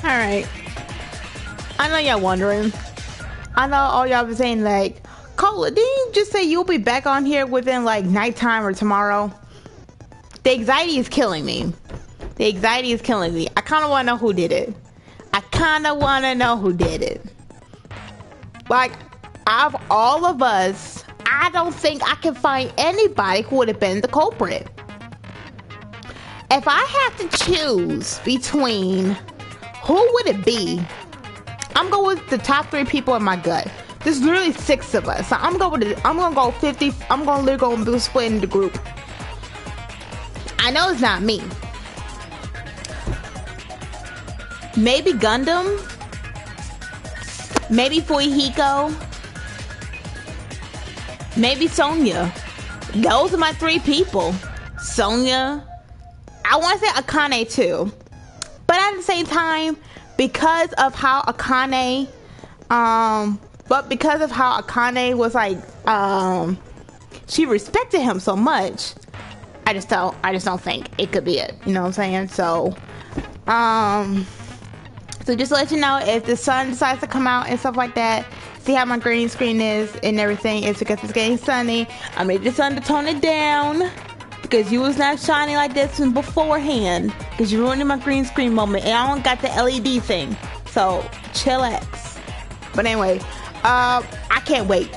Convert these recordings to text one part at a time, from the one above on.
Alright. I know y'all wondering. I know all y'all been saying, like, Cola, didn't you just say you'll be back on here within, like, nighttime or tomorrow? The anxiety is killing me. I kind of want to know who did it. Like, out of all of us, I don't think I can find anybody who would have been the culprit. If I have to choose between who would it be, I'm going with the top 3 people in my gut. There's literally 6 of us. So I'm gonna go 50. I'm gonna literally go split in the group. I know it's not me. Maybe Gundam. Maybe Fuihiko. Maybe Sonya. Those are my 3 people. Sonya. I want to say Akane too. But at the same time, because of how Akane was like, she respected him so much, I just don't think it could be it. You know what I'm saying? So, so just to let you know, if the sun decides to come out and stuff like that, see how my green screen is and everything, it's because it's getting sunny. I made the sun to tone it down because you was not shining like this beforehand because you're ruining my green screen moment, and I don't got the LED thing. So chillax. But anyway, I can't wait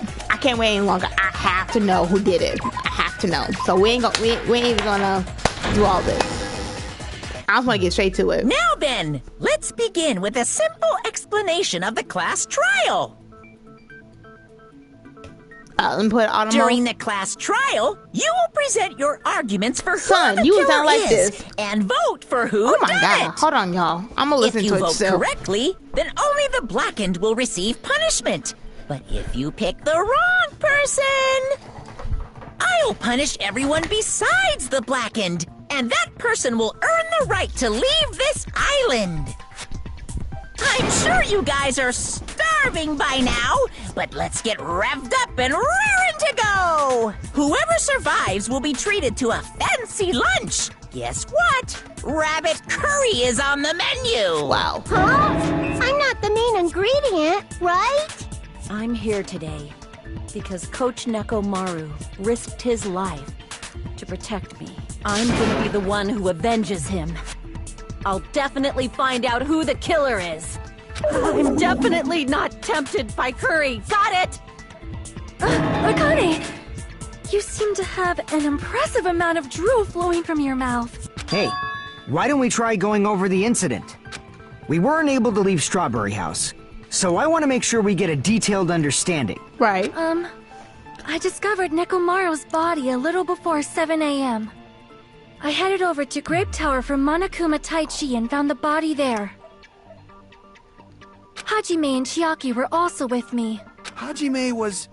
any longer. I have to know who did it. I have to know. So we ain't even gonna do all this. I just want to get straight to it. Now then, let's begin with a simple explanation of the class trial. Let me put auto During mode. the class trial, you will present your arguments for who Son, the you killer sound like is this. and vote for who Oh my done god. it. Hold on, y'all. I'm gonna listen If you to it vote still. correctly, then only the blackened will receive punishment. But if you pick the wrong person, I'll punish everyone besides the blackened, and that person will earn the right to leave this island. I'm sure you guys are starving by now, but let's get revved up and raring to go! Whoever survives will be treated to a fancy lunch. Guess what? Rabbit curry is on the menu! Wow. Huh? I'm not the main ingredient, right? I'm here today because Coach Nekomaru risked his life to protect me. I'm gonna be the one who avenges him. I'll definitely find out who the killer is. I'm definitely not tempted by curry. Got it? Akane! You seem to have an impressive amount of drool flowing from your mouth. Hey, why don't we try going over the incident? We weren't able to leave Strawberry House, so I want to make sure we get a detailed understanding. Right. I discovered Nekomaru's body a little before 7 a.m. I headed over to Grape Tower from Monokuma Taichi and found the body there. Hajime and Chiaki were also with me. Hajime was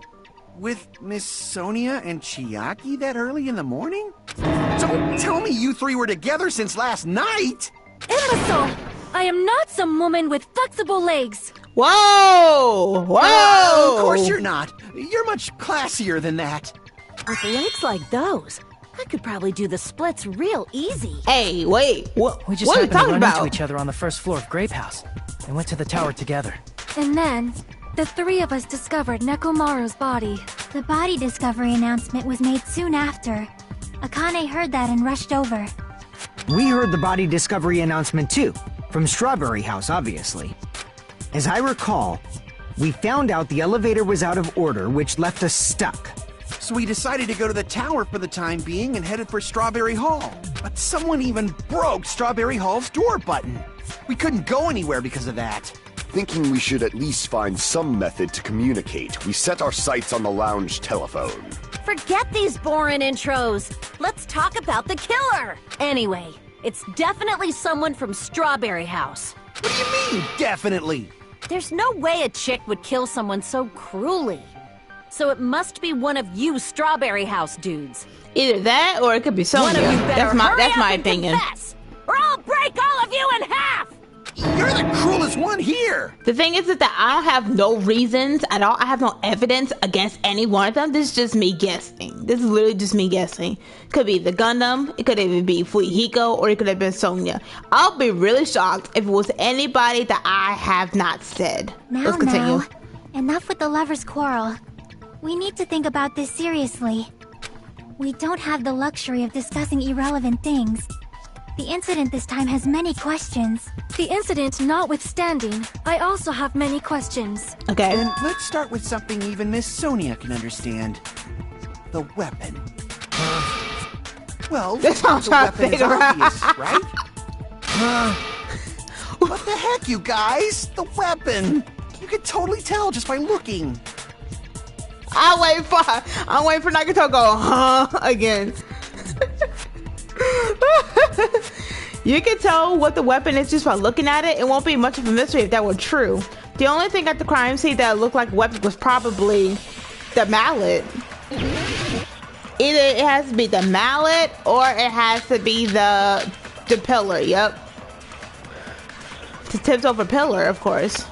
with Miss Sonia and Chiaki that early in the morning? Don't tell me you 3 were together since last night! Imbecile! I am not some woman with flexible legs. Whoa! Whoa! Of course you're not. You're much classier than that. With legs like those, I could probably do the splits real easy. Hey, wait. What? We just What are you happened to talking run about? into each other on the first floor of Grape House and went to the tower together. And then, the 3 of us discovered Nekomaru's body. The body discovery announcement was made soon after. Akane heard that and rushed over. We heard the body discovery announcement too, from Strawberry House, obviously. As I recall, we found out the elevator was out of order, which left us stuck. So we decided to go to the tower for the time being and headed for Strawberry Hall. But someone even broke Strawberry Hall's door button. We couldn't go anywhere because of that. Thinking we should at least find some method to communicate, we set our sights on the lounge telephone. Forget these boring intros. Let's talk about the killer. Anyway, it's definitely someone from Strawberry House. What do you mean, definitely? There's no way a chick would kill someone so cruelly. So it must be one of you Strawberry House dudes. Either that or it could be Sonya. One of you better That's hurry my up and opinion. confess, or I'll break all of you in half! You're the cruelest one here. The thing is that I don't have no reasons at all. I have no evidence against any one of them. This is just me guessing. This is literally just me guessing. Could be the Gundam. It could even be Fuyuhiko, or it could have been Sonya. I'll be really shocked if it was anybody that I have not said. Let's continue. Enough with the lovers' quarrel. We need to think about this seriously. We don't have the luxury of discussing irrelevant things. The incident this time has many questions. The incident notwithstanding, I also have many questions. Okay. Then let's start with something even Miss Sonia can understand. The weapon. Well, That's what I'm the trying to weapon is figure out. obvious, right? What the heck, you guys? The weapon! You could totally tell just by looking. I'm waiting for Nagato to go, huh, again. You can tell what the weapon is just by looking at it. It won't be much of a mystery if that were true. The only thing at the crime scene that looked like a weapon was probably the mallet. Either it has to be the mallet or it has to be the pillar. Yep. The tipped over pillar, of course.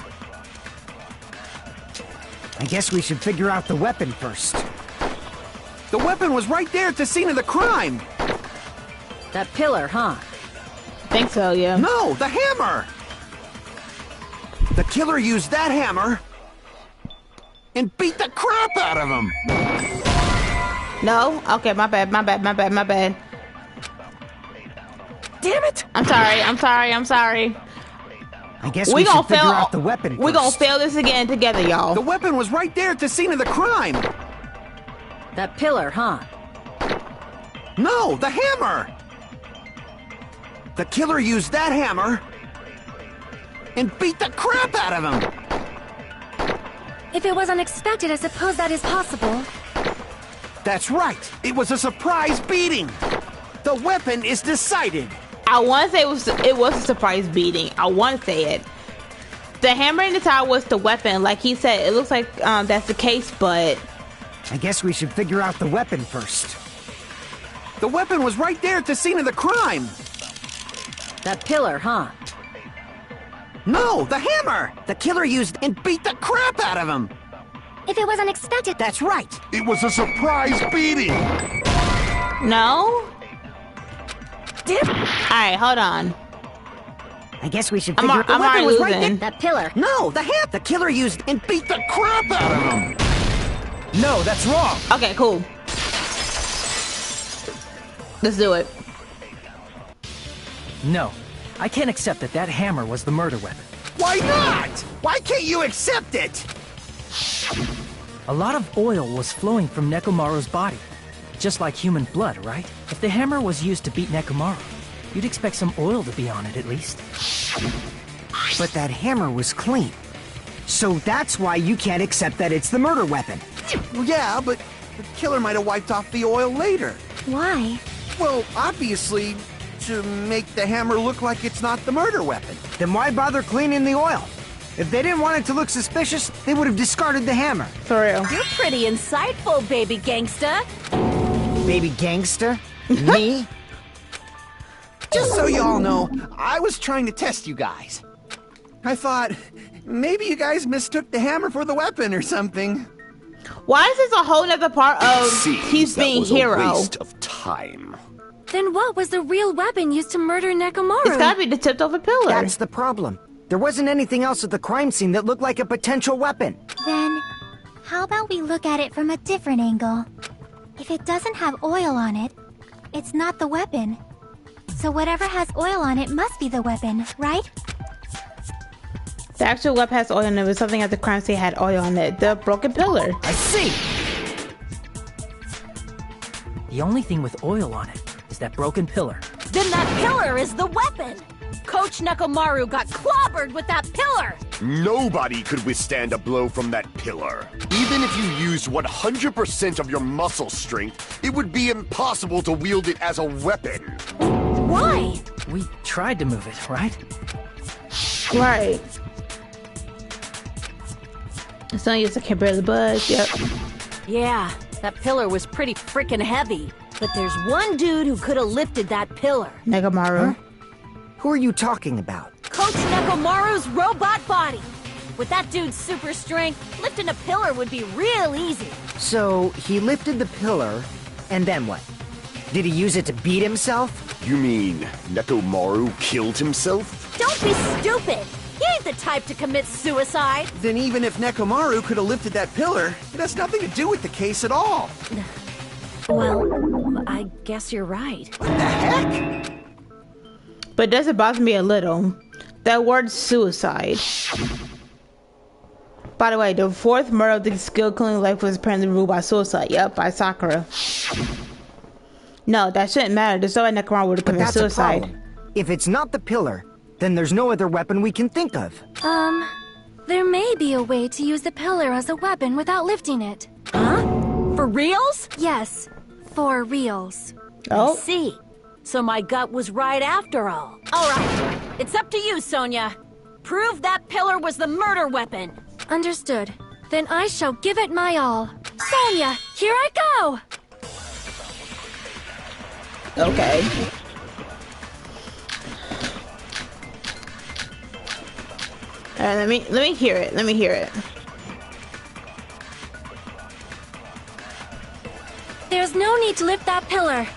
I guess we should figure out the weapon first. The weapon was right there at the scene of the crime. That pillar, huh? Think so, yeah. No, the hammer! The killer used that hammer and beat the crap out of him. No? Okay, my bad. Damn it! I'm sorry. I guess we should figure out the weapon first. We're gonna fail this again together, y'all. The weapon was right there at the scene of the crime. That pillar, huh? No, the hammer! The killer used that hammer and beat the crap out of him. If it was unexpected, I suppose that is possible. That's right. It was a surprise beating. The weapon is decided. I want to say it was a surprise beating. I want to say it. The hammer in the tower was the weapon. Like he said, it looks like that's the case, but... I guess we should figure out the weapon first. The weapon was right there at the scene of the crime. That pillar, huh? No, the hammer! The killer used and beat the crap out of him. If it was unexpected... That's right. It was a surprise beating. No? Alright, hold on. I guess we should figure out I'm already was losing. right there. That pillar. No, the killer used and beat the crap out of him. No, that's wrong. Okay, cool. Let's do it. No, I can't accept that hammer was the murder weapon. Why not? Why can't you accept it? A lot of oil was flowing from Nekomaru's body. Just like human blood, right? If the hammer was used to beat Nekomaru, you'd expect some oil to be on it at least. But that hammer was clean. So that's why you can't accept that it's the murder weapon. Well, yeah, but the killer might have wiped off the oil later. Why? Well, obviously, to make the hammer look like it's not the murder weapon. Then why bother cleaning the oil? If they didn't want it to look suspicious, they would have discarded the hammer. For real. You're pretty insightful, baby gangsta. Baby gangster? Me? Just so you all know, I was trying to test you guys. I thought, maybe you guys mistook the hammer for the weapon or something. Why is this a whole nother part of Seems he's that being was hero? a waste of time. Then what was the real weapon used to murder Nekomaru? It's gotta be the tipped over pillar. That's the problem. There wasn't anything else at the crime scene that looked like a potential weapon. Then, how about we look at it from a different angle? If it doesn't have oil on it, it's not the weapon. So whatever has oil on it must be the weapon, right? The actual weapon has oil on it, but something at the crime scene had oil on it. The broken pillar. I see! The only thing with oil on it is that broken pillar. Then that pillar is the weapon! Coach Nekomaru got clobbered with that pillar! Nobody could withstand a blow from that pillar. Even if you used 100% of your muscle strength, it would be impossible to wield it as a weapon. Why? We tried to move it, right? Right. It's not used, I can barely budge. Yep. Yeah, that pillar was pretty freaking heavy. But there's one dude who could have lifted that pillar. Nekomaru. Who are you talking about? Coach Coach Nekomaru's robot body. With that dude's super strength, lifting a pillar would be real easy. So, he lifted the pillar, and then what? Did he use it to beat himself? You mean Nekomaru killed himself? Don't be stupid! He ain't the type to commit suicide. Then even if Nekomaru could have lifted that pillar, it has nothing to do with the case at all. Well, I guess you're right. What the heck? But does it bother me a little? That word suicide. By the way, the fourth murder of the skill killing life was apparently ruled by suicide. Yep, by Sakura. No, that shouldn't matter. There's no way Nekomaru would have committed suicide. A problem. If it's not the pillar, then there's no other weapon we can think of. There may be a way to use the pillar as a weapon without lifting it. Huh? For reals? Yes, for reals. Oh. I see. So my gut was right after all. All right, it's up to you, Sonia. Prove that pillar was the murder weapon. Understood. Then I shall give it my all. Sonia, here I go! Okay. Alright, let me hear it. Let me hear it. There's no need to lift that pillar.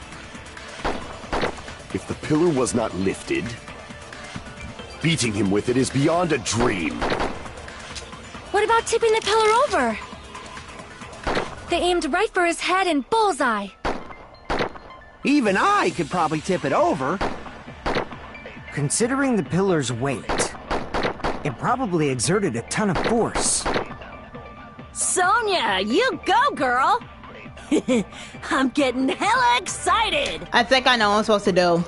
If the pillar was not lifted, beating him with it is beyond a dream. What about tipping the pillar over? They aimed right for his head and bullseye. Even I could probably tip it over. Considering the pillar's weight, it probably exerted a ton of force. Sonia, you go, girl! I'm getting hella excited! I think I know what I'm supposed to do.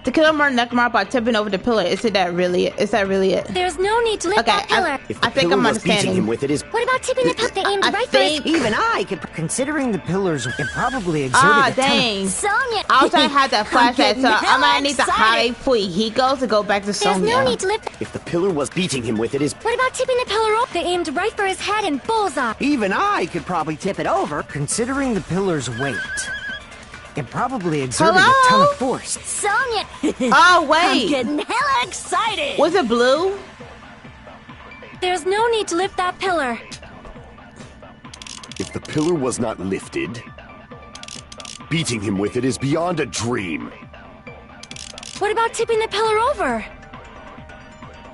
To kill Nekomaru by tipping over the pillar. Is that really it? There's no need to lift that pillar. I think I'm understanding. Him with it is... What about tipping the pillar? They aimed right for his... Even I could... Considering the pillars, it probably exerted a ton of... Sonia! I was trying to have that flashlight, so I might need to hide he goes to go back to Sonia. There's no need to lift... If the pillar was beating him with it is... What about tipping the pillar over? They aimed right for his head and bullseye. Even I could probably tip it over. Considering the pillar's weight, it probably exerted a ton of force. Sonia! Oh, wait! I'm getting hella excited! Was it blue? There's no need to lift that pillar. If the pillar was not lifted, beating him with it is beyond a dream. What about tipping the pillar over?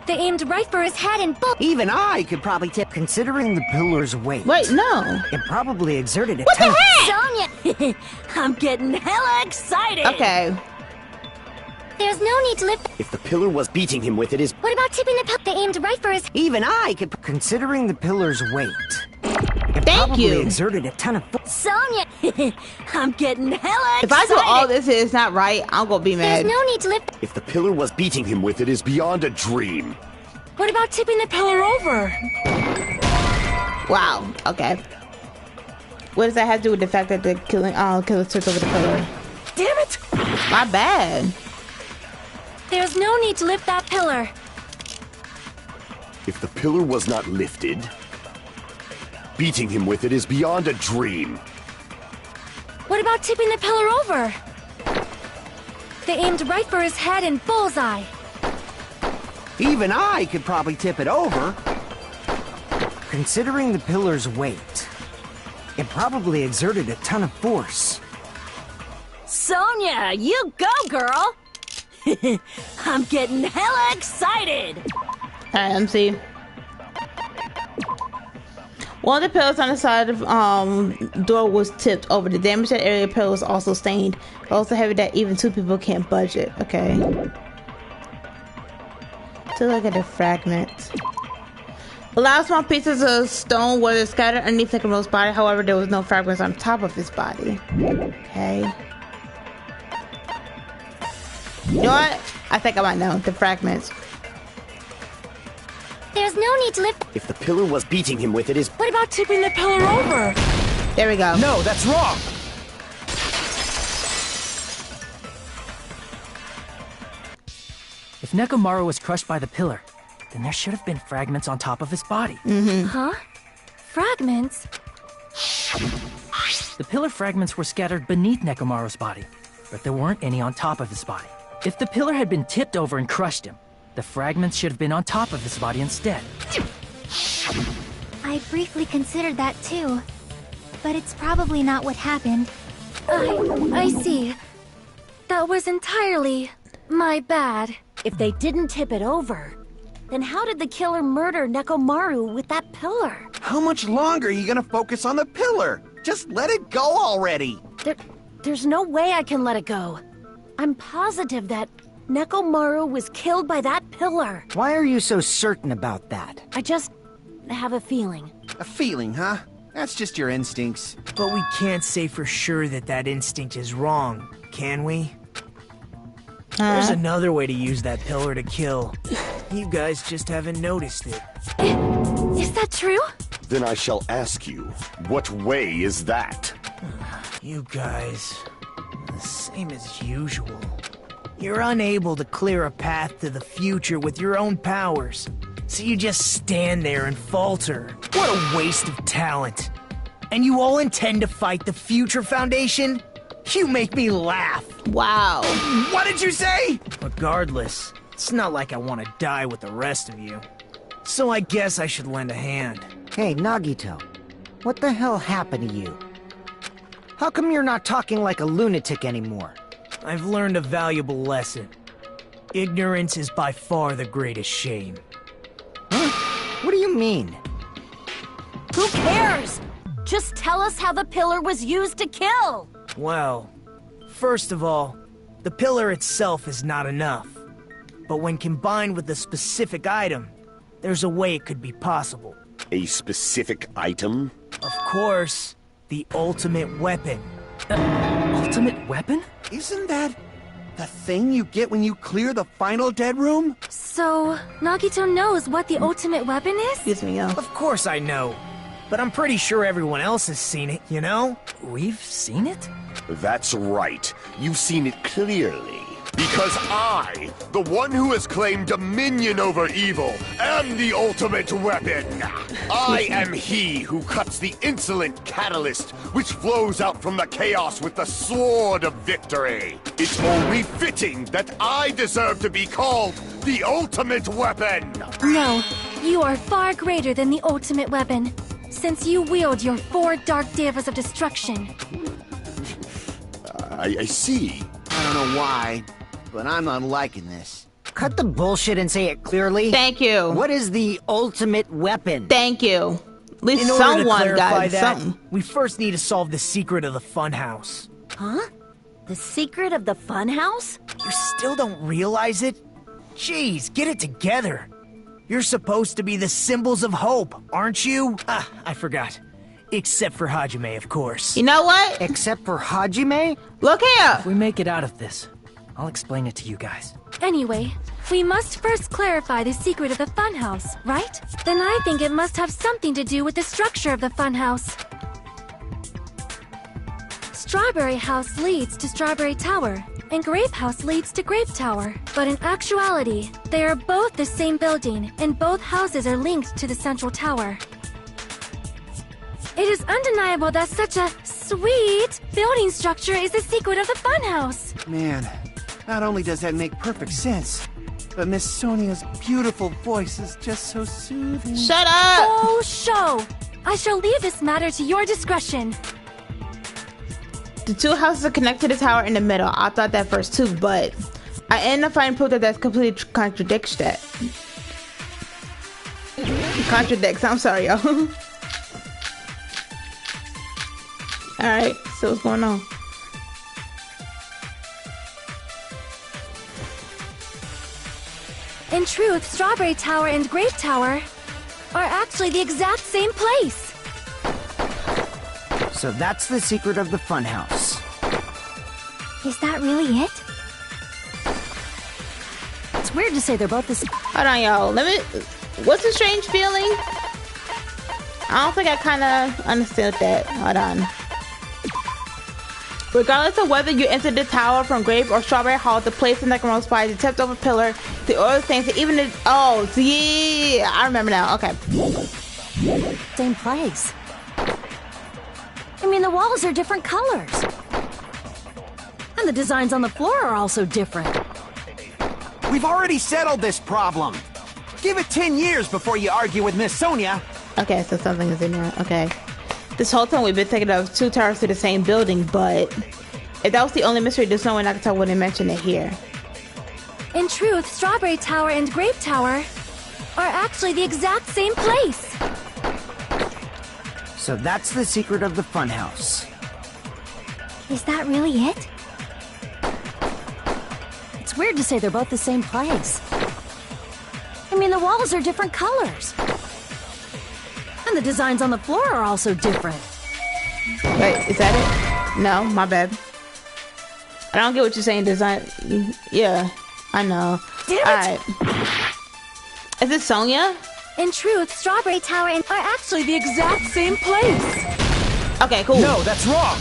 They aimed right for his head and Even I could probably tip... Considering the pillar's weight... Wait, no. It probably exerted a What ton the of... Sonia! I'm getting hella excited! Okay. There's no need to lift... If the pillar was beating him with it is... What about tipping the pillar? They aimed right for his... Even I could... Considering the pillar's weight... It Thank probably you. exerted a ton of force. Sonia! I'm getting hella excited! If I do all this and it's not right, I'm gonna be mad. There's no need to lift... If the pillar was beating him with it is beyond a dream. What about tipping the pillar over? Wow. Okay. What does that have to do with the fact that the killer took over the pillar? Damn it! My bad. There's no need to lift that pillar. If the pillar was not lifted, beating him with it is beyond a dream. What about tipping the pillar over? They aimed right for his head and bullseye. Even I could probably tip it over. Considering the pillar's weight, it probably exerted a ton of force. Sonia, you go, girl! I'm getting hella excited! Alright, let me see. One of the pillows on the side of door was tipped over. The damaged area pillow was also stained. Also heavy that even two people can't budge it. Okay. To look at the fragments. A lot of small pieces of stone were scattered underneath Nekomaru's body. However, there was no fragments on top of his body. Okay. You know what? I think I might know the fragments. There's no need to lift... If the pillar was beating him with it is... What about tipping the pillar over? There we go. No, that's wrong! If Nekomaru was crushed by the pillar, then there should have been fragments on top of his body. Huh? Fragments? The pillar fragments were scattered beneath Nekomaru's body, but there weren't any on top of his body. If the pillar had been tipped over and crushed him, The fragments should have been on top of his body instead. I briefly considered that too. But it's probably not what happened. I see. That was entirely my bad. If they didn't tip it over, then how did the killer murder Nekomaru with that pillar? How much longer are you gonna focus on the pillar? Just let it go already. There's no way I can let it go. I'm positive that Nekomaru was killed by that pillar. Why are you so certain about that? I just have a feeling. A feeling, huh? That's just your instincts. But we can't say for sure that that instinct is wrong, can we? There's another way to use that pillar to kill. You guys just haven't noticed it. Is that true? Then I shall ask you, what way is that? You guys, the same as usual. You're unable to clear a path to the future with your own powers, so you just stand there and falter. What a waste of talent. And you all intend to fight the Future Foundation? You make me laugh. Wow. What did you say? Regardless, it's not like I want to die with the rest of you. So I guess I should lend a hand. Hey, Nagito. What the hell happened to you? How come you're not talking like a lunatic anymore? I've learned a valuable lesson. Ignorance is by far the greatest shame. Huh? What do you mean? Who cares? Just tell us how the pillar was used to kill! Well, first of all, the pillar itself is not enough. But when combined with a specific item, there's a way it could be possible. A specific item? Of course, the ultimate weapon. Ultimate weapon? Isn't that the thing you get when you clear the final dead room? So, Nagito knows what the ultimate weapon is? Excuse me, yo. Of course I know. But I'm pretty sure everyone else has seen it, you know? We've seen it? That's right. You've seen it clearly. Because I, the one who has claimed dominion over evil, am the ultimate weapon. I am he who cuts the insolent catalyst which flows out from the chaos with the sword of victory. It's only fitting that I deserve to be called the ultimate weapon. No, you are far greater than the ultimate weapon, since you wield your 4 dark devas of destruction. I see. I don't know why, but I'm not liking this. Cut the bullshit and say it clearly. Thank you. What is the ultimate weapon? Thank you. At least In order to someone clarify got that, something. we first need to solve the secret of the funhouse. Huh? The secret of the funhouse? You still don't realize it? Jeez, get it together. You're supposed to be the symbols of hope, aren't you? Ah, I forgot. Except for Hajime, of course. You know what? Except for Hajime? Look here. If we make it out of this, I'll explain it to you guys. Anyway, we must first clarify the secret of the funhouse, right? Then I think it must have something to do with the structure of the funhouse. Strawberry House leads to Strawberry Tower, and Grape House leads to Grape Tower. But in actuality, they are both the same building, and both houses are linked to the central tower. It is undeniable that such a sweet building structure is the secret of the funhouse. Man, not only does that make perfect sense, but Miss Sonia's beautiful voice is just so soothing. Shut up. Oh, show! I shall leave this matter to your discretion. The two houses are connected to the tower in the middle. I thought that first too, but I ended up finding proof that that's completely contradicts that. Contradicts. I'm sorry, y'all. Alright, so what's going on? In truth, Strawberry Tower and Grape Tower are actually the exact same place. So that's the secret of the funhouse. Is that really it? It's weird to say they're both the same. Hold on, y'all. What's a strange feeling? I don't think I kind of understood that. Hold on. Regardless of whether you enter the tower from Grape or Strawberry Hall, the place in Nekomaru's body, the tipped over pillar, the oil stains, even the... Oh, yeah, I remember now. Okay. Same place. I mean, the walls are different colors. And the designs on the floor are also different. We've already settled this problem. Give it 10 years before you argue with Miss Sonia. Okay, so something is in there. Okay. This whole time we've been thinking of 2 towers to the same building, but if that was the only mystery, there's no way Nagato wouldn't mention it here. In truth, Strawberry Tower and Grape Tower are actually the exact same place. So that's the secret of the funhouse. Is that really it? It's weird to say they're both the same place. I mean, the walls are different colors. And the designs on the floor are also different. Wait, is that it? No, my bad. I don't get what you're saying, design. Yeah, I know. Damn it! Alright. Is it Sonia? In truth, Strawberry Tower and are actually the exact same place. Okay, cool. No, that's wrong.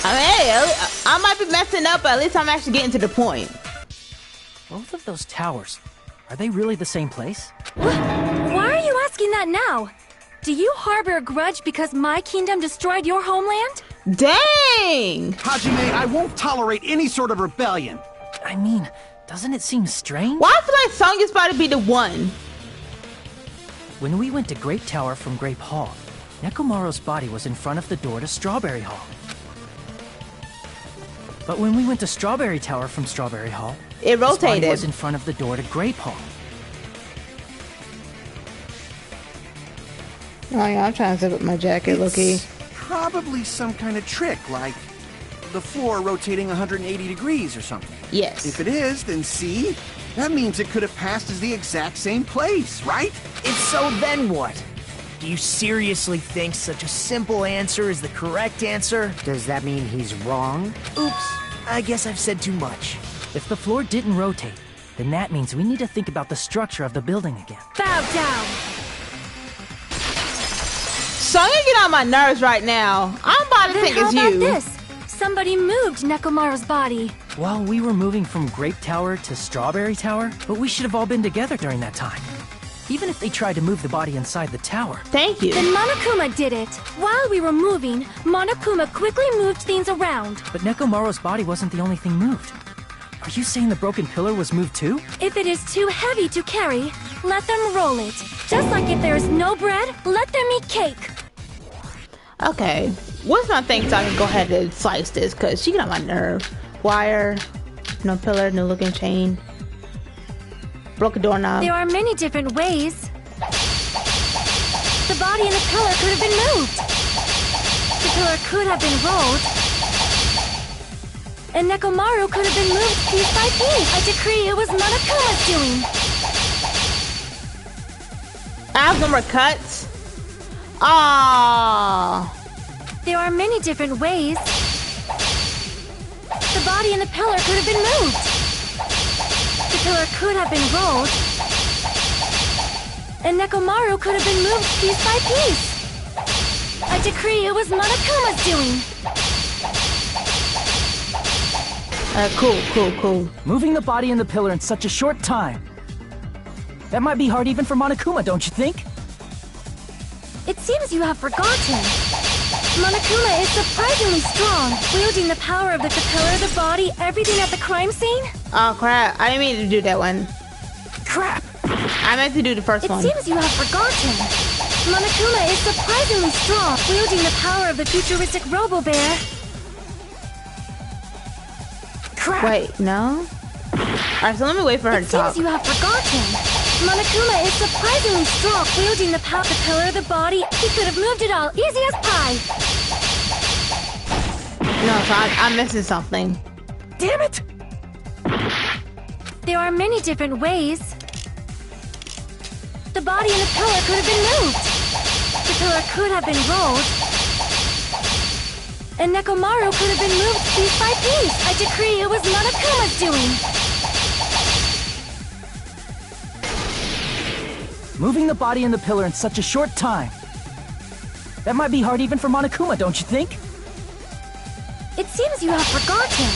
I mean, hey, I might be messing up, but at least I'm actually getting to the point. Both of those towers, are they really the same place? Why are you asking that now? Do you harbor a grudge because my kingdom destroyed your homeland? Dang! Hajime, I won't tolerate any sort of rebellion. I mean, doesn't it seem strange? Why I feel like Sonia's about to be the one? When we went to Grape Tower from Grape Hall, Nekomaru's body was in front of the door to Strawberry Hall. But when we went to Strawberry Tower from Strawberry Hall, It his body rotated. was in front of the door to Grape Hall. Oh yeah, I'm trying to zip up my jacket, Loki. Probably some kind of trick, like the floor rotating 180 degrees or something. Yes. If it is, then see? That means it could have passed as the exact same place, right? If so, then what? Do you seriously think such a simple answer is the correct answer? Does that mean he's wrong? Oops, I guess I've said too much. If the floor didn't rotate, then that means we need to think about the structure of the building again. Bow down. Sonia get on my nerves right now. I'm about to Then think how it's about you. this? Somebody moved Nekomaru's body. Well, we were moving from Grape Tower to Strawberry Tower, but we should have all been together during that time. Even if they tried to move the body inside the tower. Thank you. Then Monokuma did it. While we were moving, Monokuma quickly moved things around. But Nekomaru's body wasn't the only thing moved. Are you saying the broken pillar was moved too? If it is too heavy to carry, let them roll it. Just like if there is no bread, let them eat cake. Okay. What's my thing so I can go ahead and slice this? Because she get on my nerve. Wire, no pillar, no looking chain. Broke a doorknob. There are many different ways. The body and the pillar could have been moved. The pillar could have been rolled. And Nekomaru could have been moved piece by piece. I decree it was Monokuma's doing. I have no more cuts. Ah. There are many different ways. The body and the pillar could have been moved. The pillar could have been rolled. And Nekomaru could have been moved piece by piece. I decree it was Monokuma's doing. Cool. Moving the body and the pillar in such a short time. That might be hard even for Monokuma, don't you think? It seems you have forgotten. Monokuma is surprisingly strong, wielding the power of the pillar, the body, everything at the crime scene. Oh crap! I didn't mean to do that one. Crap! I meant to do the first It one. seems you have forgotten. Monokuma is surprisingly strong, wielding the power of the futuristic Robo-Bear. Crap! Wait, no. Alright, so let me wait for her It to talk. seems you have forgotten. Monokuma is surprisingly strong, wielding the power, the pillar, the body. He could have moved it all, easy as pie. No, so I'm missing something. Damn it! There are many different ways. The body and the pillar could have been moved. The pillar could have been rolled. And Nekomaru could have been moved piece by piece. I decree it was Monokuma's doing. Moving the body and the pillar in such a short time. That might be hard even for Monokuma, don't you think? It seems you have forgotten.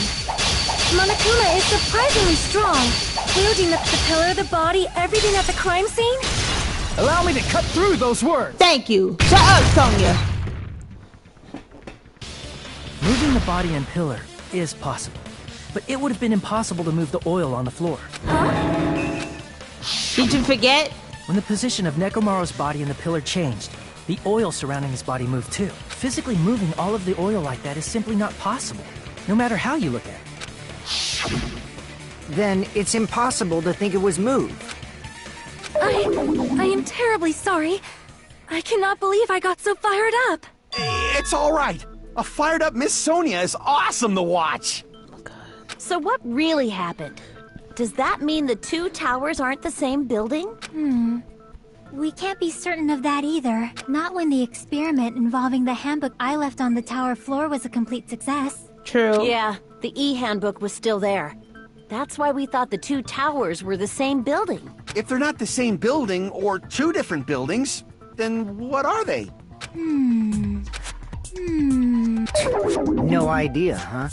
Monokuma is surprisingly strong, wielding the pillar, the body, everything at the crime scene. Allow me to cut through those words! Thank you. Shut up, Sonia. Moving the body and pillar is possible. but it would have been impossible to move the oil on the floor. Did you forget? When the position of Nekomaru's body in the pillar changed, the oil surrounding his body moved too. Physically moving all of the oil like that is simply not possible, no matter how you look at it. Then it's impossible to think it was moved. I am terribly sorry. I cannot believe I got so fired up. It's all right. A fired up Miss Sonia is awesome to watch. So what really happened? Does that mean the two towers aren't the same building? We can't be certain of that either. Not when the experiment involving the handbook I left on the tower floor was a complete success. True. Yeah, the E-handbook was still there. That's why we thought the two towers were the same building. If they're not the same building or two different buildings, then what are they? No idea, huh?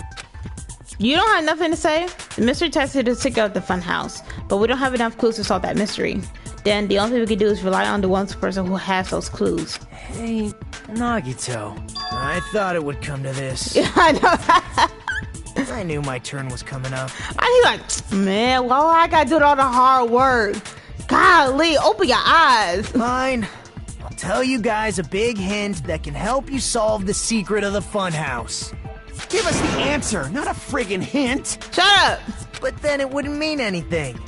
You don't have nothing to say? The mystery tested is to go at the fun house, but we don't have enough clues to solve that mystery. Then the only thing we can do is rely on the one person who has those clues. Hey, Nagito. I thought it would come to this. Yeah, I know. I knew my turn was coming up. I like, man, why I gotta do all the hard work? Golly, open your eyes. Fine. I'll tell you guys a big hint that can help you solve the secret of the funhouse. Give us the answer, not a friggin' hint. Shut up. But then it wouldn't mean anything.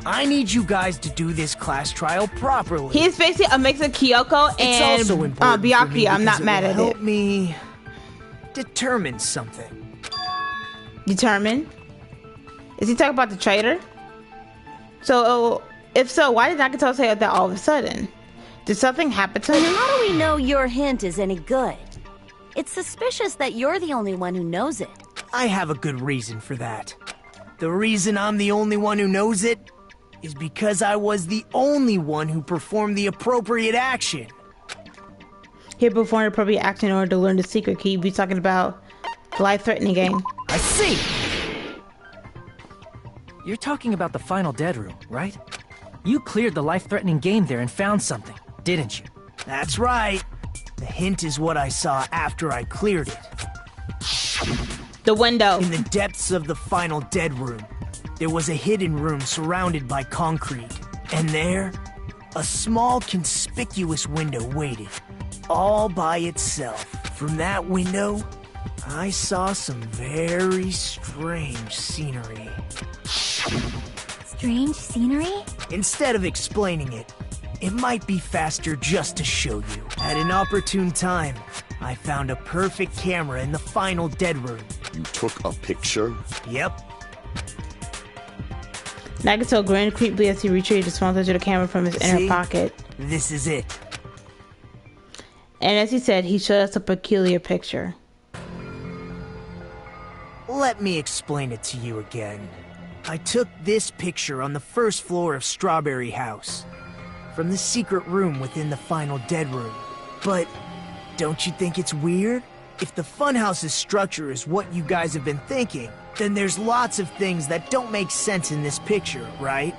I need you guys to do this class trial properly. He's basically a mix of Kyoko and it's also important for me Byakuya. I'm not because mad it at will it. help me determine something. Determined? Is he talking about the traitor? So, if so, why did Nagito say that all of a sudden? Did something happen to him? How do we know your hint is any good? It's suspicious that you're the only one who knows it. I have a good reason for that. The reason I'm the only one who knows it is because I was the only one who performed the appropriate action. He performed appropriate action in order to learn the secret. Can you be talking about the life-threatening game? I see! You're talking about the final dead room, right? You cleared the life-threatening game there and found something, didn't you? That's right. The hint is what I saw after I cleared it. The window. In the depths of the final dead room, there was a hidden room surrounded by concrete. And there, a small conspicuous window waited, all by itself. From that window, I saw some very strange scenery. Strange scenery? Instead of explaining it, it might be faster just to show you. At an opportune time, I found a perfect camera in the final dead room. You took a picture? Yep. Nagito grinned creepily as he retrieved the small digital camera from his inner pocket. This is it. And as he said, he showed us a peculiar picture. Let me explain it to you again. I took this picture on the first floor of Strawberry House, from the secret room within the final dead room. But don't you think it's weird? If the funhouse's structure is what you guys have been thinking, then there's lots of things that don't make sense in this picture, right?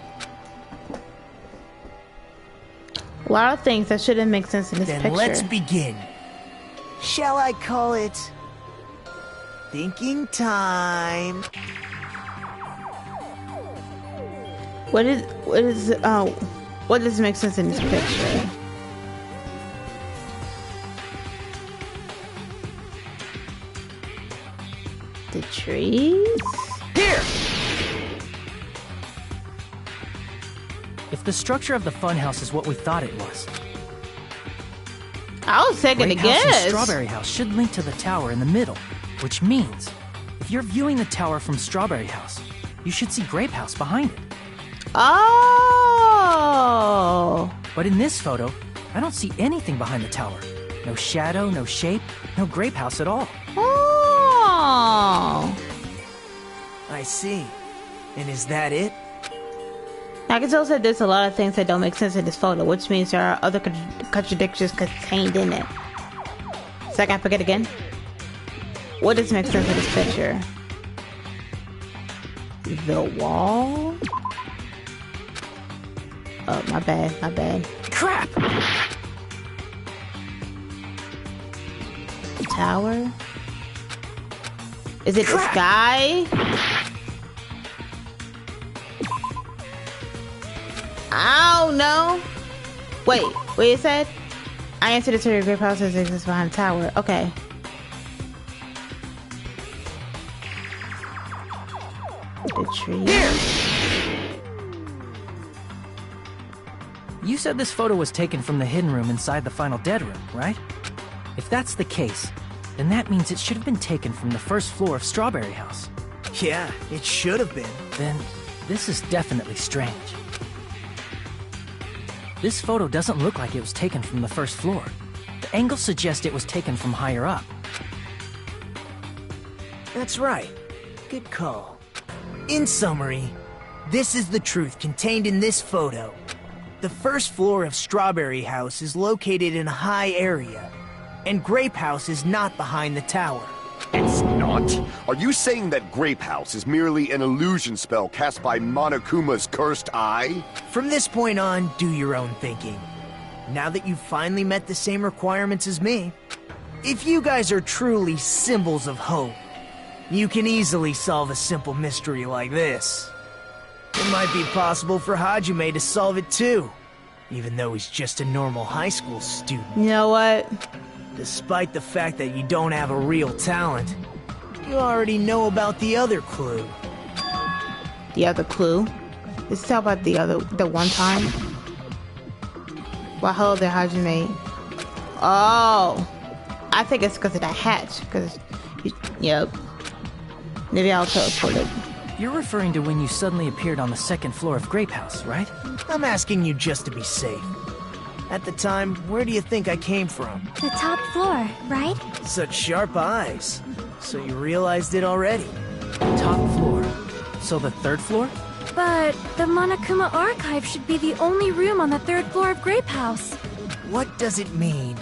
A lot of things that shouldn't make sense in this Then picture. let's begin. Shall I call it thinking time? What does make sense in this picture? The trees? Here! If the structure of the funhouse is what we thought it was, I was taking a Grape House and guess. Strawberry House should link to the tower in the middle, which means if you're viewing the tower from Strawberry House, you should see Grape House behind it. Oh! But in this photo, I don't see anything behind the tower. No shadow, no shape, no Grape House at all. Oh! I see. And is that it? Nagito said there's a lot of things that don't make sense in this photo, which means there are other contradictions contained in it. So I gotta forget again? What does make sense in this picture? The wall? Oh, my bad, my bad. Crap! Tower? Is it the sky? I don't know. Wait, it said? I answered the theory of great houses exists behind the tower. Okay. The tree. Here! You said this photo was taken from the hidden room inside the final dead room, right? If that's the case, then that means it should have been taken from the first floor of Strawberry House. Yeah, it should have been. Then, this is definitely strange. This photo doesn't look like it was taken from the first floor. The angles suggest it was taken from higher up. That's right. Good call. In summary, this is the truth contained in this photo. The first floor of Strawberry House is located in a high area, and Grape House is not behind the tower. It's not? Are you saying that Grape House is merely an illusion spell cast by Monokuma's cursed eye? From this point on, do your own thinking. Now that you've finally met the same requirements as me, if you guys are truly symbols of hope, you can easily solve a simple mystery like this. It might be possible for Hajime to solve it too, even though he's just a normal high school student. You know what? Despite the fact that you don't have a real talent, you already know about the other clue. The other clue? Let's talk about the one time. Well, hello there, Hajime. Oh, I think it's because of that hatch. Yep. Maybe I'll teleport it. You're referring to when you suddenly appeared on the second floor of Grape House, right? I'm asking you just to be safe. At the time, where do you think I came from? The top floor, right? Such sharp eyes. So you realized it already? Top floor. So the third floor? But the Monokuma Archive should be the only room on the third floor of Grape House. What does it mean?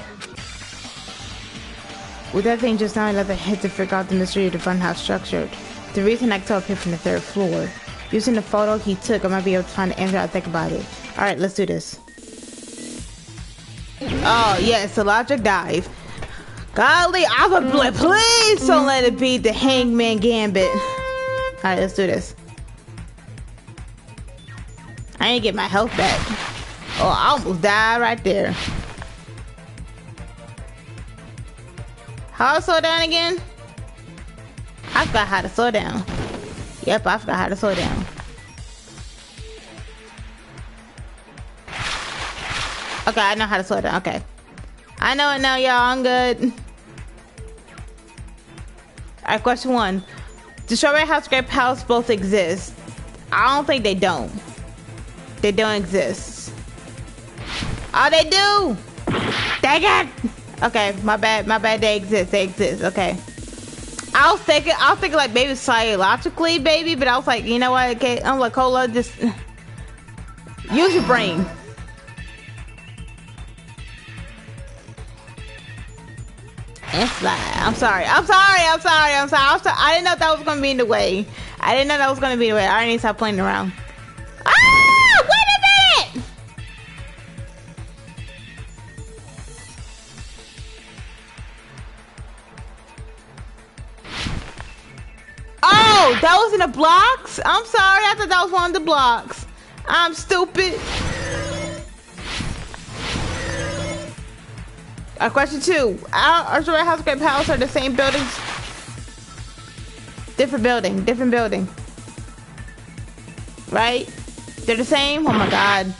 With that thing just now, I let the head to figure out the mystery of the funhouse structured. The reason I saw appear from the third floor. Using the photo he took, I might be able to find the answer I think about it. Alright, let's do this. Oh, yes, the logic dive. Golly, please don't let it be the Hangman Gambit. Alright, let's do this. I ain't get my health back. Oh, I almost died right there. How to slow down again? I forgot how to slow down. Yep, I forgot how to slow down. Okay, I know how to slow down. Okay. I know it now, y'all. I'm good. Alright, question 1. Do Strawberry House, Grape House both exist? I don't think they don't. They don't exist. Oh, they do! Dang it! Okay, my bad, they exist, okay. I was thinking like maybe psychologically, baby, but I was like, you know what, okay, I'm like, Cola, just use your brain. And slide. I'm sorry. I didn't know that was gonna be in the way. I already need to stop playing around. Ah! Wait a minute! Oh, that was in the blocks? I'm sorry, I thought that was one of the blocks. I'm stupid. Question 2. Our Strawberry House, Grape House are the same buildings? Different building. Right? They're the same? Oh my god.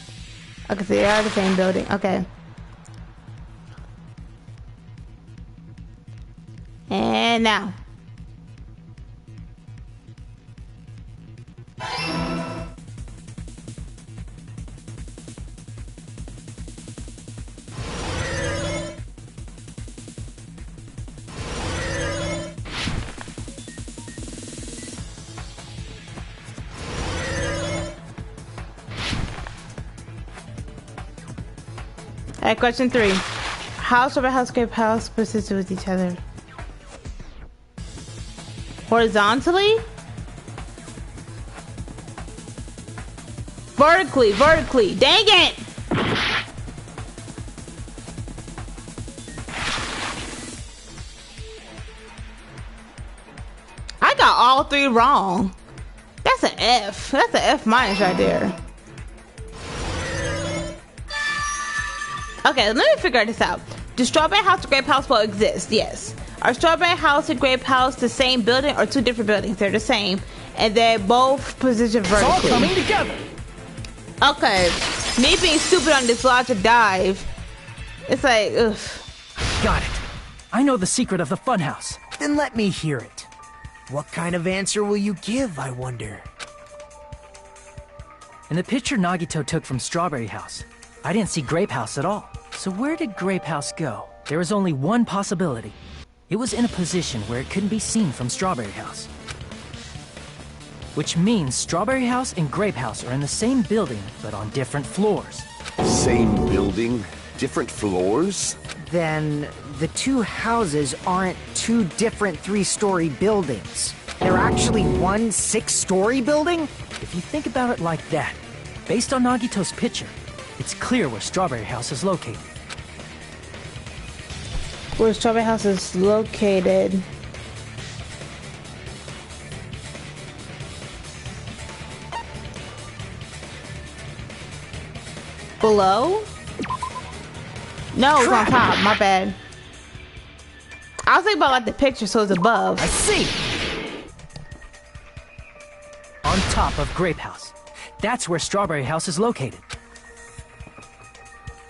Okay, so they are the same building. Okay. And now. Alright, question 3. House over house, Grape House persisted with each other. Horizontally? Vertically. Dang it! all three wrong. That's an F. That's an F minus right there. Okay, let me figure this out. Do Strawberry House and Grape House both exist? Yes. Are Strawberry House and Grape House the same building or two different buildings? They're the same. And they're both positioned vertically. It's all coming together. Okay. Me being stupid on this logic dive. It's like, ugh. Got it. I know the secret of the funhouse. Then let me hear it. What kind of answer will you give, I wonder? In the picture Nagito took from Strawberry House, I didn't see Grape House at all. So where did Grape House go? There was only one possibility. It was in a position where it couldn't be seen from Strawberry House. Which means Strawberry House and Grape House are in the same building, but on different floors. Same building, different floors? Then the two houses aren't two different 3-story buildings. They're actually one 6-story building? If you think about it like that, based on Nagito's picture, it's clear where Strawberry House is located. Where Strawberry House is located. Below? No, it's on top. My bad. I was thinking about like the picture, so it's above. I see! On top of Grape House. That's where Strawberry House is located.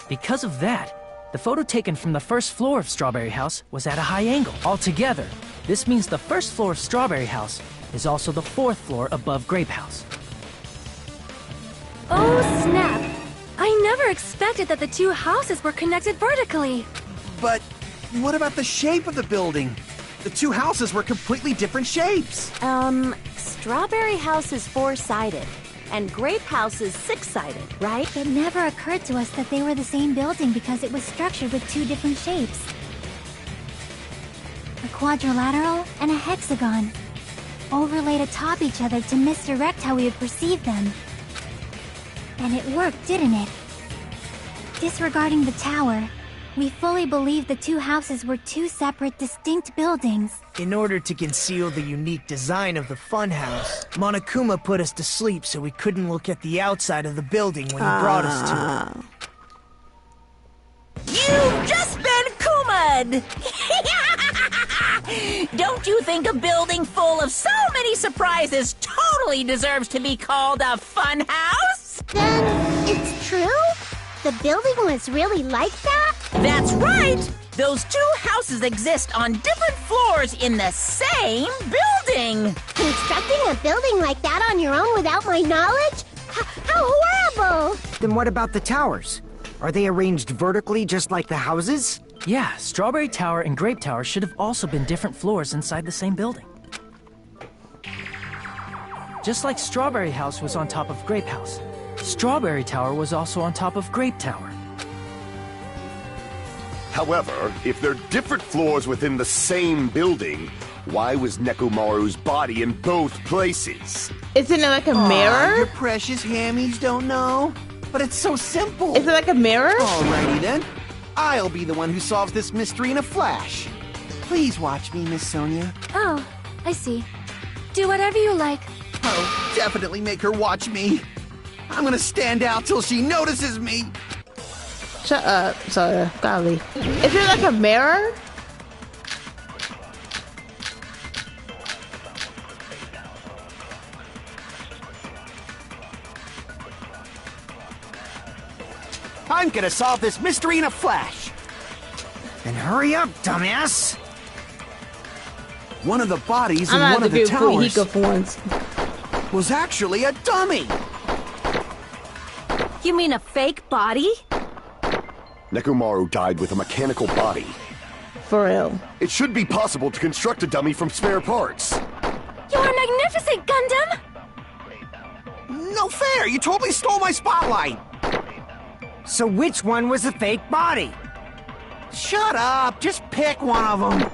Because of that, the photo taken from the first floor of Strawberry House was at a high angle. Altogether, this means the first floor of Strawberry House is also the 4th floor above Grape House. Oh, snap! I never expected that the two houses were connected vertically. But what about the shape of the building? The two houses were completely different shapes. Strawberry House is 4-sided, and Grape House is 6-sided, right? It never occurred to us that they were the same building because it was structured with two different shapes. A quadrilateral and a hexagon, overlaid atop each other to misdirect how we would perceive them. And it worked, didn't it? Disregarding the tower, we fully believed the two houses were two separate, distinct buildings. In order to conceal the unique design of the funhouse, Monokuma put us to sleep so we couldn't look at the outside of the building when he brought us to it. You've just been Kuma'd! Don't you think a building full of so many surprises totally deserves to be called a fun house? Then, it's true? The building was really like that? That's right! Those two houses exist on different floors in the same building! Constructing a building like that on your own without my knowledge? How horrible! Then what about the towers? Are they arranged vertically just like the houses? Yeah, Strawberry Tower and Grape Tower should have also been different floors inside the same building. Just like Strawberry House was on top of Grape House, Strawberry Tower was also on top of Grape Tower. However, if they're different floors within the same building, why was Nekomaru's body in both places? Isn't it like a mirror? Your precious hammies don't know? But it's so simple. Is it like a mirror? Alrighty then. I'll be the one who solves this mystery in a flash. Please watch me, Miss Sonia. Oh, I see. Do whatever you like. Oh, definitely make her watch me. I'm gonna stand out till she notices me. Shut up, Soda. Golly. Is it like a mirror? I'm gonna solve this mystery in a flash. Then hurry up, dumbass! One of the bodies in I'm one of the towers for once. was actually a dummy. You mean a fake body? Nekomaru died with a mechanical body. For real. It should be possible to construct a dummy from spare parts. You are magnificent, Gundam! No fair! You totally stole my spotlight! So which one was the fake body? Shut up! Just pick one of them!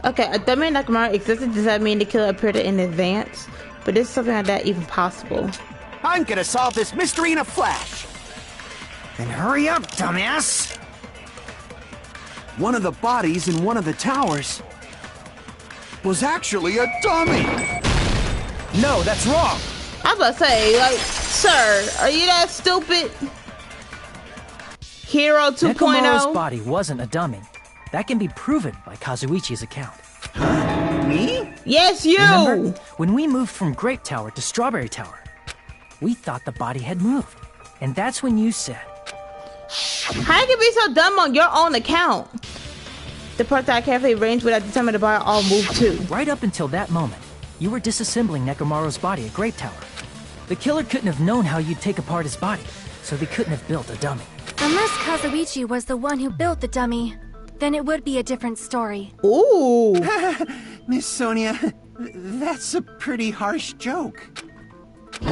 Okay, a dummy Nekomaru existed. Does that mean the killer appeared in advance? But is something like that even possible? I'm gonna solve this mystery in a flash! Then hurry up, dumbass! One of the bodies in one of the towers was actually a dummy. No, that's wrong. I'm about to say, like, sir, are you that stupid? Hero 2.0? Nekomaru's body wasn't a dummy. That can be proven by Kazuichi's account. Me? Yes, you! Remember, when we moved from Grape Tower to Strawberry Tower, we thought the body had moved. And that's when you said, how you can be so dumb on your own account? The part that I carefully arranged without determining the body all moved too. right up until that moment, you were disassembling Nekomaru's body at Grape Tower. The killer couldn't have known how you'd take apart his body, so they couldn't have built a dummy. Unless Kazuichi was the one who built the dummy, then it would be a different story. Ooh. Miss Sonia, that's a pretty harsh joke.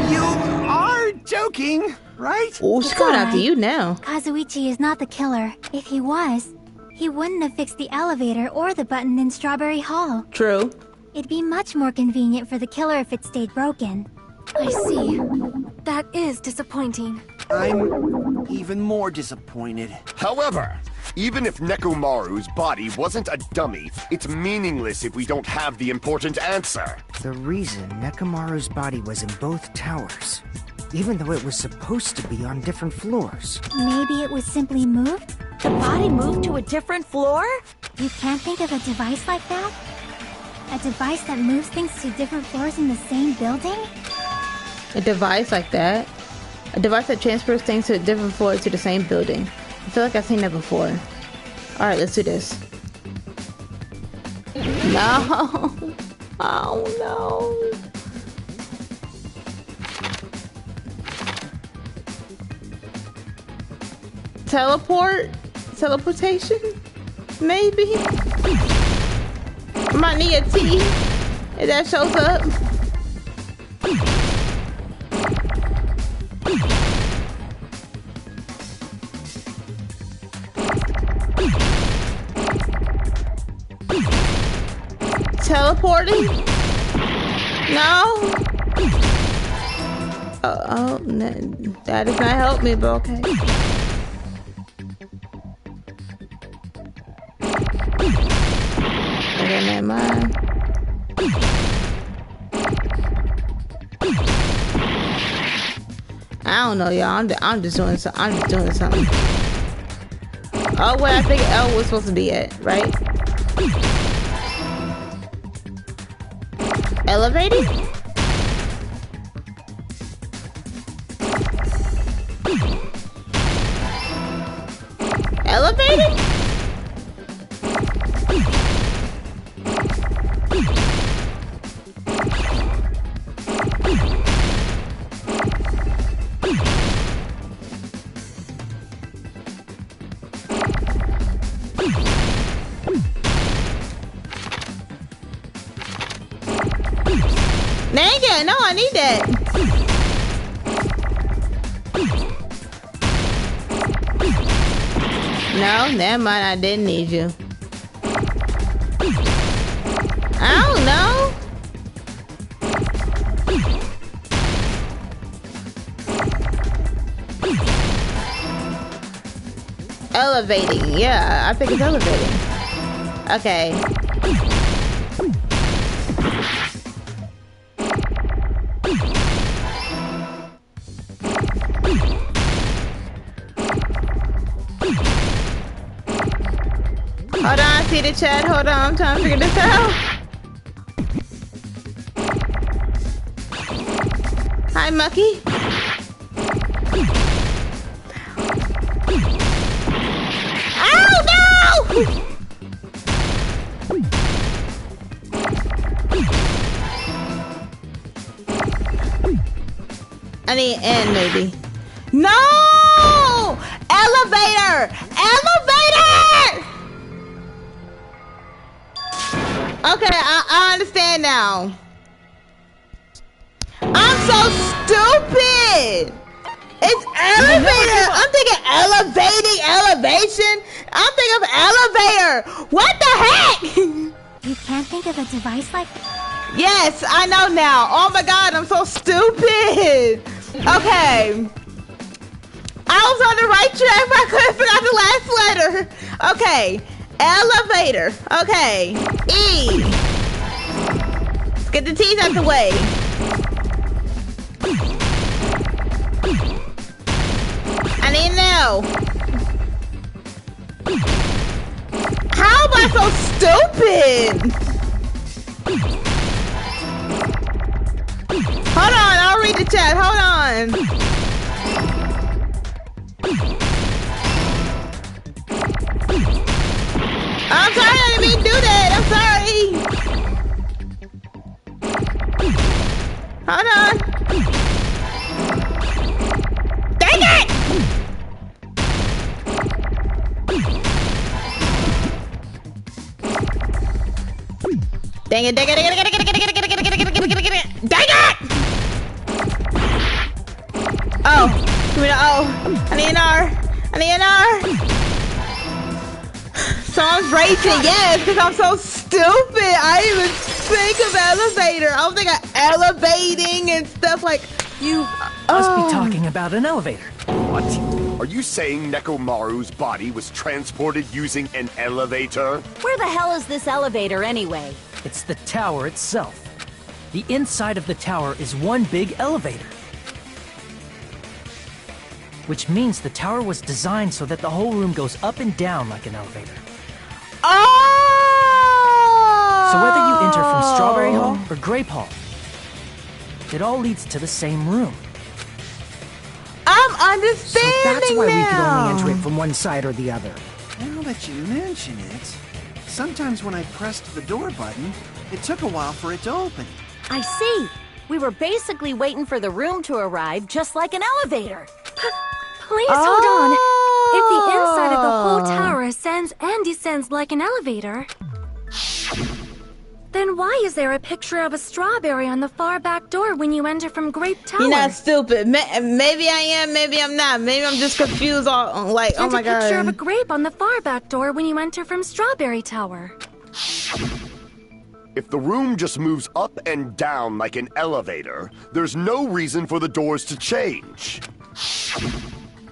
You are joking, right? Oh, she's going after you now. Kazuichi is not the killer. If he was, he wouldn't have fixed the elevator or the button in Strawberry Hall. True. It'd be much more convenient for the killer if it stayed broken. I see. That is disappointing. I'm even more disappointed. However, even if Nekomaru's body wasn't a dummy, it's meaningless if we don't have the important answer. The reason Nekomaru's body was in both towers, even though it was supposed to be on different floors. Maybe it was simply moved? The body moved to a different floor? You can't think of a device like that? A device that moves things to different floors in the same building? A device like that? A device that transfers things to a different floor to the same building. I feel like I've seen that before. Alright, let's do this. No! Oh no! Teleport? Teleportation? Maybe? I might need a T if that shows up. Teleporting? No? That does not help me, but okay. Okay, never mind. I don't know, y'all. I'm just doing something. Oh, where I think L was supposed to be at, right? Elevating? Elevating? Dang it, no, I need that. No, never mind, I didn't need you. I don't know. Elevating, yeah, I think it's elevating. Okay. Hold on, see the chat. Hold on, I'm trying to figure this out. Hi, Mucky. Oh no! I need an end, maybe. No! Elevator! Elevator! Okay, I understand now. I'm so stupid! It's elevator! I'm thinking elevating, elevation. I'm thinking of elevator. What the heck? You can't think of a device like that? Yes, I know now. Oh my god, I'm so stupid. Okay. I was on the right track, but I couldn't figure out the last letter. Okay. Elevator. Okay. E. Get the teeth out the way. I need to know. How am I so stupid? Hold on, I'll read the chat. Hold on. I'm sorry, I didn't mean to do that. I'm sorry. Hold on. Dang it! Dang it, dang it, dang it, dang it, dang it, dang it, dang it, dang it! Oh, give me the O. I need an R. I need an R. Someone's racing, yes, because I'm so stupid. I didn't even think of elevator. I was thinking of elevating and stuff like. You must be talking about an elevator. What? Are you saying Nekomaru's body was transported using an elevator? Where the hell is this elevator anyway? It's the tower itself. The inside of the tower is one big elevator. Which means the tower was designed so that the whole room goes up and down like an elevator. Oh! So whether you enter from Strawberry Hall or Grape Hall, it all leads to the same room. I'm understanding So that's why we could now. only enter it from one side or the other. Now that you mention it, sometimes when I pressed the door button, it took a while for it to open. I see. We were basically waiting for the room to arrive, just like an elevator. Please hold on. If the inside of the whole tower ascends and descends like an elevator, then why is there a picture of a strawberry on the far back door when you enter from Grape Tower? You're not stupid. Maybe I am, maybe I'm not. Maybe I'm just confused. Like, oh my god. And a picture of a grape on the far back door when you enter from Strawberry Tower. If the room just moves up and down like an elevator, there's no reason for the doors to change.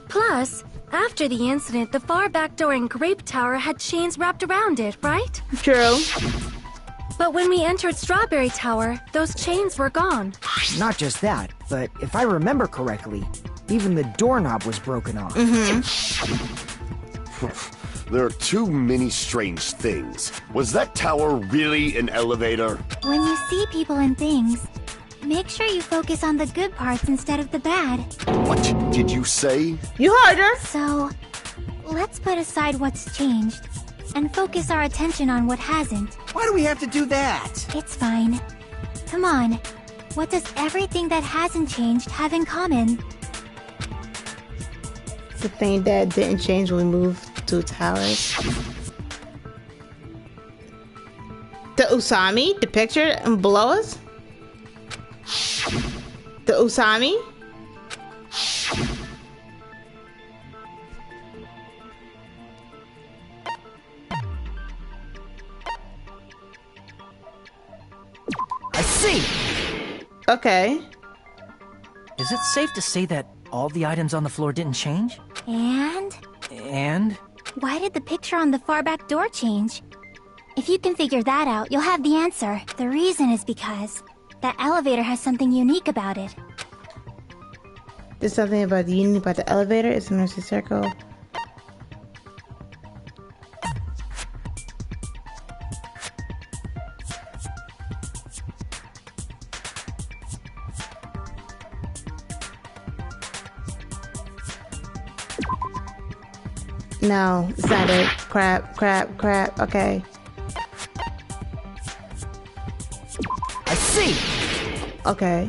Plus, after the incident, the far back door in Grape Tower had chains wrapped around it, right? True. But when we entered Strawberry Tower, those chains were gone. Not just that, but if I remember correctly, even the doorknob was broken off. There are too many strange things. Was that tower really an elevator? When you see people and things, make sure you focus on the good parts instead of the bad. What did you say? You heard her. So, let's put aside what's changed and focus our attention on what hasn't. Why do we have to do that? It's fine. Come on. What does everything that hasn't changed have in common? The thing that didn't change when we moved to towers. The Usami, the picture below us. The Usami. I see! Okay. Is it safe to say that all the items on the floor didn't change? And? And? Why did the picture on the far back door change? If you can figure that out, you'll have the answer. The reason is because that elevator has something unique about it. There's something about the unique about the elevator. It's a mercy circle. No, it's not it. Crap. Okay. I see! Okay.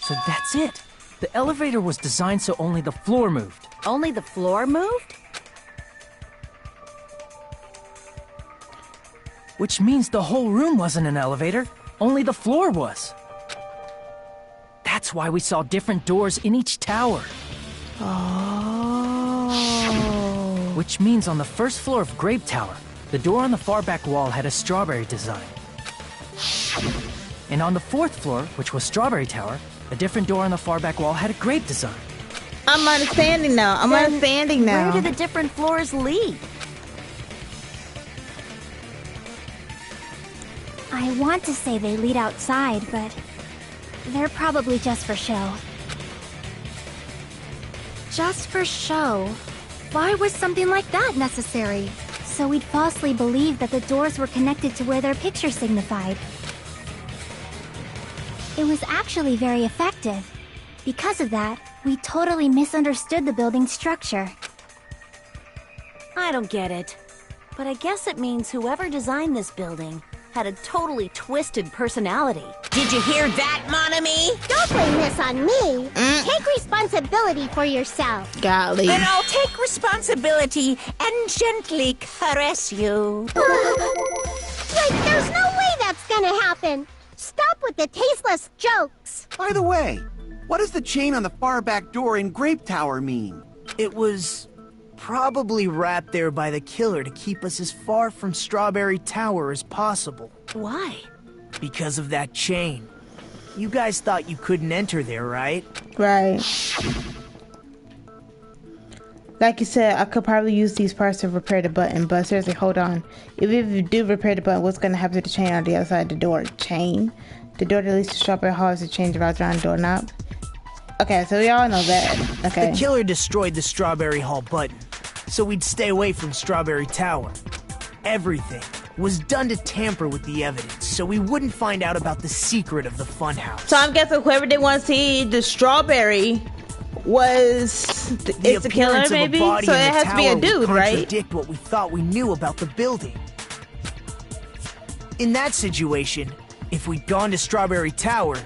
So that's it. The elevator was designed so only the floor moved. Only the floor moved? Which means the whole room wasn't an elevator, only the floor was. That's why we saw different doors in each tower. Oh. Which means on the first floor of Grape Tower, the door on the far back wall had a strawberry design. And on the fourth floor, which was Strawberry Tower, a different door on the far back wall had a grape design. I'm understanding now. I'm understanding now. Where do the different floors lead? I want to say they lead outside, but they're probably just for show. Just for show? Why was something like that necessary? So we'd falsely believe that the doors were connected to where their picture signified. It was actually very effective. Because of that, we totally misunderstood the building's structure. I don't get it. But I guess it means whoever designed this building had a totally twisted personality. Did you hear that, Monami? Don't blame this on me. Take responsibility for yourself. Golly. Then I'll take responsibility and gently caress you. Like, there's no way that's gonna happen. Stop with the tasteless jokes. By the way, what does the chain on the far back door in Grape Tower mean? It was probably wrapped there by the killer to keep us as far from Strawberry Tower as possible. Why? Because of that chain. You guys thought you couldn't enter there, right? Right. Like you said, I could probably use these parts to repair the button, but seriously, hold on. Even if you do repair the button, what's gonna happen to the chain on the other side of the door? Chain? The door that leads to Strawberry Hall is to change the route around the doorknob. Okay, so we all know that. Okay. The killer destroyed the Strawberry Hall button, so we'd stay away from Strawberry Tower. Everything was done to tamper with the evidence, so we wouldn't find out about the secret of the funhouse. So I'm guessing whoever they want to see the strawberry was it's the killer, maybe. So it has to be a dude, right? Contradict what we thought we knew about the building. In that situation, if we'd gone to Strawberry Tower,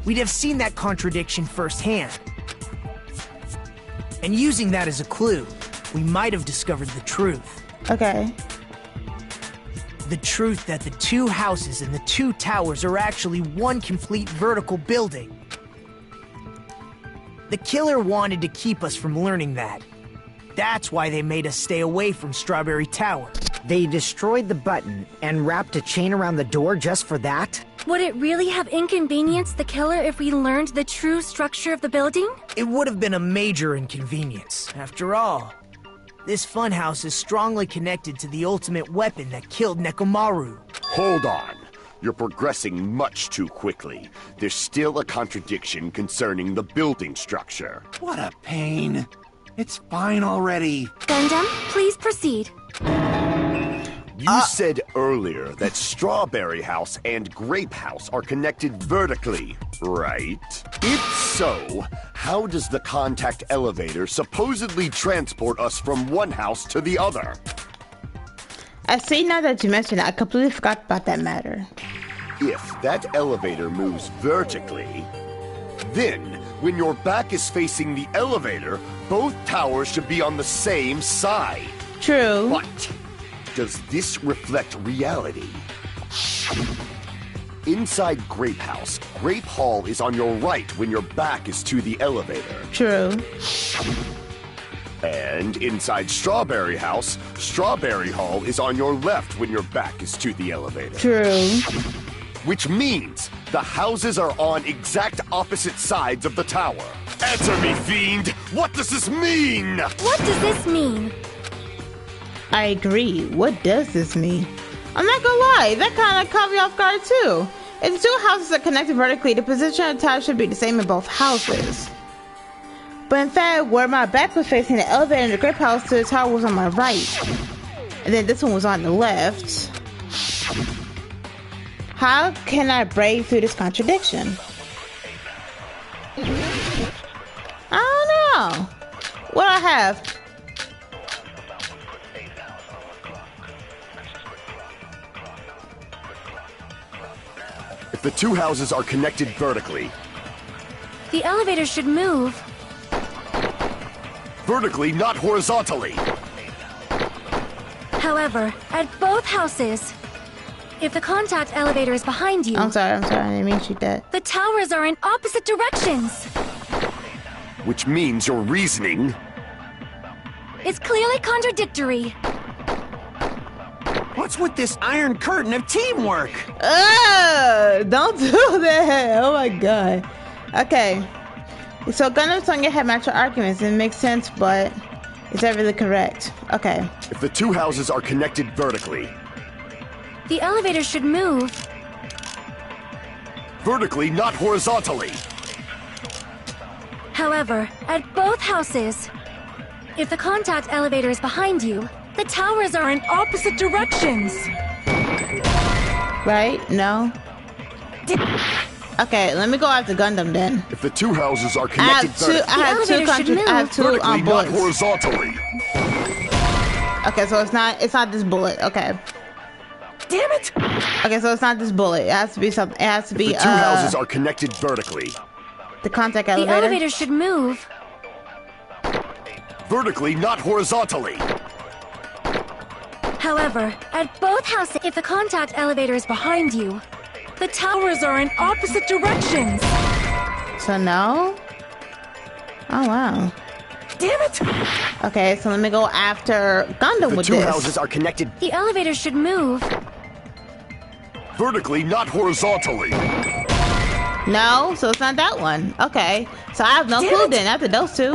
we'd have seen that contradiction firsthand. And using that as a clue, we might have discovered the truth. Okay. The truth that the two houses and the two towers are actually one complete vertical building. The killer wanted to keep us from learning that. That's why they made us stay away from Strawberry Tower. They destroyed the button and wrapped a chain around the door just for that? Would it really have inconvenienced the killer if we learned the true structure of the building? It would have been a major inconvenience. After all, this funhouse is strongly connected to the ultimate weapon that killed Nekomaru. Hold on. You're progressing much too quickly. There's still a contradiction concerning the building structure. What a pain. It's fine already. Gundam, please proceed. You said earlier that Strawberry House and Grape House are connected vertically, right? If so, how does the contact elevator supposedly transport us from one house to the other? I see now that you mentioned it, I completely forgot about that matter. If that elevator moves vertically, then when your back is facing the elevator, both towers should be on the same side. True. But does this reflect reality? Inside Grape House, Grape Hall is on your right when your back is to the elevator. True. And inside Strawberry House, Strawberry Hall is on your left when your back is to the elevator. True. Which means the houses are on exact opposite sides of the tower. Answer me, fiend! What does this mean? What does this mean? I agree. What does this mean? I'm not gonna lie, that kind of caught me off guard too. If the two houses are connected vertically, the position of the tower should be the same in both houses. But in fact, where my back was facing the elevator in the Grape House to the tower was on my right. And then this one was on the left. How can I break through this contradiction? I don't know. What do I have? If the two houses are connected vertically, The elevator should move. vertically, not horizontally. However, at both houses, if the contact elevator is behind you, I'm sorry, I didn't mean to shoot that. the towers are in opposite directions. Which means your reasoning... It's clearly contradictory. What's with this iron curtain of teamwork? Don't do that. Oh my god. Okay. So Gundam's on your head match your arguments. It makes sense, but is that really correct? Okay. If the two houses are connected vertically, The elevator should move. Vertically, not horizontally. However, at both houses, if the contact elevator is behind you, the towers are in opposite directions. Right? No? Okay, let me go after Gundam then. If the two houses are connected I have two vertically, not bullets. horizontally. Okay, so it's not this bullet. Okay. Damn it! Okay, so it's not this bullet. It has to be something. It has to be The two houses are connected vertically. the contact The elevator. elevator should move. Vertically, not horizontally. However, at both houses, if the contact elevator is behind you, the towers are in opposite directions. So no? Oh wow. Damn it! Okay, so let me go after Gundam The with two this. houses are connected The elevator should move. vertically, not horizontally. No, so it's not that one. Okay, so I have no clue then after those two.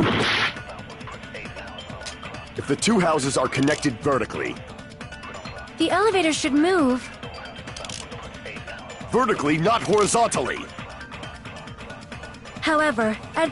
If the two houses are connected vertically. The elevator should move. Vertically, not horizontally. However, at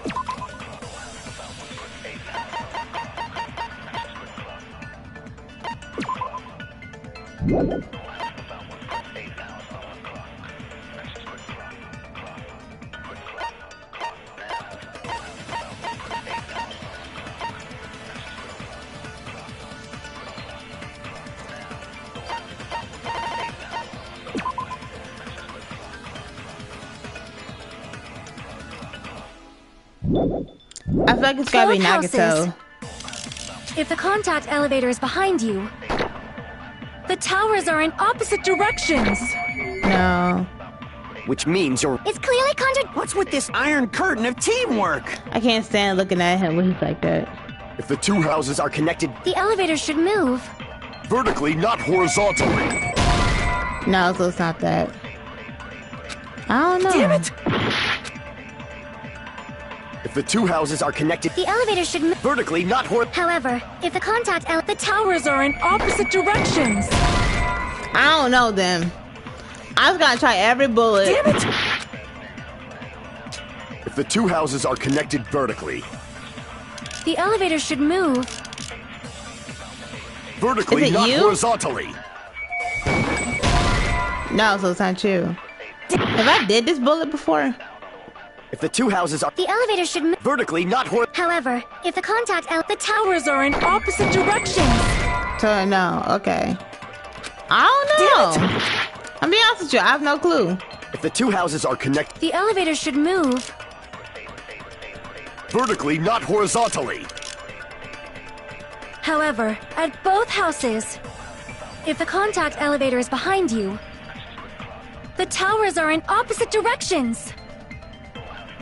I feel like it's gotta be both houses. Nagato. If the contact elevator is behind you, the towers are in opposite directions. No, Which means you're. It's clearly What's with this iron curtain of teamwork? I can't stand looking at him when he's like that. If the two houses are connected The elevator should move. vertically, not horizontally. No, so it's not that. I don't know. Damn it! If the two houses are connected The elevator should move. vertically, not However, if the contact the towers are in opposite directions. I don't know them. I was gonna try every bullet. Damn it! If the two houses are connected vertically. The elevator should move. Vertically, Is it not you? horizontally. No, so it's not you. Have I did this bullet before? If the two houses are The elevator should move. vertically, not However, if the contact the towers are in opposite directions. So no, okay. I don't know. I'm being honest with you, I have no clue. If the two houses are connected The elevator should move. vertically, not horizontally. However, at both houses, if the contact elevator is behind you, the towers are in opposite directions.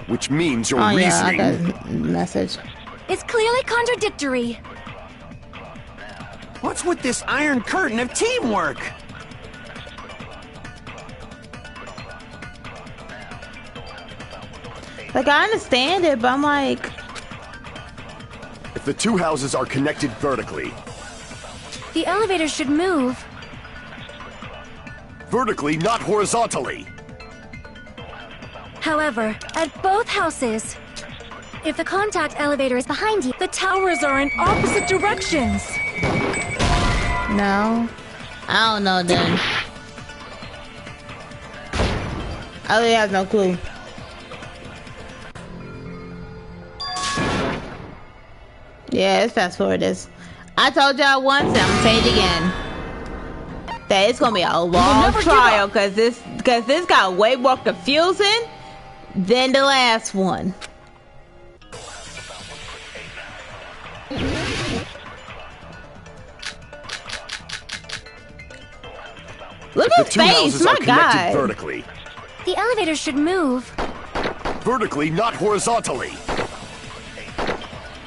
Which means your Oh yeah, I reasoning. got a message. It's clearly contradictory. What's with this iron curtain of teamwork? Like I understand it, but I'm like, If the two houses are connected vertically. The elevator should move. Vertically, not horizontally. However, at both houses, if the contact elevator is behind you, the towers are in opposite directions. no. I don't know then. I really have no clue. Yeah, let's fast forward this. I told y'all once and I'm gonna say it again. That it's gonna be a long trial because this got way more confusing than the last one. Look The at his two face, houses my are connected God. vertically. The elevator should move. Vertically, not horizontally.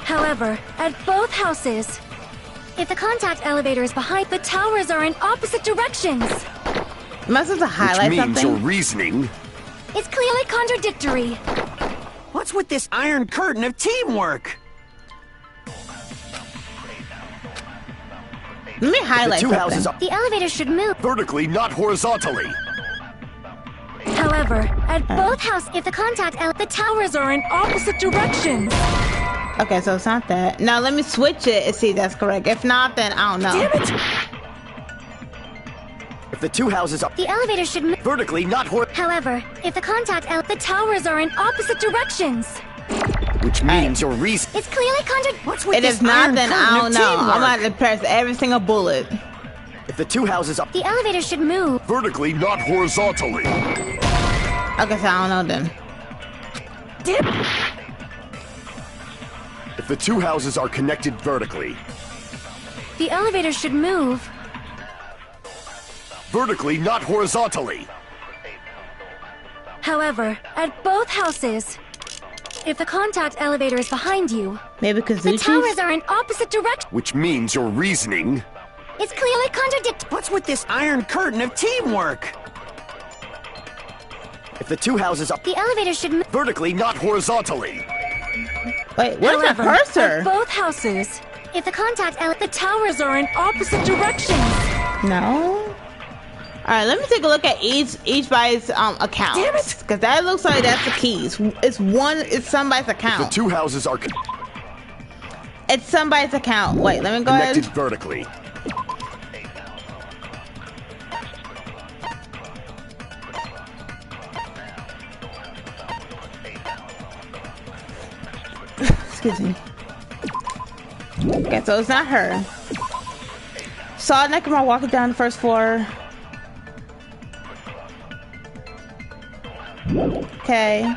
However, at both houses, if the contact elevator is behind, the towers are in opposite directions. Am I supposed to highlight Which means your something? reasoning. It's clearly contradictory. What's with this iron curtain of teamwork? Let me highlight two something. houses are The elevator should move. vertically, not horizontally. However, at At both houses, if the the towers are in opposite directions. Okay, so it's not that. Now let me switch it and see if that's correct. If not, then I don't know. Damn it! If the two houses are The elevator should move. vertically, not However, if the the towers are in opposite directions. which means your reason. It's clearly What's with It this is not, iron then curtain I of don't know. teamwork? I'm about to press every single bullet. If the two houses are The elevator should move. Vertically, not horizontally. Okay, so I don't know then. If the two houses are connected vertically. The elevator should move. Vertically, not horizontally. However, at both houses, if the contact elevator is behind you, Maybe the Kazuchi's? towers are in opposite directions. Which means your reasoning. It's clearly contradictory. What's with this iron curtain of teamwork? If the two houses are The elevator should move. vertically, not horizontally. Wait, where's the However, cursor? at both houses, if the the towers are in opposite directions. No. All right, let me take a look at each guy's account. Damn it! Because that looks like that's the keys. It's somebody's The account. two houses are It's somebody's account. Wait, let me go connected ahead. vertically. Excuse me. Okay, so it's not her. Saw Nekomaru walking down the first floor. Okay.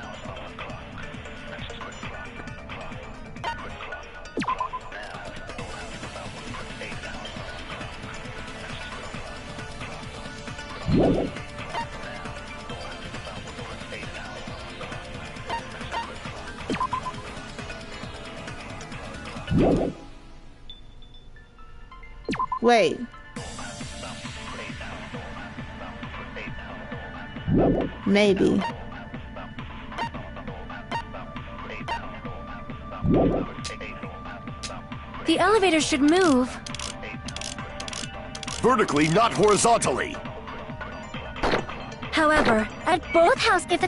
Wait. Maybe. The elevator should move. Vertically, not horizontally. However, at both houses, if the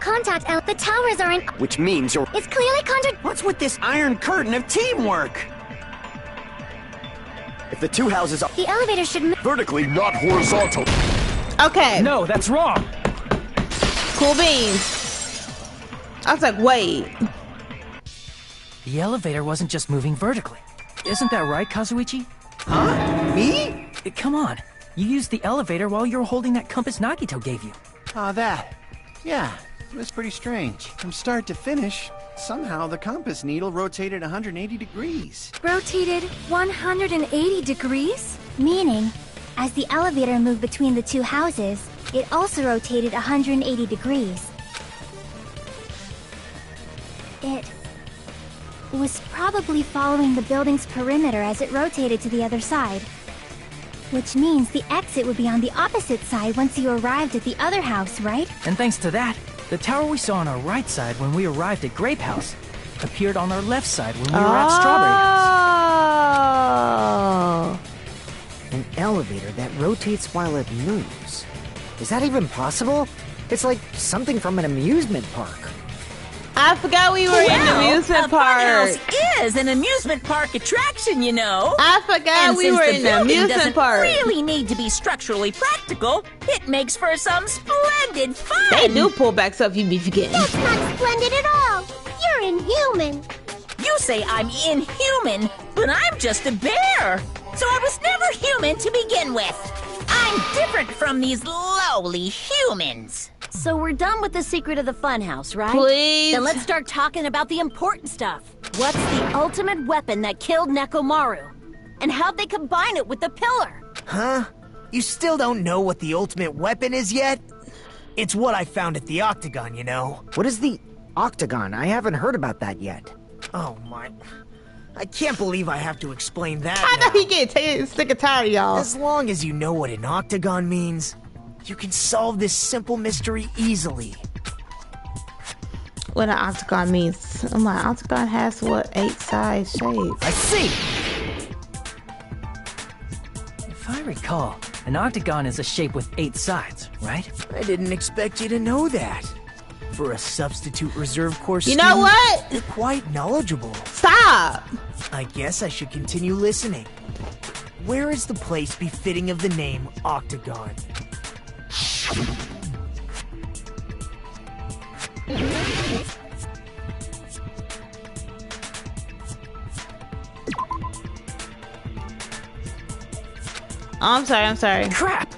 the towers are in. Which means your. It's clearly What's with this iron curtain of teamwork? If the two houses are The elevator should move. Vertically, not horizontally. Okay. No, that's wrong. Cool beans. I was like, wait. The elevator wasn't just moving vertically. Isn't that right, Kazuichi? Huh? Me? Come on. You used the elevator while you were holding that compass Nagito gave you. Oh, that. Yeah, it was pretty strange. From start to finish, somehow the compass needle rotated 180 degrees. Rotated 180 degrees? Meaning, as the elevator moved between the two houses, it also rotated 180 degrees. It was probably following the building's perimeter as it rotated to the other side. Which means the exit would be on the opposite side once you arrived at the other house, right? And thanks to that, the tower we saw on our right side when we arrived at Grape House appeared on our left side when we were at Strawberry House. Oh. An elevator that rotates while it moves. Is that even possible? It's like something from an amusement park. I forgot we were in the amusement a park. funhouse is an amusement park attraction, you know. I forgot And we since were the in the building amusement doesn't park. really need to be structurally practical, it makes for some splendid fun. They do pull back stuff you be forgetting. That's not splendid at all. You're inhuman. You say I'm inhuman, but I'm just a bear. So I was never human to begin with. I'm different from these lowly humans. So we're done with the secret of the funhouse, right? Please. Then let's start talking about the important stuff. What's the ultimate weapon that killed Nekomaru? And how'd they combine it with the pillar? Huh? You still don't know what the ultimate weapon is yet? It's what I found at the Octagon, you know. What is the Octagon? I haven't heard about that yet. Oh my... I can't believe I have to explain that I know now. he get sick and tired, y'all. As long as you know what an octagon means, you can solve this simple mystery easily. What an octagon means. I'm like, octagon has what, 8 side shapes. I see! If I recall, an octagon is a shape with 8 sides, right? I didn't expect you to know that. For a substitute reserve course You know student, what? you're quite knowledgeable. Stop! I guess I should continue listening. Where is the place befitting of the name Octagon? Oh, I'm sorry. Crap!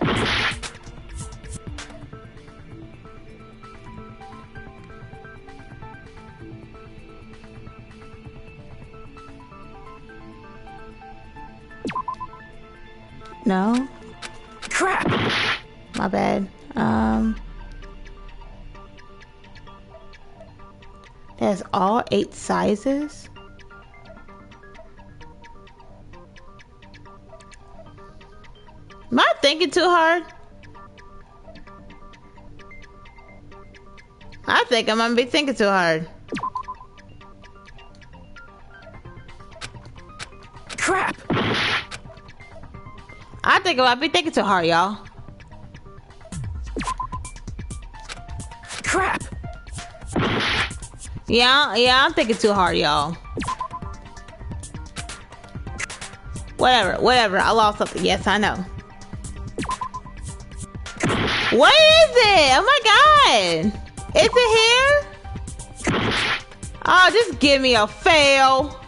No? Crap! My bad. There's all 8 sizes? Am I thinking too hard? I think I'm gonna be thinking too hard. Crap! I think I might be thinking too hard, y'all. Crap! Yeah, I'm thinking too hard, y'all. Whatever. I lost something. Yes, I know. What is it? Oh my god! Is it here? Oh, just give me a fail.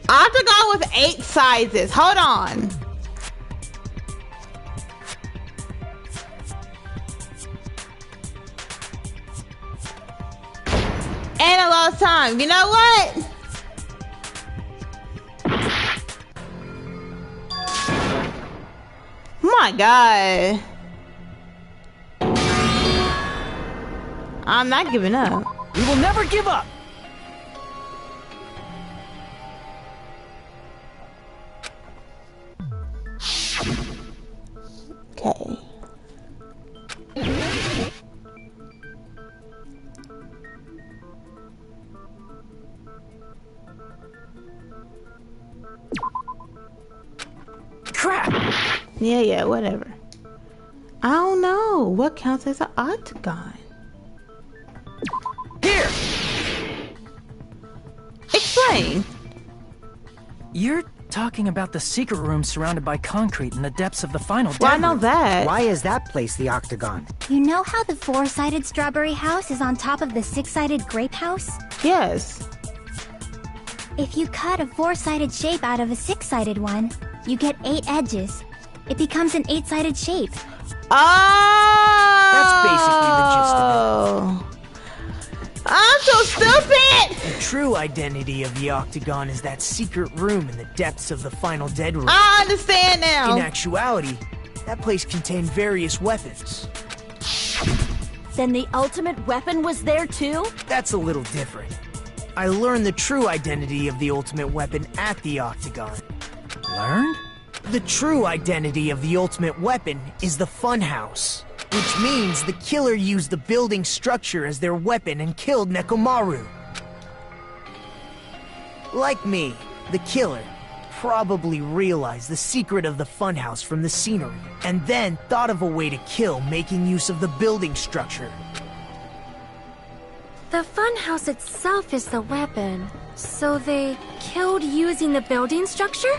Octagon with 8 sizes. Hold on. And a lot of time. You know what? My god. I'm not giving up. We will never give up! Okay. Crap! Yeah, whatever. I don't know. What counts as an octagon? Here! Explain. You're talking about the secret room surrounded by concrete in the depths of the final Well, I dead know room. that. Why is that place the octagon? You know how the 4-sided strawberry house is on top of the 6-sided grape house? Yes. If you cut a 4-sided shape out of a 6-sided one, you get 8 edges. It becomes an 8-sided shape. Oh! That's basically the gist of it. I'm so stupid! The true identity of the Octagon is that secret room in the depths of the final dead room. I understand now. In actuality, that place contained various weapons. Then the ultimate weapon was there too? That's a little different. I learned the true identity of the ultimate weapon at the Octagon. Learned? The true identity of the ultimate weapon is the Funhouse, which means the killer used the building structure as their weapon and killed Nekomaru. Like me, the killer probably realized the secret of the Funhouse from the scenery, and then thought of a way to kill making use of the building structure. The funhouse itself is the weapon, so they killed using the building structure?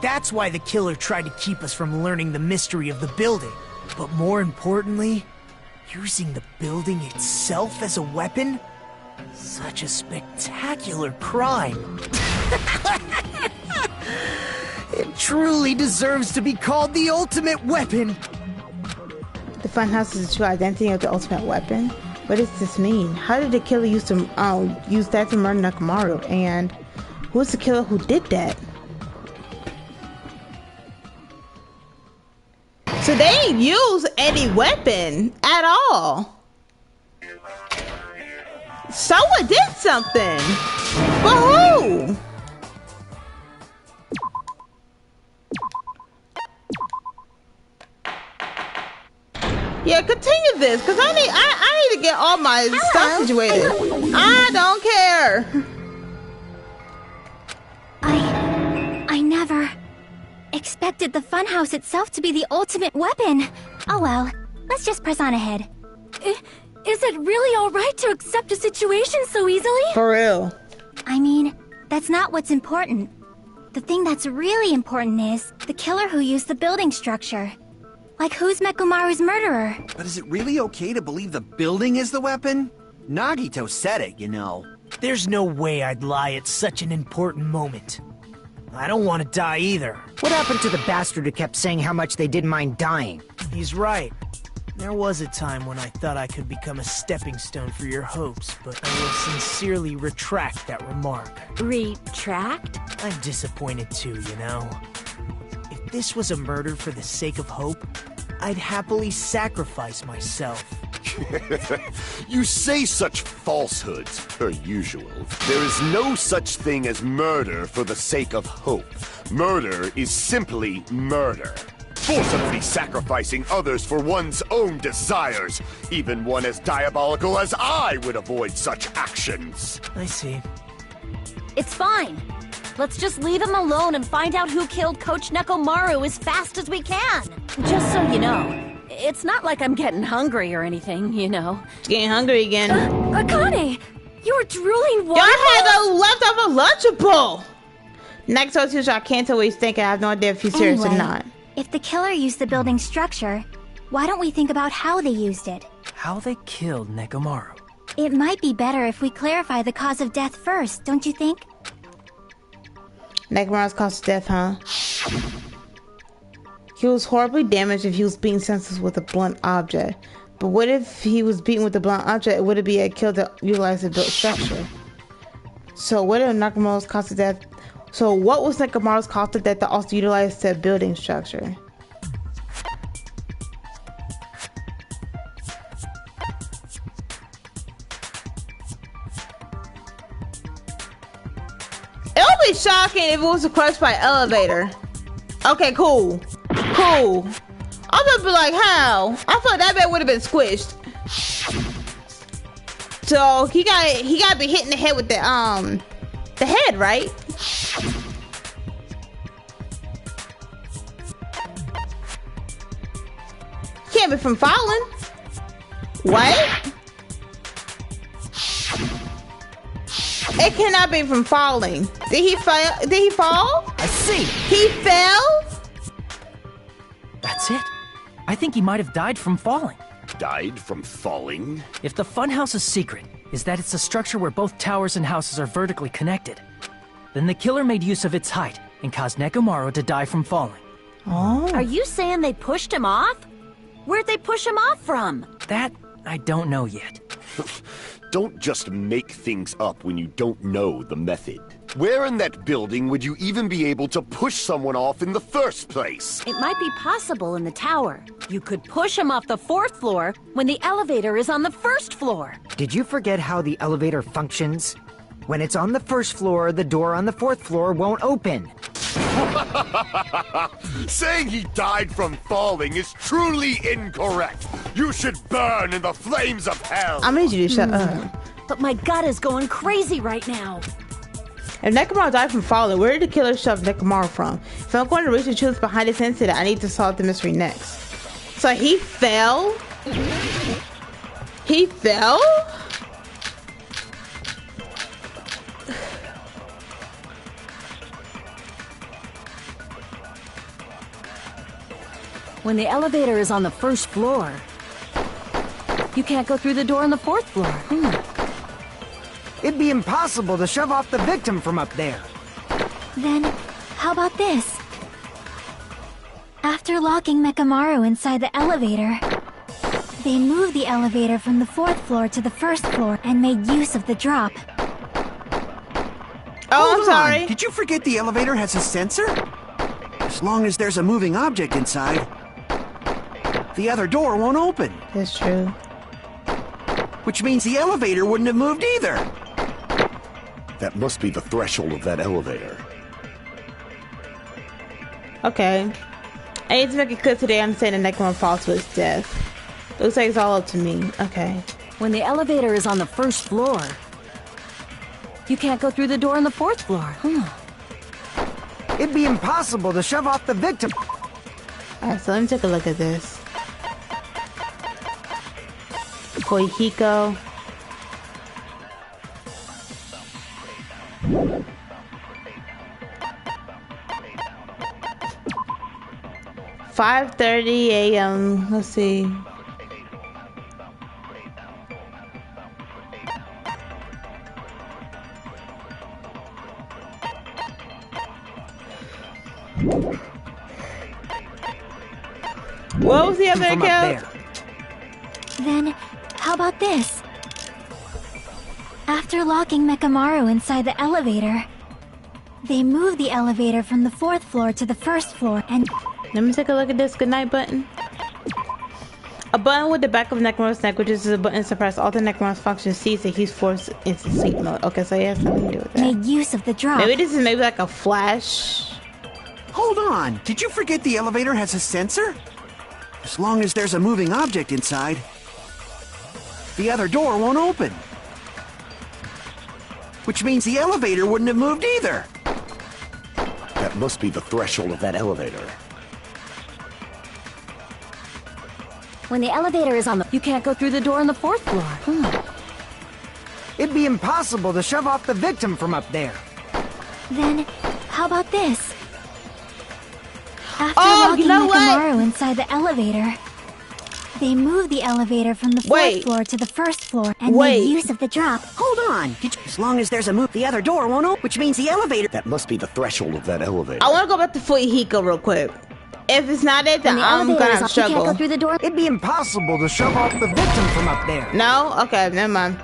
That's why the killer tried to keep us from learning the mystery of the building. But more importantly, using the building itself as a weapon? Such a spectacular crime. It truly deserves to be called the ultimate weapon. The funhouse is the true identity of the ultimate weapon? What does this mean? How did the killer use that to murder Nekomaru? And who's the killer who did that? So they didn't use any weapon at all. Someone did something. But who? Yeah, continue this, because I need to get all my stuff situated. I don't care. I never expected the funhouse itself to be the ultimate weapon. Oh well, let's just press on ahead. Is it really alright to accept a situation so easily? For real. I mean, that's not what's important. The thing that's really important is the killer who used the building structure. Like, who's Nekomaru's murderer? But is it really okay to believe the building is the weapon? Nagito said it, you know. There's no way I'd lie at such an important moment. I don't want to die either. What happened to the bastard who kept saying how much they didn't mind dying? He's right. There was a time when I thought I could become a stepping stone for your hopes, but I will sincerely retract that remark. Retract? I'm disappointed too, you know. If this was a murder for the sake of hope, I'd happily sacrifice myself. You say such falsehoods, per usual. There is no such thing as murder for the sake of hope. Murder is simply murder. Forcibly sacrificing others for one's own desires. Even one as diabolical as I would avoid such actions. I see. It's fine. Let's just leave him alone and find out who killed Coach Nekomaru as fast as we can. Just so you know, it's not like I'm getting hungry or anything, you know. Getting hungry again. Akane! You were drooling water? Y'all had a leftover Lunchable! Next to teacher, I can't tell what he's thinking. I have no idea if he's serious or Anyway, not. If the killer used the building structure, why don't we think about how they used it? How they killed Nekomaru. It might be better if we clarify the cause of death first, don't you think? Nekomaru's cause of death, huh? He was horribly damaged if he was beaten senseless with a blunt object. But what if he was beaten with a blunt object? Would it be a kill to utilize the built structure? So what if Nekomaru's cause of death? So what was Nekomaru's cause of death that also utilized the building structure? It would be shocking if it was crushed by elevator. Okay, cool. Cool. I'm gonna be like, how? I thought that man would have been squished. So he got to be hitting the head with the head, right? Can't be from falling. What? It cannot be from falling. Did he fall? Did he fall? I see. He fell? That's it. I think he might have died from falling. Died from falling? If the funhouse's secret is that it's a structure where both towers and houses are vertically connected, then the killer made use of its height and caused Nekomaru to die from falling. Oh. Are you saying they pushed him off? Where'd they push him off from? That I don't know yet. Don't just make things up when you don't know the method. Where in that building would you even be able to push someone off in the first place? It might be possible in the tower. You could push him off the 4th floor when the elevator is on the 1st floor. Did you forget how the elevator functions? When it's on the 1st floor, the door on the 4th floor won't open. Saying he died from falling is truly incorrect. You should burn in the flames of hell. I need you to shut up. But my gut is going crazy right now. If Nekomaru died from falling, where did the killer shove Nekomaru from? If I'm going to reach the truth behind this incident, I need to solve the mystery next. So he fell? He fell? When the elevator is on the 1st floor, you can't go through the door on the 4th floor. It'd be impossible to shove off the victim from up there. Then, how about this? After locking Nekomaru inside the elevator, they moved the elevator from the 4th floor to the 1st floor and made use of the drop. Oh, I'm Hold sorry. on. Did you forget the elevator has a sensor? As long as there's a moving object inside, the other door won't open. That's true. Which means the elevator wouldn't have moved either. That must be the threshold of that elevator. Okay. I need to make it clear today I'm saying the Nekomaru falls to his death. Looks like it's all up to me. Okay. When the elevator is on the 1st floor, you can't go through the door on the 4th floor. It'd be impossible to shove off the victim. Alright, so let me take a look at this. Hiko. $5:30 a.m. Let's see. What was the other account? Then, how about this? After locking Nekomaru inside the elevator, they moved the elevator from the 4th floor to the 1st floor and... Let me take a look at this goodnight button. A button with the back of Nekomaru's neck, which is a button to suppress all the Nekomaru's functions, sees that he's forced into sleep mode. Okay, so yeah, something to do with that. Made use of the drop. Maybe this is maybe like a flash. Hold on, did you forget the elevator has a sensor? As long as there's a moving object inside, the other door won't open. Which means the elevator wouldn't have moved either. That must be the threshold of that elevator. When the elevator is on the... You can't go through the door on the 4th floor. It'd be impossible to shove off the victim from up there. Then, how about this? After Oh, locking you know Nekomaru what? inside the elevator, they moved the elevator from the 4th floor to the 1st floor and made use of the drop. Hold on, as long as there's a move, the other door won't open, which means the elevator... That must be the threshold of that elevator. I want to go back to Hiko real quick. If it's not it, then I'm gonna struggle. You can't go through the door. It'd be impossible to shove off the victim from up there. No? Okay, never mind.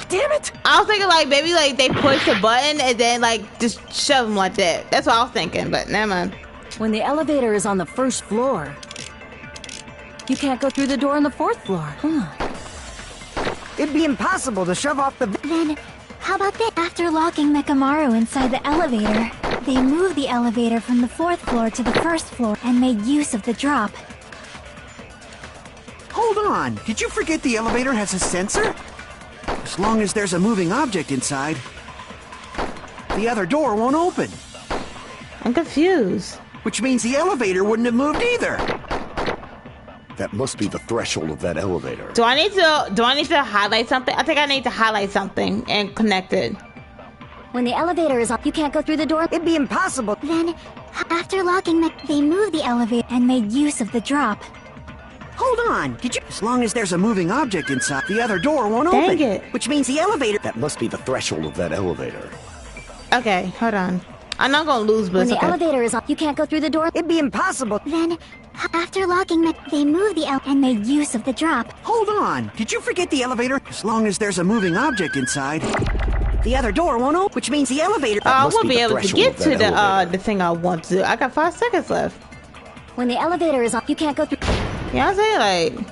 Damn it! I was thinking like maybe like they push the button and then like just shove them like that. That's what I was thinking, but never mind. When the elevator is on the 1st floor, you can't go through the door on the 4th floor. It'd be impossible to shove off the... Then, how about this? After locking Nekomaru inside the elevator, they moved the elevator from the 4th floor to the 1st floor and made use of the drop. Hold on, did you forget the elevator has a sensor? As long as there's a moving object inside, the other door won't open. I'm confused. Which means the elevator wouldn't have moved either. That must be the threshold of that elevator. Do I need to highlight something? I think I need to highlight something and connect it. When the elevator is on, you can't go through the door. It'd be impossible. Then, after locking they moved the elevator and made use of the drop. Hold on, did you... As long as there's a moving object inside, the other door won't open. Dang it. Which means the elevator... That must be the threshold of that elevator. Okay, hold on. I'm not gonna lose, but When it's the okay. elevator is on, you can't go through the door. It'd be impossible. Then, after locking they moved the and made use of the drop. Hold on, did you forget the elevator? As long as there's a moving object inside, the other door won't open, which means the elevator... I must won't be be the able to threshold get of to that the thing I want to do. I got 5 seconds left. When the elevator is on, you can't go through. You know what I'm saying? Like,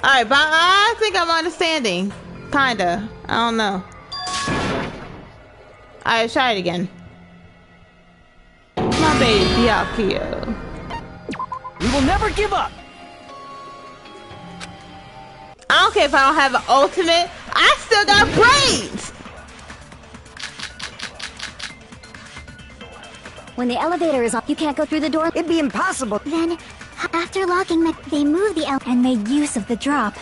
alright, but I think I'm understanding. Kinda. I don't know. Alright, try it again. My baby Akio. We will never give up! I don't care if I don't have an ultimate. I still got braids! When the elevator is on, you can't go through the door. It'd be impossible. Then, after locking they moved the and made use of the drop.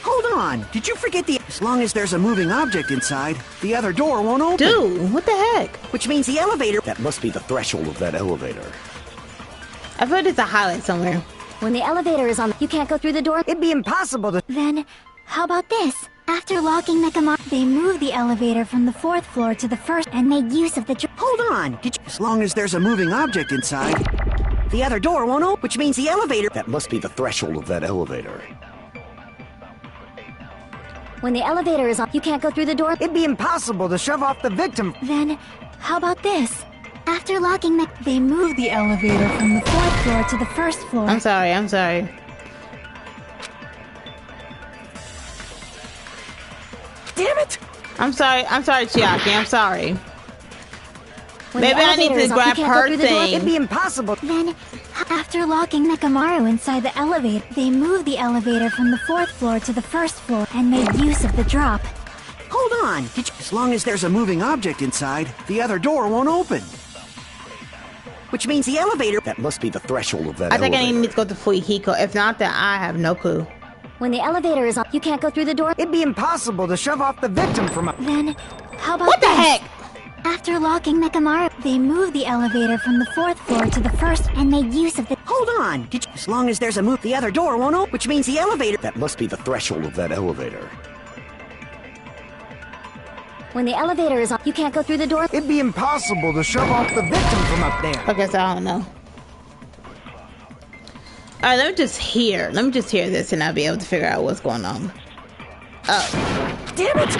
Hold on, did you forget the... As long as there's a moving object inside, the other door won't open. Dude, what the heck? Which means the elevator... That must be the threshold of that elevator. I feel there's a highlight somewhere. When the elevator is on, you can't go through the door. It'd be impossible to... Then, how about this? After locking Nekomaru, they moved the elevator from the 4th floor to the 1st and made use of the drop. Hold on, did you... As long as there's a moving object inside, the other door won't open, which means the elevator... That must be the threshold of that elevator. When the elevator is on, you can't go through the door. It'd be impossible to shove off the victim. Then, how about this? After locking they moved the elevator from the 4th floor to the 1st floor. I'm sorry. Damn it! I'm sorry, Chiaki. I'm sorry. When Maybe the I need elevator to is on, you grab can't go her through the door. thing. It'd be impossible. Then, after locking Nekomaru inside the elevator, they moved the elevator from the 4th floor to the 1st floor and made use of the drop. Hold on, did you... As long as there's a moving object inside, the other door won't open. Which means the elevator... That must be the threshold of that I think elevator. I need to go to Hiko. If not, then I have no clue. When the elevator is on, you can't go through the door. It'd be impossible to shove off the victim from up. Then, how about What the this? heck? After locking Nekomaru, they moved the elevator from the 4th floor to the 1st and made use of the... Hold on! As long as there's a move, the other door won't open, which means the elevator... That must be the threshold of that elevator. When the elevator is on, you can't go through the door. It'd be impossible to shove off the victim from up there. Okay, so I don't know. Alright, let me just hear this and I'll be able to figure out what's going on. Oh. Damn it!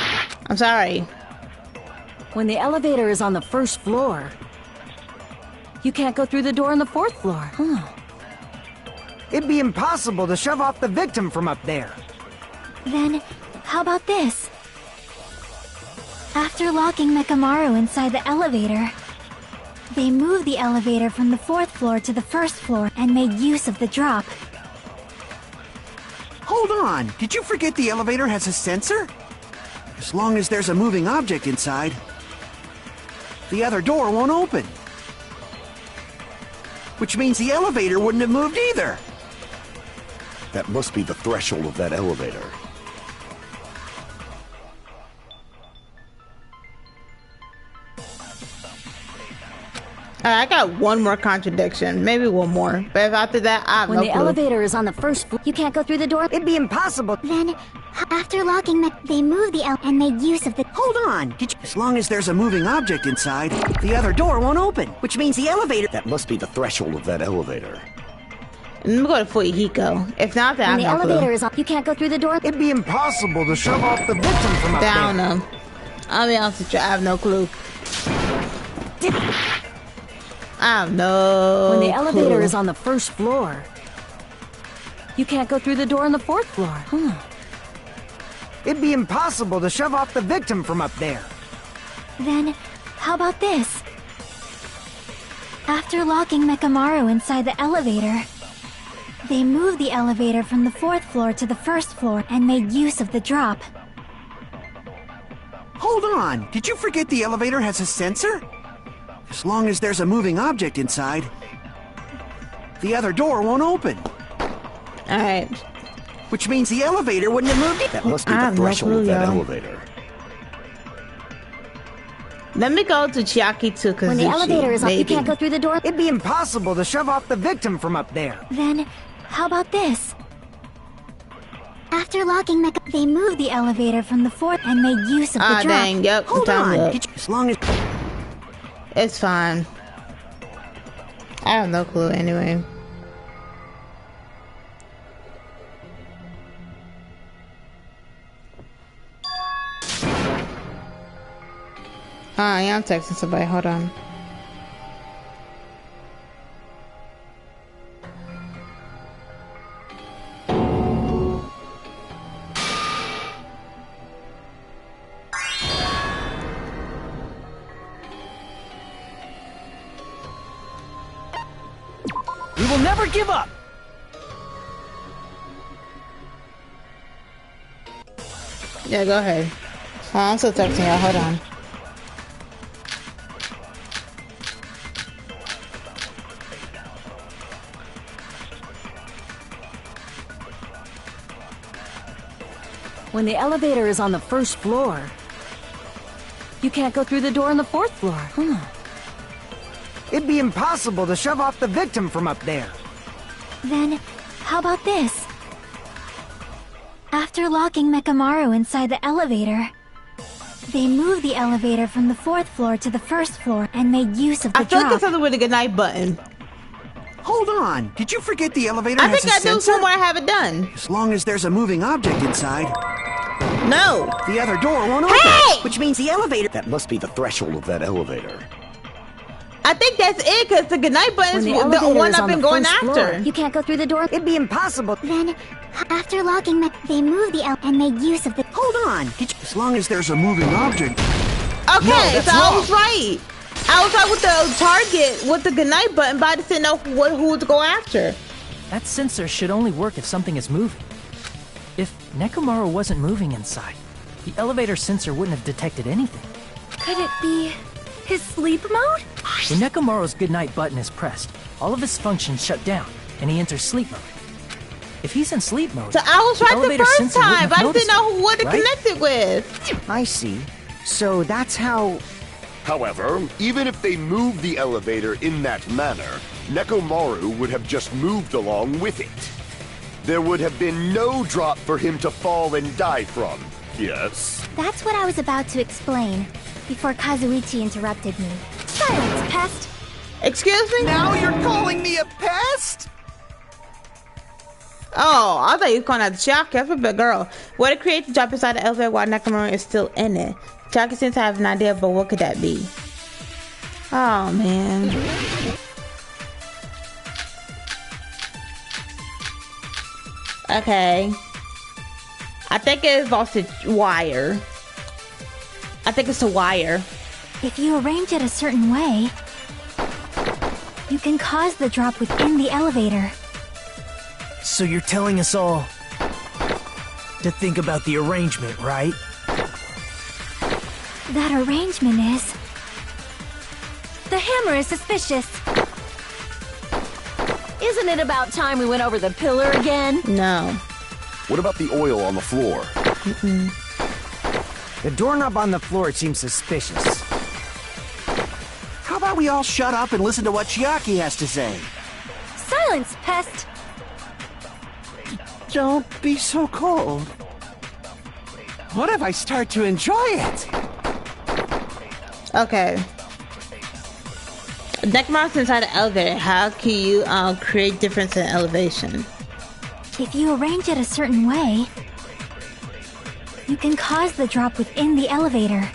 I'm sorry. When the elevator is on the 1st floor, you can't go through the door on the 4th floor. It'd be impossible to shove off the victim from up there. Then, how about this? After locking Nekomaru inside the elevator, they moved the elevator from the 4th floor to the 1st floor and made use of the drop. Hold on! Did you forget the elevator has a sensor? As long as there's a moving object inside, the other door won't open. Which means the elevator wouldn't have moved either. That must be the threshold of that elevator. I got one more contradiction, maybe one more, but if after that, I have When no the clue. elevator is on the 1st floor, You can't go through the door. It'd be impossible. Then, after locking they moved the and made use of the... Hold on! As long as there's a moving object inside, the other door won't open, which means the elevator... That must be the threshold of that elevator. Let me go to Fuihiko. If not, then When the I have no elevator clue. is on, you can't go through the door. It'd be impossible to shove off the victim from up Down there. them. I'll be honest with you, I have no clue. I have no when the elevator clue. is on the 1st floor, you can't go through the door on the 4th floor. It'd be impossible to shove off the victim from up there. Then, how about this? After locking Nekomaru inside the elevator, they moved the elevator from the 4th floor to the 1st floor and made use of the drop. Hold on! Did you forget the elevator has a sensor? As long as there's a moving object inside, the other door won't open. Alright. Which means the elevator wouldn't have moved. That must be I the have no threshold clue, of that y'all. elevator. Let me go to Chiaki Tsukazuchi. When the elevator is on, you maybe. can't go through the door. It'd be impossible to shove off the victim from up there. Then, how about this? After locking they moved the elevator from the 4th and made use of the Ah, drop. dang, yep. Hold time on! up. As long as... It's fine. I have no clue anyway. Yeah, I'm texting somebody. Hold on. We will never give up! Yeah, go ahead. I'm still texting y'all. Hold on. When the elevator is on the 1st floor, you can't go through the door on the 4th floor. It'd be impossible to shove off the victim from up there. Then, how about this? After locking Nekomaru inside the elevator, they moved the elevator from the 4th floor to the 1st floor and made use of the I feel like drop. there's something with a goodnight button. Hold on! Did you forget the elevator I has think a I do sensor? somewhere I have it done. As long as there's a moving object inside, No. the other door won't open. Hey! Which means the elevator... That must be the threshold of that elevator. I think that's it, because the goodnight button is When the the elevator one is I've on been the going first floor, after. You can't go through the door. It'd be impossible. Then, after locking they moved the and made use of the... Hold on! As long as there's a moving object. Okay, No, that's so I wrong. was right. I was right with the target with the goodnight button, but I just didn't know who to go after. That sensor should only work if something is moving. If Nekomaru wasn't moving inside, the elevator sensor wouldn't have detected anything. Could it be his sleep mode? When Nekomaru's goodnight button is pressed, all of his functions shut down, and he enters sleep mode. If he's in sleep mode, So I was right the elevator first sensor wouldn't time, have but I just didn't know noticed what it right? connected with. I see. So that's how... However, even if they moved the elevator in that manner, Nekomaru would have just moved along with it. There would have been no drop for him to fall and die from. Yes? That's what I was about to explain, before Kazuichi interrupted me. Silence, pest! Excuse me? Now you're calling me a pest? Oh, I thought you were calling out Chiaki. That's a big girl. What it creates to drop inside the elevator while Nekomaru is still in it. Chiaki seems to have an idea, but what could that be? Oh, man. Okay. I think it involves a wire. I think it's a wire. If you arrange it a certain way, you can cause the drop within the elevator. So you're telling us all to think about the arrangement, right? That arrangement is... The hammer is suspicious. Isn't it about time we went over the pillar again? No. What about the oil on the floor? The doorknob on the floor seems suspicious. How about we all shut up and listen to what Chiaki has to say? Silence, pest! Don't be so cold. What if I start to enjoy it? Okay. Nekomaru's inside the elevator. How can you create difference in elevation? If you arrange it a certain way, you can cause the drop within the elevator.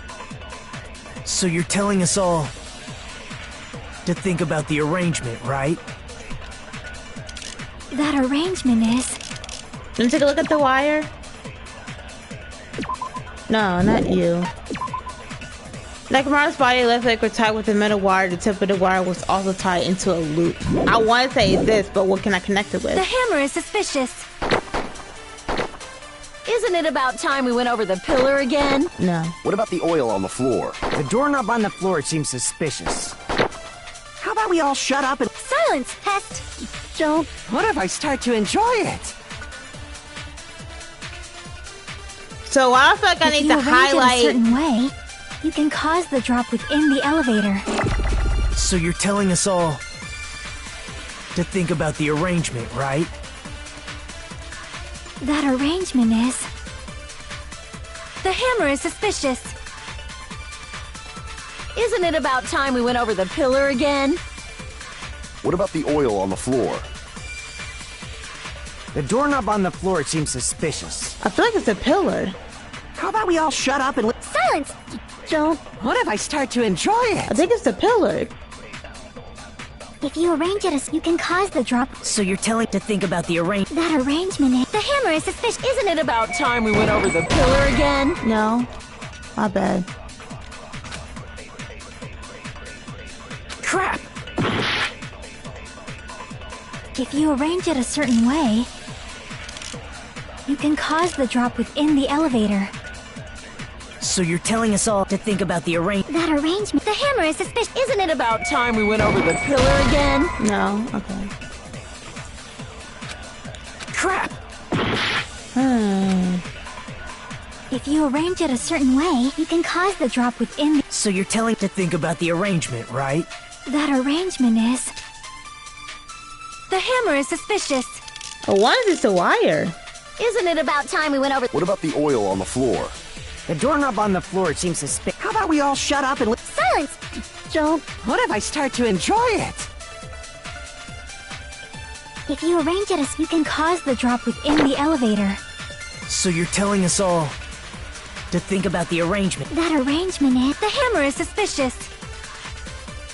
So you're telling us all to think about the arrangement, right? That arrangement is... Let me take a look at the wire. No, not you. Nekomaru's body and left leg were tied with a metal wire. The tip of the wire was also tied into a loop. I want to say this, but what can I connect it with? The hammer is suspicious. Isn't it about time we went over the pillar again? No. What about the oil on the floor? The doorknob on the floor seems suspicious. How about we all shut up and... Silence, pest! Don't... What if I start to enjoy it? So I feel like I need to highlight... If you arrange it a certain way, you can cause the drop within the elevator. So you're telling us all to think about the arrangement, right? That arrangement is... The hammer is suspicious. Isn't it about time we went over the pillar again? What about the oil on the floor? The doorknob on the floor seems suspicious. I feel like it's a pillar. How about we all shut up and... Silence! Don't... What if I start to enjoy it? I think it's a pillar. If you arrange it, you can cause the drop... So you're telling to think about the arrangement. That arrangement is... The hammer is suspicious. Isn't it about time we went over the pillar again? No. My bad. Crap! If you arrange it a certain way, you can cause the drop within the elevator. So you're telling us all to think about the arrangement. That arrangement... The hammer is suspicious. Isn't it about time we went over the pillar again? No. Okay. Crap! If you arrange it a certain way, you can cause the drop within the... So you're telling to think about the arrangement, right? That arrangement is... The hammer is suspicious. Oh, why is this a wire? Isn't it about time we went over... What about the oil on the floor? The doorknob on the floor seems suspicious. How about we all shut up and... Silence! Don't... What if I start to enjoy it? If you arrange it, you can cause the drop within the elevator. So you're telling us all to think about the arrangement. That arrangement is... The hammer is suspicious.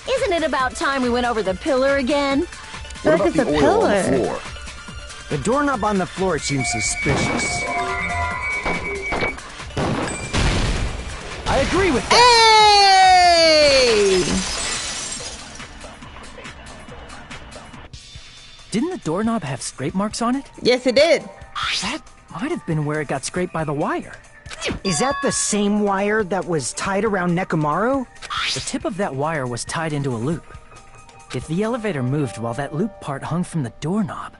Isn't it about time we went over the pillar again? I feel What like about it's the a oil on the pillar. floor? The doorknob on the floor seems suspicious. I agree with that. Hey! Didn't the doorknob have scrape marks on it? Yes, it did. That might have been where it got scraped by the wire. Is that the same wire that was tied around Nekomaru? The tip of that wire was tied into a loop. If the elevator moved while that loop part hung from the doorknob...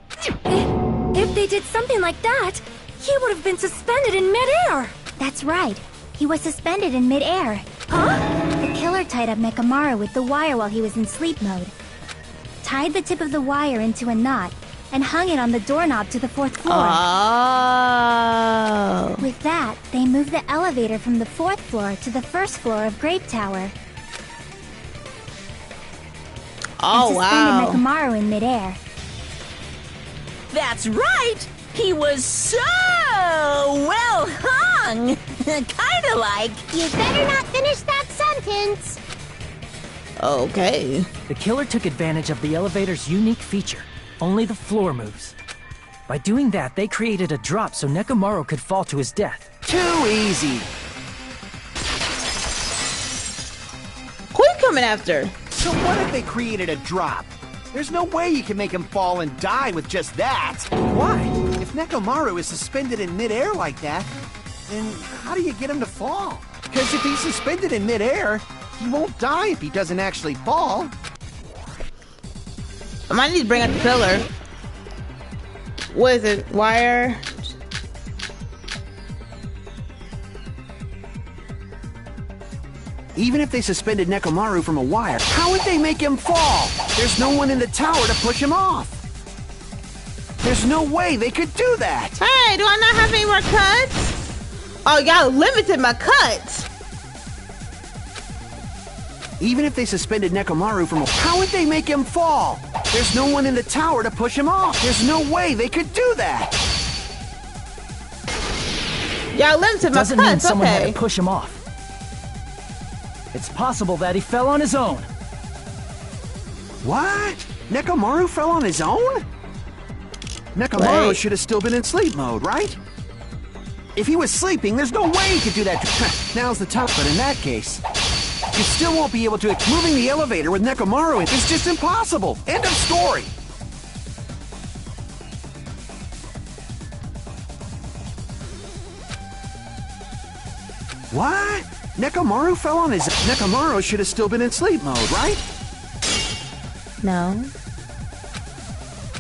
If they did something like that, he would have been suspended in midair. That's right. He was suspended in midair. Huh? The killer tied up Nekomaru with the wire while he was in sleep mode. Tied the tip of the wire into a knot and hung it on the doorknob to the 4th floor. Oh. With that, they moved the elevator from the 4th floor to the 1st floor of Grape Tower. Oh, and wow. suspended Nekomaru in midair. That's right! He was so well hung! Kinda like... You better not finish that sentence! Okay. The killer took advantage of the elevator's unique feature. Only the floor moves. By doing that, they created a drop so Nekomaru could fall to his death. Too easy. Who are you coming after? So what if they created a drop? There's no way you can make him fall and die with just that. Why? If Nekomaru is suspended in midair like that, then how do you get him to fall? Because if he's suspended in midair, he won't die if he doesn't actually fall. I might need to bring out the pillar. What is it? Wire? Even if they suspended Nekomaru from a wire, how would they make him fall? There's no one in the tower to push him off. There's no way they could do that. Hey, do I not have any more cuts? Oh, y'all limited my cuts. Even if they suspended Nekomaru from a... How would they make him fall? There's no one in the tower to push him off. There's no way they could do that. Y'all limited my Doesn't mean cuts, someone had okay. to push him off. It's possible that he fell on his own. What? Nekomaru fell on his own? Nekomaru Wait. should have still been in sleep mode, right? If he was sleeping, there's no way he could do that. Now's the time, but in that case, you still won't be able to... Moving the elevator with Nekomaru in is just impossible. End of story. What? Nekomaru fell on his... Nekomaru should have still been in sleep mode, right? No.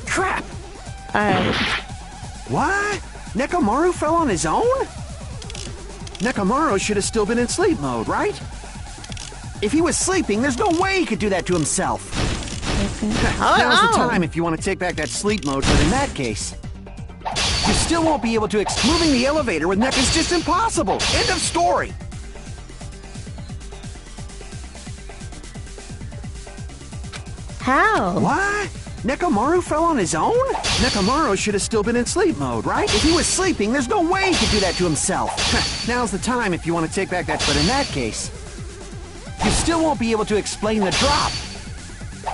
Crap! Alright. What? Nekomaru fell on his own? Nekomaru should have still been in sleep mode, right? If he was sleeping, there's no way he could do that to himself. Now's the time if you want to take back that sleep mode, but in that case, you still won't be able to... Moving the elevator with Nek is just impossible. End of story. How? What? Nekomaru fell on his own? Nekomaru should have still been in sleep mode, right? If he was sleeping, there's no way he could do that to himself. Now's the time if you want to take back that... But in that case, you still won't be able to explain the drop.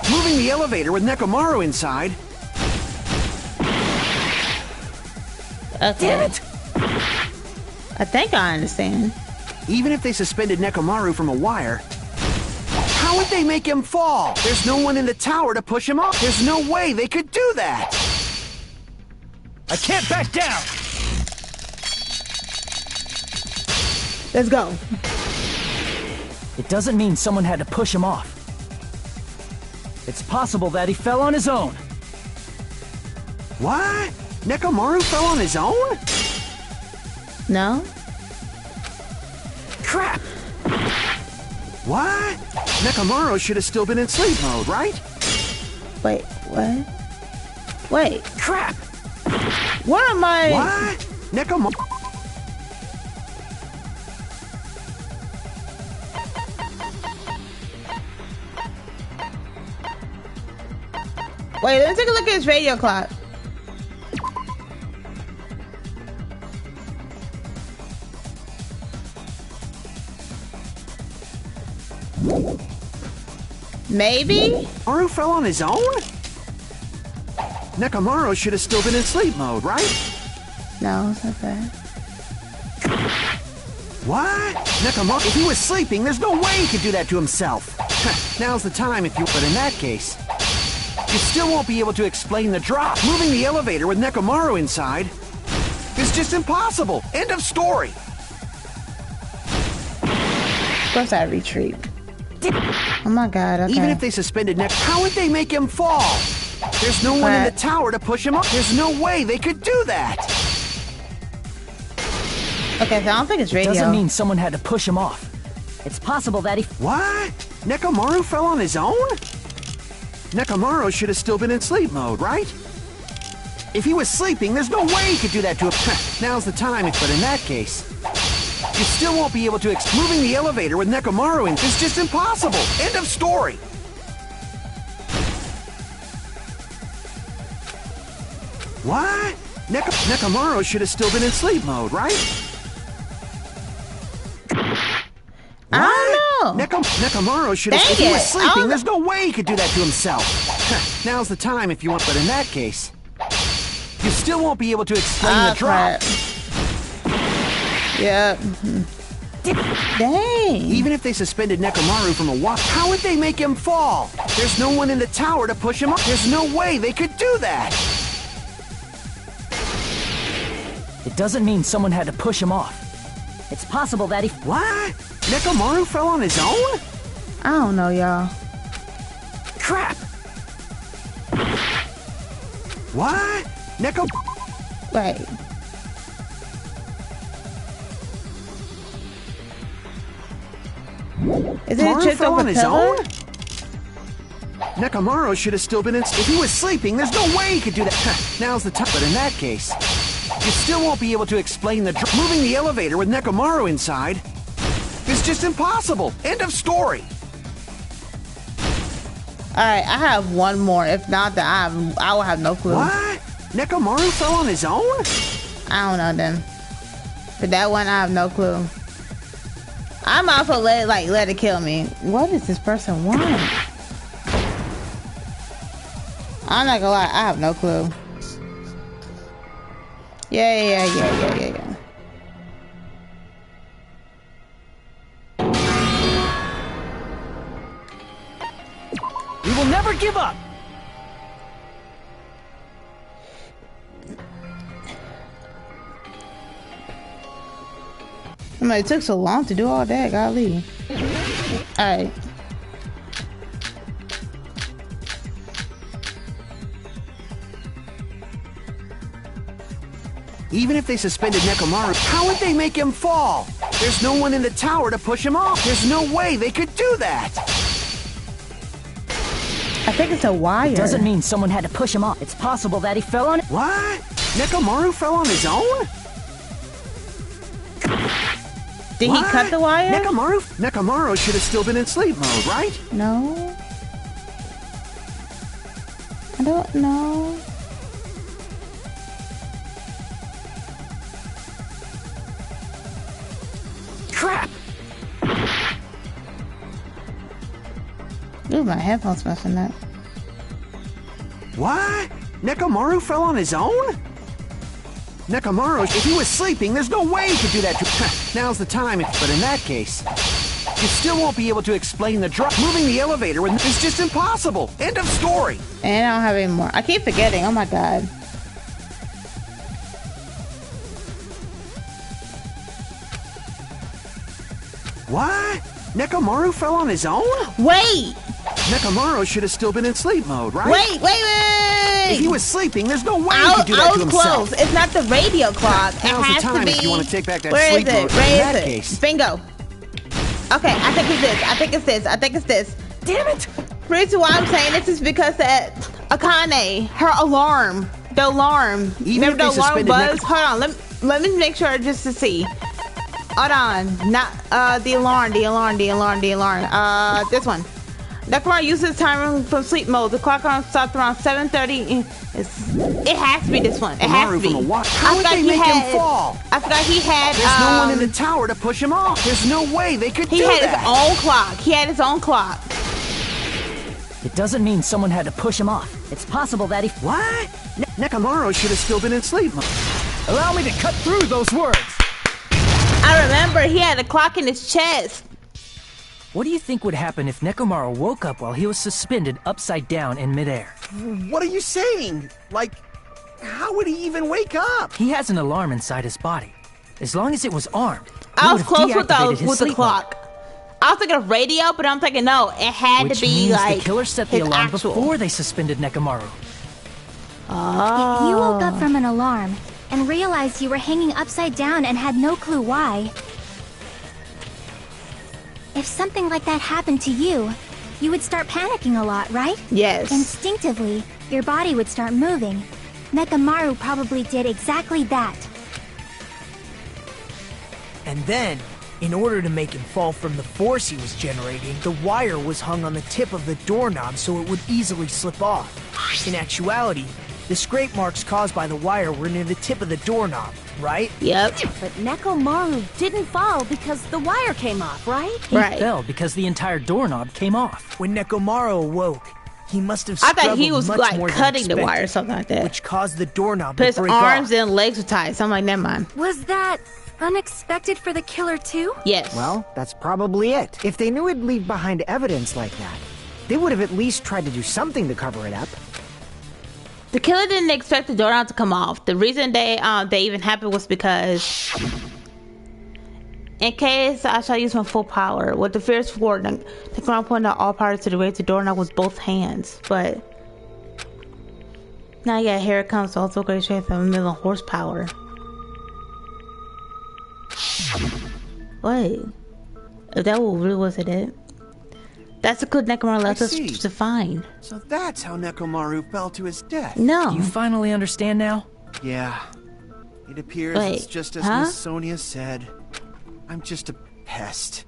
Moving the elevator with Nekomaru inside... Okay. Damn it! I think I understand. Even if they suspended Nekomaru from a wire, how would they make him fall? There's no one in the tower to push him off. There's no way they could do that. I can't back down! Let's go. It doesn't mean someone had to push him off. It's possible that he fell on his own. What? Nekomaru fell on his own? No? Crap! What? Nekomaru should have still been in sleep mode, right? Wait, what? Wait. Crap! What am I? What? Nekomaru... Wait, let me take a look at his radio clock. Maybe? Nekomaru fell on his own? Nekomaru should have still been in sleep mode, right? No, it's not that. What? Nekomaru... If he was sleeping, there's no way he could do that to himself. Now's the time if you... But in that case, you still won't be able to explain the drop. Moving the elevator with Nekomaru inside is just impossible. End of story. Of course I retreat. Oh my god, okay. Even if they suspended Nek, how would they make him fall? There's no one in the tower to push him off. There's no way they could do that. Okay, so I don't think it's radio. Doesn't mean someone had to push him off. It's possible that he... What? Nekomaru fell on his own? Nekomaru should have still been in sleep mode, right? If he was sleeping, there's no way he could do that to him. Now's the time, but in that case, you still won't be able to moving the elevator with Nekomaru in is just impossible. End of story. What? Nekomaru should have still been in sleep mode, right? I don't know. Nekomaru should have... If he was sleeping, there's no way he could do that to himself. Now's the time if you want, but in that case, you still won't be able to explain the drop. Yep. Dang. Even if they suspended Nekomaru from a walk, how would they make him fall? There's no one in the tower to push him up. There's no way they could do that. It doesn't mean someone had to push him off. It's possible that he... What? Nekomaru fell on his own? I don't know, y'all. Crap! What? Wait. Is it a chip fell over on his own? Nekomaru should have still been in... If he was sleeping, there's no way he could do that. Now's the time. But in that case, you still won't be able to explain the... Moving the elevator with Nekomaru inside is just impossible. End of story. Alright, I have one more. If not, then I will have no clue. What? Nekomaru fell on his own? I don't know then. For that one, I have no clue. I'm also let it kill me. What does this person want? I'm not gonna lie, I have no clue. Yeah. We will never give up! I mean, it took so long to do all that, golly. Alright. Even if they suspended Nekomaru, how would they make him fall? There's no one in the tower to push him off. There's no way they could do that. I think it's a wire. It doesn't mean someone had to push him off. It's possible that he fell on it. What? Nekomaru fell on his own? Did he cut the wire? Nekomaru should have still been in sleep mode, right? No. I don't know. Crap! Ooh, my headphones messing up. What? Nekomaru fell on his own? Nekomaru, if he was sleeping, there's no way he could do that to... Now's the time, but in that case, you still won't be able to explain the drop. Moving the elevator is just impossible. End of story. And I don't have any more. I keep forgetting. Oh my god. What? Nekomaru fell on his own? Wait! Nekomaru should have still been in sleep mode, right? Wait! If he was sleeping, there's no way he could do that to himself. I was close. It's not the radio clock. Now's it has the time to be... if you want to take back that Where sleep is it? mode. Where in is that it? case. Bingo. Okay, I think it's this. I think it's this. Damn it! The reason why I'm saying this is because that Akane, her alarm, the alarm. Even remember the alarm buzz? Hold on, let me make sure just to see. Hold on, not the alarm. This one. Nekomaru uses timer from sleep mode. The clock stopped around 7:30. It has to be this one. It has to be. How would they make him fall? I forgot he had. There's no one in the tower to push him off. There's no way they could do that. He had his own clock. He had his own clock. It doesn't mean someone had to push him off. It's possible that he... What? Nekomaru should have still been in sleep mode. Allow me to cut through those words. I remember he had a clock in his chest. What do you think would happen if Nekomaru woke up while he was suspended upside down in midair? What are you saying? Like, how would he even wake up? He has an alarm inside his body. As long as it was armed, I was close with the clock. I was thinking of radio, but I'm thinking no, it had to be like the killer set the alarm before they suspended Nekomaru. Oh. You woke up from an alarm and realized you were hanging upside down and had no clue why. If something like that happened to you, you would start panicking a lot, right? Yes. Instinctively, your body would start moving. Nekomaru probably did exactly that. And then, in order to make him fall from the force he was generating, the wire was hung on the tip of the doorknob so it would easily slip off. In actuality, the scrape marks caused by the wire were near the tip of the doorknob, right? Yep. But Nekomaru didn't fall because the wire came off, right? He fell because the entire doorknob came off. When Nekomaru awoke, he must have I struggled thought he was much like more than cutting the expected, wire or something like that. which caused the doorknob But to his break arms off. and legs were tied. Something like that, man. Was that unexpected for the killer too? Yes. Well, that's probably it. If they knew it'd leave behind evidence like that, they would have at least tried to do something to cover it up. The killer didn't expect the doorknob to come off. The reason they even happened was because, in case I shall use my full power, with the fierce sword, the ground pointed out all power to the raise the doorknob with both hands. But now, yeah, here it comes. Also, great strength of 1,000,000 horsepower. Wait, if that really wasn't it, that's a clue Nekomaru left us to find. So that's how Nekomaru fell to his death. No. Do you finally understand now? Yeah. It appears it's just as Miss Sonia said. I'm just a pest.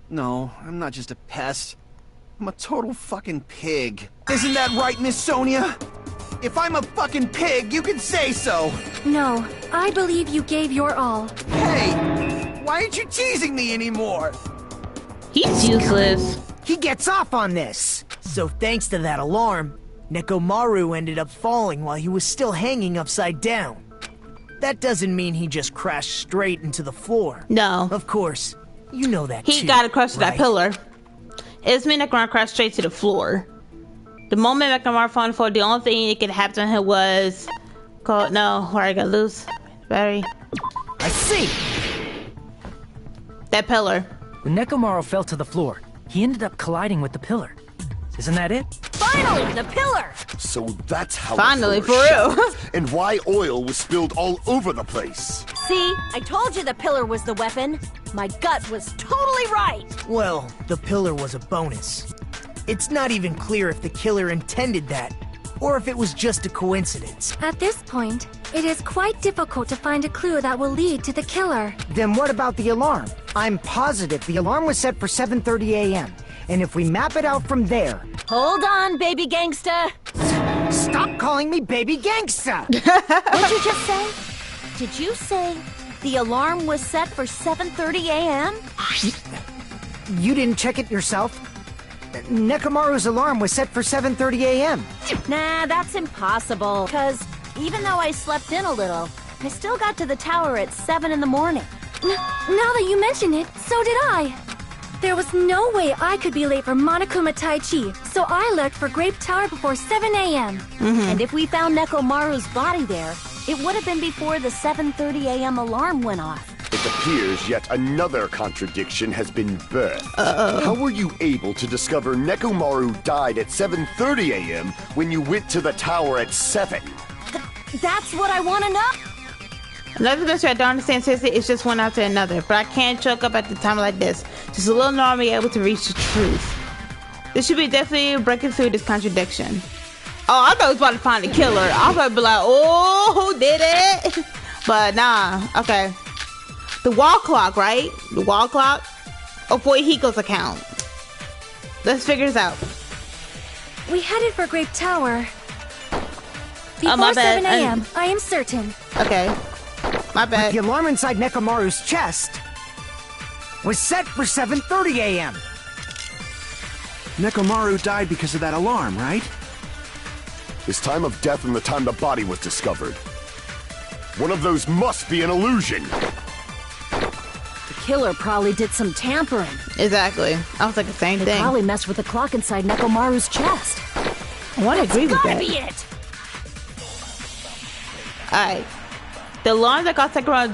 No, I'm not just a pest. I'm a total fucking pig. Isn't that right, Miss Sonia? If I'm a fucking pig, you can say so. No, I believe you gave your all. Hey, why aren't you teasing me anymore? He's useless. He gets off on this. So thanks to that alarm, Nekomaru ended up falling while he was still hanging upside down. That doesn't mean he just crashed straight into the floor. No. Of course, you know that He too, got to crush right? that pillar. It's me Nekomaru crashed straight to the floor. The moment Nekomaru fell on the floor, the only thing that could happen to him was where I got loose. Barry. I see. That pillar. When Nekomaru fell to the floor, he ended up colliding with the pillar. Isn't that it? Finally, the pillar! So that's how Finally, the floor for real. shattered, and why oil was spilled all over the place. See, I told you the pillar was the weapon. My gut was totally right. Well, the pillar was a bonus. It's not even clear if the killer intended that, or if it was just a coincidence. At this point, it is quite difficult to find a clue that will lead to the killer. Then what about the alarm? I'm positive the alarm was set for 7:30 a.m. And if we map it out from there... Hold on, baby gangsta. Stop calling me baby gangsta! What'd you just say? Did you say the alarm was set for 7:30 a.m.? You didn't check it yourself? Nekomaru's alarm was set for 7:30 a.m. Nah, that's impossible. Because even though I slept in a little, I still got to the tower at 7 in the morning. Now that you mention it, so did I. There was no way I could be late for Monokuma Tai Chi, so I left for Grape Tower before 7 a.m. And if we found Nekomaru's body there, it would have been before the 7:30 a.m. alarm went off. It appears yet another contradiction has been birthed. How were you able to discover Nekomaru died at 7:30 a.m. when you went to the tower at 7? That's what I want to know. Another mystery I don't understand, seriously, it's just one after another. But I can't choke up at the time like this. Just a little normally able to reach the truth. This should be definitely breaking through this contradiction. Oh, I thought I was about to find the killer. I was about to be like, oh, who did it? But nah, okay. The wall clock, right? The wall clock? Oh, for Hiko's account. Let's figure this out. We headed for Grape Tower. Oh, my Before bad. 7 a.m., I am certain. Okay. My But bad. the alarm inside Nekomaru's chest was set for 7:30 a.m. Nekomaru died because of that alarm, right? His time of death and the time the body was discovered. One of those must be an illusion. The killer probably did some tampering. Exactly. I was like the same They thing. probably messed with the clock inside Nekomaru's chest. I want to agree with Gotta that. be it! Alright. The alarm that got Sakura's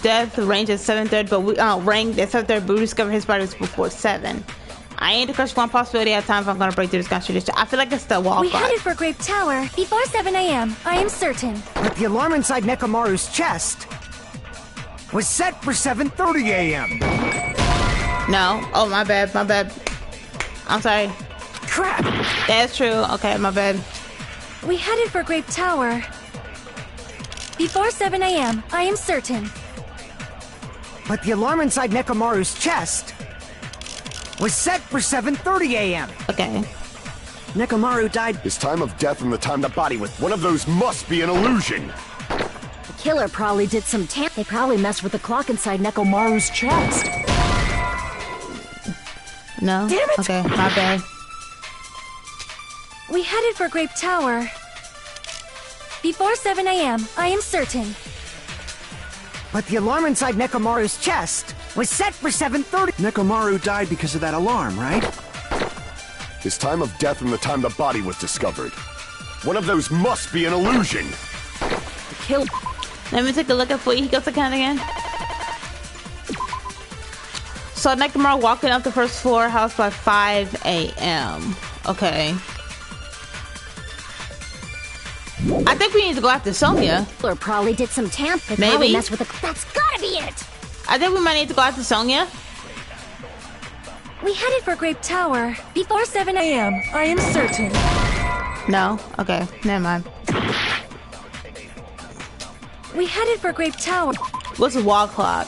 death range at 7:30, but we ranked at 7:30, but we discovered his body was before 7. I ain't to crush one possibility at a time if I'm gonna break through this contradiction. I feel like it's the wall We clock. headed for Grape Tower before 7 a.m. I am certain. But the alarm inside Nekomaru's chest was set for 7:30 a.m. No. Oh, my bad. My bad. I'm sorry. Crap. That's true. Okay, my bad. We headed for Grape Tower before 7 a.m. I am certain. But the alarm inside Nekomaru's chest was set for 7:30 a.m. Okay. Nekomaru died. His time of death and the time the body was one of those must be an illusion. The killer probably did some They probably messed with the clock inside Nekomaru's chest. No? Damn it! Okay, my bad. We headed for Grape Tower before 7 a.m. I am certain. But the alarm inside Nekomaru's chest was set for 7:30. Nekomaru died because of that alarm, right? His time of death and the time the body was discovered. One of those must be an illusion. The kill. Let me take a look at Fujihiko's account again. So Nekomaru walking up the first floor house by 5 a.m. Okay. I think we need to go after Sonya. Or probably did some tamp. They Maybe. probably messed with the. That's gotta be it. I think we might need to go after Sonya. We headed for Grape Tower before 7 a.m. I am certain. No? Okay, never mind. We headed for Grape Tower. What's the wall clock?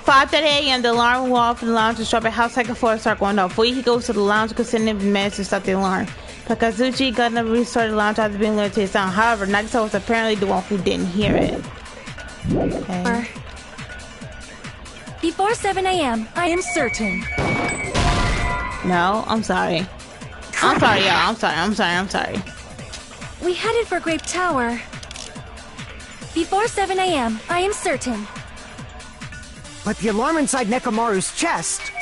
5:30 a.m. The alarm went off in the lounge and Strawberry House second floor start going off. Before he goes to the lounge, considering managed to stop the alarm. But Kazuchi gonna restart the lounge after being alerted to his sound. However, Nagisa was apparently the one who didn't hear it. Okay. Before 7 a.m. I am certain. No, I'm sorry. I'm sorry, y'all. I'm sorry. We headed for Grape Tower before 7 a.m. I am certain. But the alarm inside Nekomaru's chest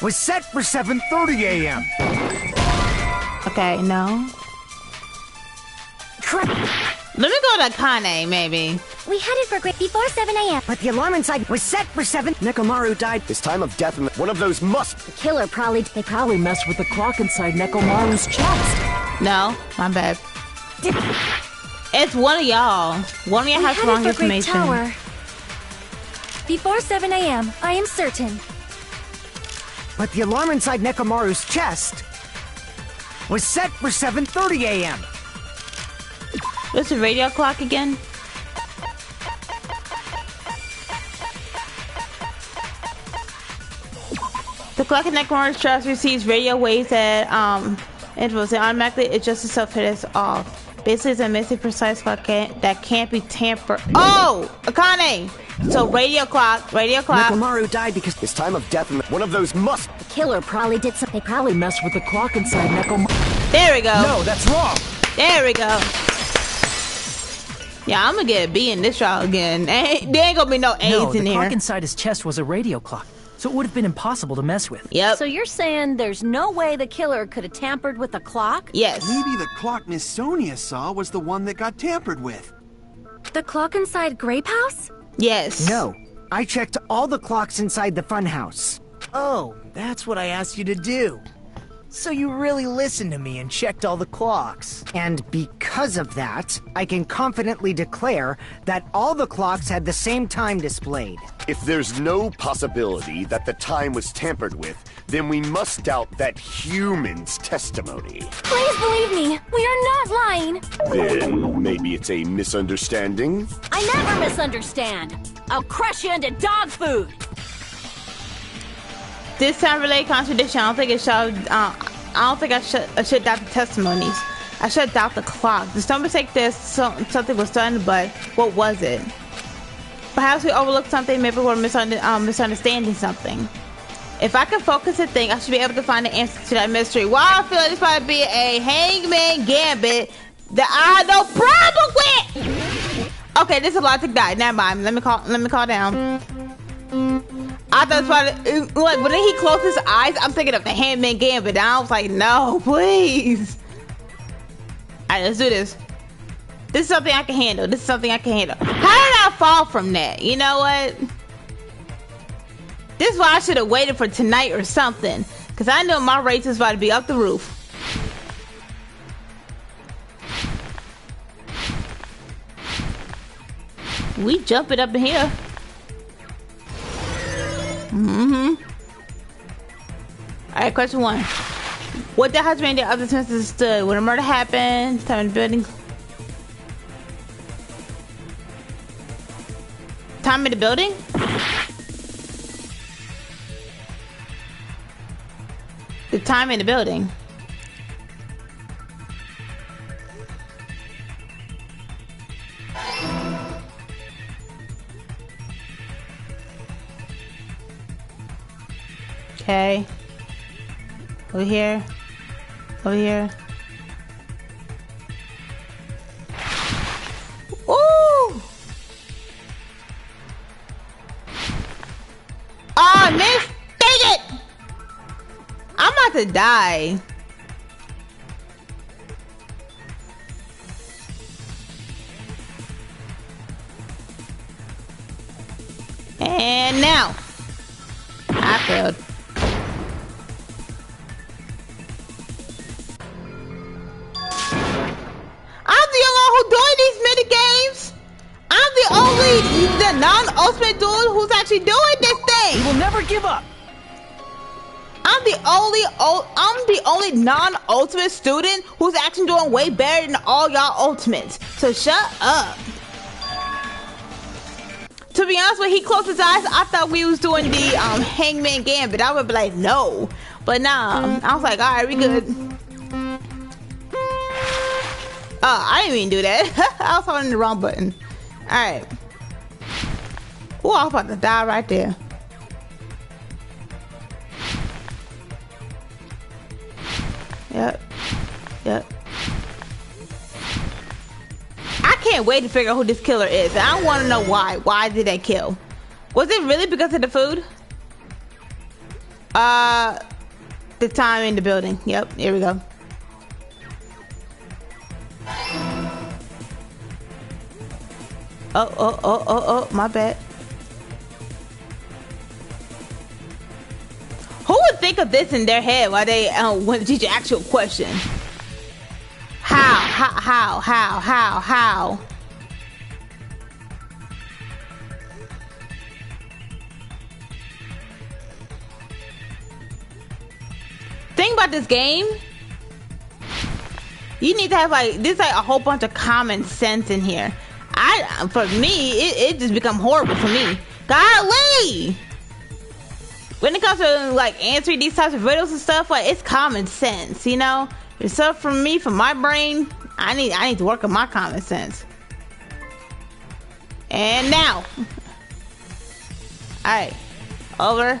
was set for 7:30 a.m. Okay, no. Let me go to Kane, maybe. We headed for Grape before 7 a.m. But the alarm inside was set for 7. Nekomaru died. His time of death and one of those must. The killer probably. They probably messed with the clock inside Nekomaru's chest. No, my bad. It's one of y'all. One of y'all has wrong Grape information. Tower before 7 a.m. I am certain. But the alarm inside Nekomaru's chest was set for 7:30 a.m. What's the radio clock again? The clock in Nekomaru's chest receives radio waves at intervals and automatically adjusts itself to this off. Basically, it's a missing precise clock that can't be tampered. Oh, Akane. So radio clock. Nekomaru died because his time of death and one of those must. The killer probably did some. They probably messed with the clock inside Nekomaru. There we go. No, that's wrong. There we go. Yeah, I'm gonna get a B in this trial again. There ain't gonna be no A's No, in the here. clock inside his chest was a radio clock, so it would have been impossible to mess with. Yep. So you're saying there's no way the killer could have tampered with the clock? Yes. Maybe the clock Miss Sonia saw was the one that got tampered with. The clock inside Grape House? Yes. No, I checked all the clocks inside the funhouse. Oh, that's what I asked you to do. So you really listened to me and checked all the clocks. And because of that, I can confidently declare that all the clocks had the same time displayed. If there's no possibility that the time was tampered with, then we must doubt that human's testimony. Please believe me, we are not lying. Then maybe it's a misunderstanding? I never misunderstand. I'll crush you into dog food. This time related contradiction. I don't think it should. I should doubt the testimonies. I should doubt the clock. There's no mistake. Something was done, but what was it? Perhaps we overlooked something. Maybe we're misunderstanding something. If I can focus and think, I should be able to find the answer to that mystery. While I feel like this might be a hangman gambit that I have no problem with. Okay, this is a logic die. Never mind. Let me call down. I thought it was probably, like, when he closed his eyes, I'm thinking of the Handmaid Gambit. And I was like, no, please. All right, let's do this. This is something I can handle. How did I fall from that? You know what? This is why I should have waited for tonight or something. Because I know my race is about to be up the roof. We jumping up in here. Alright, question 1. What the husband and the other sentences stood when a murder happened? Time in the building. Time in the building? The time in the building. Okay. Over here. Over here. Ooh! Oh, I missed! Dang it! I'm about to die. And now. I failed. The non-ultimate dude who's actually doing this thing. He will never give up. I'm the only non-ultimate student who's actually doing way better than all y'all ultimates. So shut up. To be honest, when he closed his eyes, I thought we was doing the Hangman Gambit. I would be like, no. But nah, I was like, all right, we good. Oh, I didn't even do that. I was holding the wrong button. All right. Oh, I was about to die right there. Yep. Yep. I can't wait to figure out who this killer is. I want to know why. Why did they kill? Was it really because of the food? The time in the building. Yep, here we go. Oh, my bad. Who would think of this in their head while they want to teach an actual question? How? Thing about this game, you need to have there's a whole bunch of common sense in here. For me, it just become horrible for me. Golly! When it comes to answering these types of riddles and stuff, it's common sense, you know. So for me, for my brain, I need to work on my common sense. And now, all right, over,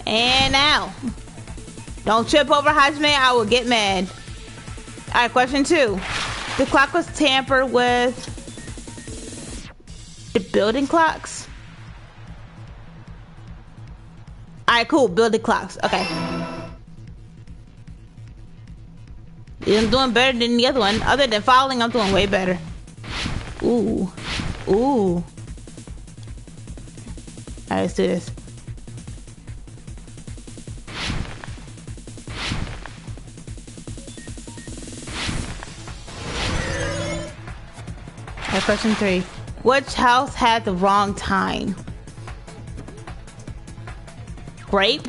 and now. Don't trip over Hajime, I will get mad. All right, question 2. The clock was tampered with. The building clocks. Alright, cool. Building clocks. Okay. I'm doing better than the other one. Other than fouling, I'm doing way better. Ooh. Alright, let's do this. Alright, question 3. Which house had the wrong time? Grape?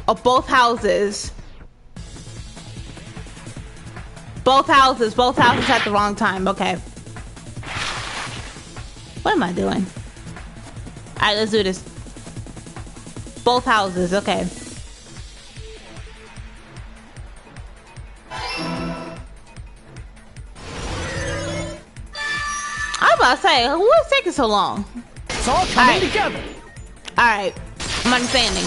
Or both houses? Both houses had the wrong time. Okay. What am I doing? Alright, let's do this. Both houses, okay. I was about to say, what's taking so long? It's all coming together. Alright, I'm understanding.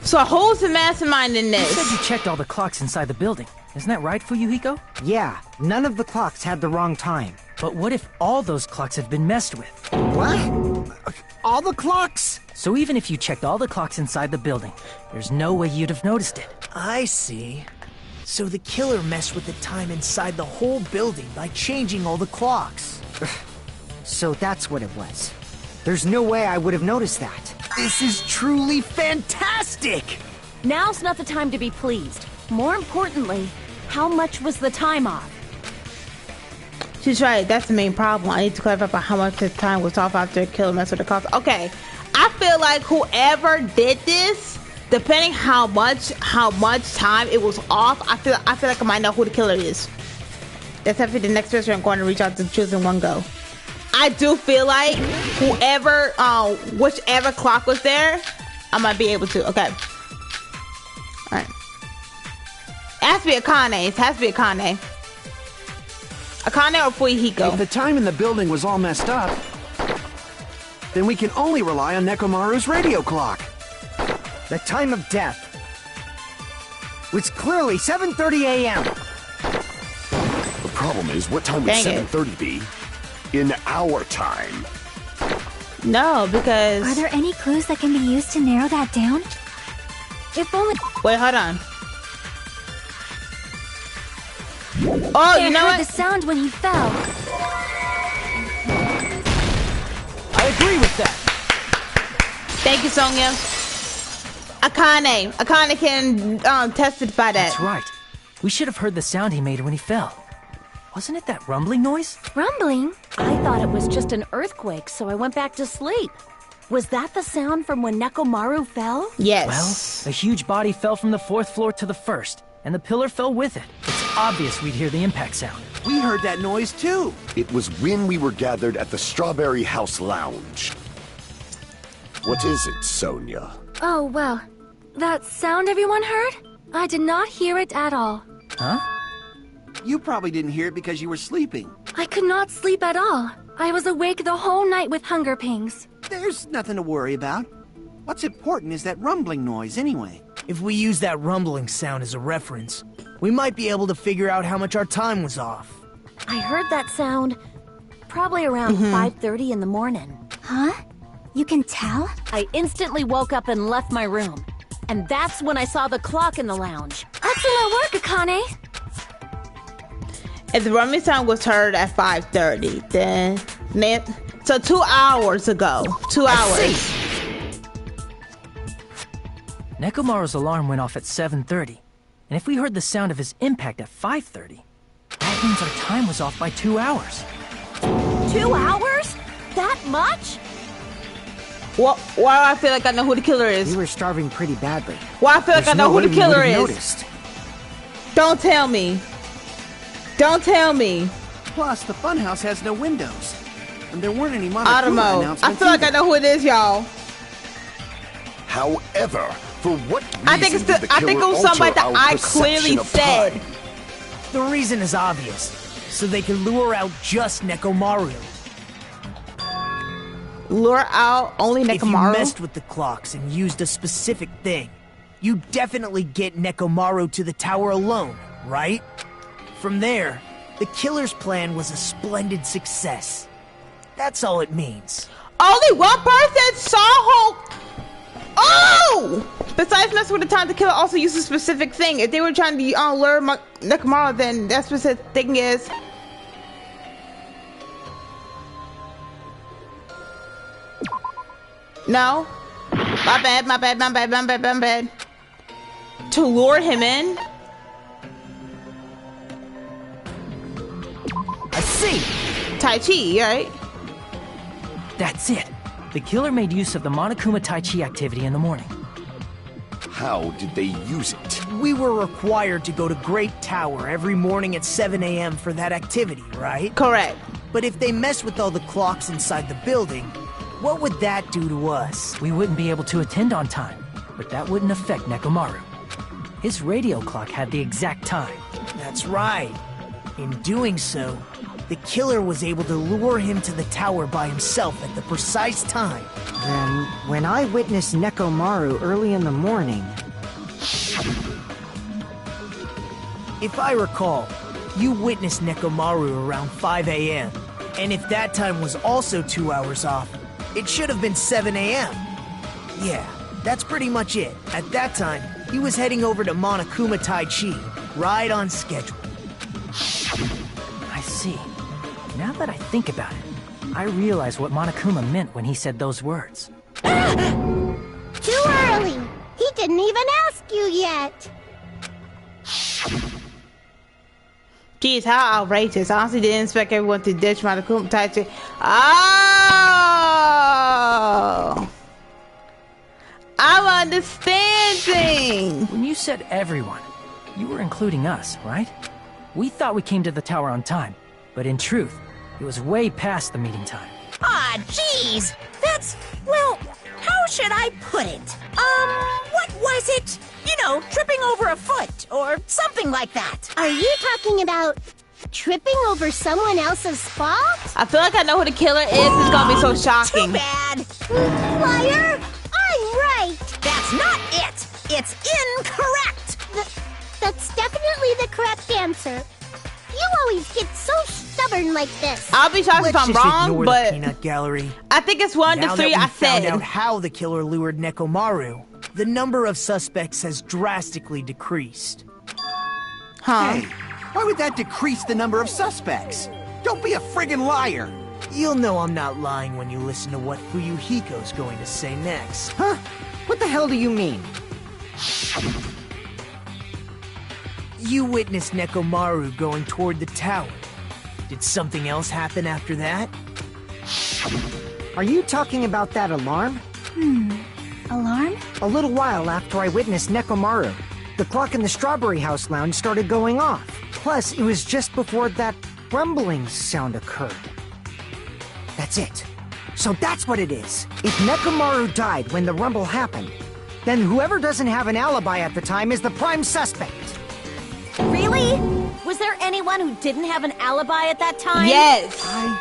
So who's the mastermind in this? You said you checked all the clocks inside the building. Isn't that right, Fuyuhiko? Yeah, none of the clocks had the wrong time. But what if all those clocks have been messed with? What? All the clocks? So even if you checked all the clocks inside the building, there's no way you'd have noticed it. I see. So the killer messed with the time inside the whole building by changing all the clocks. So that's what it was. There's no way I would have noticed that. This is truly fantastic! Now's not the time to be pleased. More importantly, how much was the time off? She's right. That's the main problem. I need to clarify about how much the time was off after the killer messed with the cops. Okay, I feel like whoever did this, depending how much time it was off, I feel like I might know who the killer is. That's definitely the next person I'm going to reach out to choose in one go. I do feel like whoever, whichever clock was there, I might be able to. Okay. All right. It has to be Akane. It has to be Akane. Akane or Fuihiko. If the time in the building was all messed up, then we can only rely on Nekomaru's radio clock. The time of death was clearly 7:30 a.m. The problem is, what time would 7:30 be in our time? No, because... Are there any clues that can be used to narrow that down? If only... Wait, hold on. Oh, you know what? I heard the sound when he fell. I agree with that. Thank you, Sonia. Akane can testify that. That's right. We should have heard the sound he made when he fell. Wasn't it that rumbling noise? Rumbling? I thought it was just an earthquake, so I went back to sleep. Was that the sound from when Nekomaru fell? Yes. Well, a huge body fell from the 4th floor to the 1st, and the pillar fell with it. It's obvious we'd hear the impact sound. We heard that noise too. It was when we were gathered at the Strawberry House Lounge. What is it, Sonia? Oh, well. That sound everyone heard? I did not hear it at all. Huh? You probably didn't hear it because you were sleeping. I could not sleep at all. I was awake the whole night with hunger pangs. There's nothing to worry about. What's important is that rumbling noise anyway. If we use that rumbling sound as a reference, we might be able to figure out how much our time was off. I heard that sound probably around 5:30 in the morning. Huh? You can tell? I instantly woke up and left my room. And that's when I saw the clock in the lounge. Excellent work, Akane! If the rumbling sound was heard at 5:30, then so 2 hours ago. 2 hours. Nekomaru's alarm went off at 7:30, and if we heard the sound of his impact at 5:30, that means our time was off by 2 hours. 2 hours? That much? Why do I feel like I know who the killer is? We were starving pretty badly. Why I feel like I know who the killer is? Noticed. Don't tell me. Don't tell me. Plus, the funhouse has no windows. And there weren't any Monokuma Automo. announcements I feel like I know who it is, y'all. However, for what reason I think it was somebody that I clearly said. The reason is obvious. So they can lure out just Nekomaru. Lure out only Nekomaru? If you messed with the clocks and used a specific thing, you definitely get Nekomaru to the tower alone, right? From there, the killer's plan was a splendid success. That's all it means. Only one person saw Hulk. Oh! Besides messing with the time, the killer also used a specific thing. If they were trying to lure Nekomaru, then that specific thing is... No. My bad. To lure him in? I see! Tai Chi, right? That's it. The killer made use of the Monokuma Tai Chi activity in the morning. How did they use it? We were required to go to Great Tower every morning at 7 a.m. for that activity, right? Correct. But if they messed with all the clocks inside the building, what would that do to us? We wouldn't be able to attend on time, but that wouldn't affect Nekomaru. His radio clock had the exact time. That's right. In doing so, the killer was able to lure him to the tower by himself at the precise time. Then, when I witnessed Nekomaru early in the morning... If I recall, you witnessed Nekomaru around 5 a.m. And if that time was also 2 hours off, it should have been 7 a.m. Yeah, that's pretty much it. At that time, he was heading over to Monokuma Tai Chi, right on schedule. I see. Now that I think about it, I realized what Monokuma meant when he said those words. Too early! He didn't even ask you yet! Jeez, how outrageous. I honestly didn't expect everyone to ditch Monokuma Taichi. Oh! I'm understanding! When you said everyone, you were including us, right? We thought we came to the tower on time, but in truth, it was way past the meeting time. Aw, jeez! That's, well, how should I put it? What was it? You know, tripping over a foot, or something like that. Are you talking about tripping over someone else's fault? I feel like I know who the killer is. It's gonna be so shocking. Too bad. Liar! I'm right! That's not it! It's incorrect! That's definitely the correct answer. You always get so stubborn like this. I'll be shocked if I'm wrong, but the peanut gallery. I think it's one to three. I said. Now that we found out how the killer lured Nekomaru, the number of suspects has drastically decreased. Huh? Hey, why would that decrease the number of suspects? Don't be a friggin' liar. You'll know I'm not lying when you listen to what Fuyuhiko's going to say next. Huh? What the hell do you mean? You witnessed Nekomaru going toward the tower. Did something else happen after that? Are you talking about that alarm? Alarm? A little while after I witnessed Nekomaru, the clock in the Strawberry House lounge started going off. Plus, it was just before that rumbling sound occurred. That's it. So that's what it is. If Nekomaru died when the rumble happened, then whoever doesn't have an alibi at the time is the prime suspect. Really? Was there anyone who didn't have an alibi at that time? Yes. I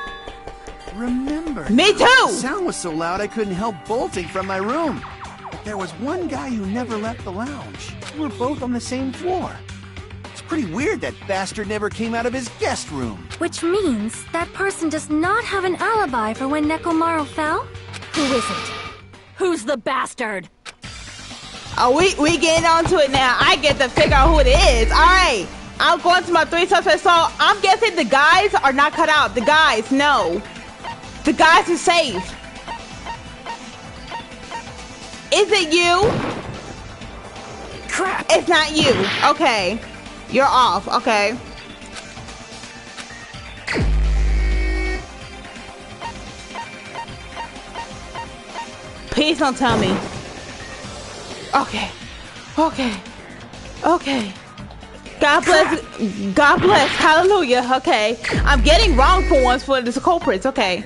remember. Me too. The sound was so loud I couldn't help bolting from my room. But there was one guy who never left the lounge. We were both on the same floor. It's pretty weird that bastard never came out of his guest room. Which means that person does not have an alibi for when Nekomaru fell? Who is it? Who's the bastard? Oh, we getting on to it now. I get to figure out who it is. All right. I'm going to my three suspects. So I'm guessing the guys are not cut out. The guys, no. The guys are safe. Is it you? Crap! It's not you. Okay. You're off. Okay. Please don't tell me. Okay. Okay. Okay. God bless. God bless. Hallelujah. Okay. I'm getting wrong for once for the culprits. Okay.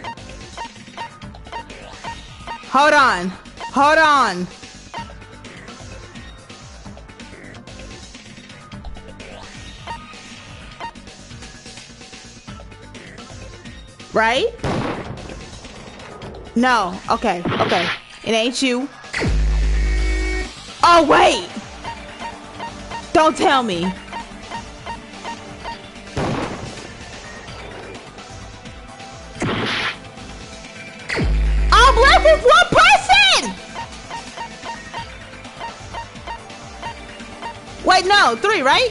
Hold on. Hold on. Right? No. Okay. Okay. It ain't you. Oh, wait! Don't tell me. I'm left with one person! Wait, no, three, right?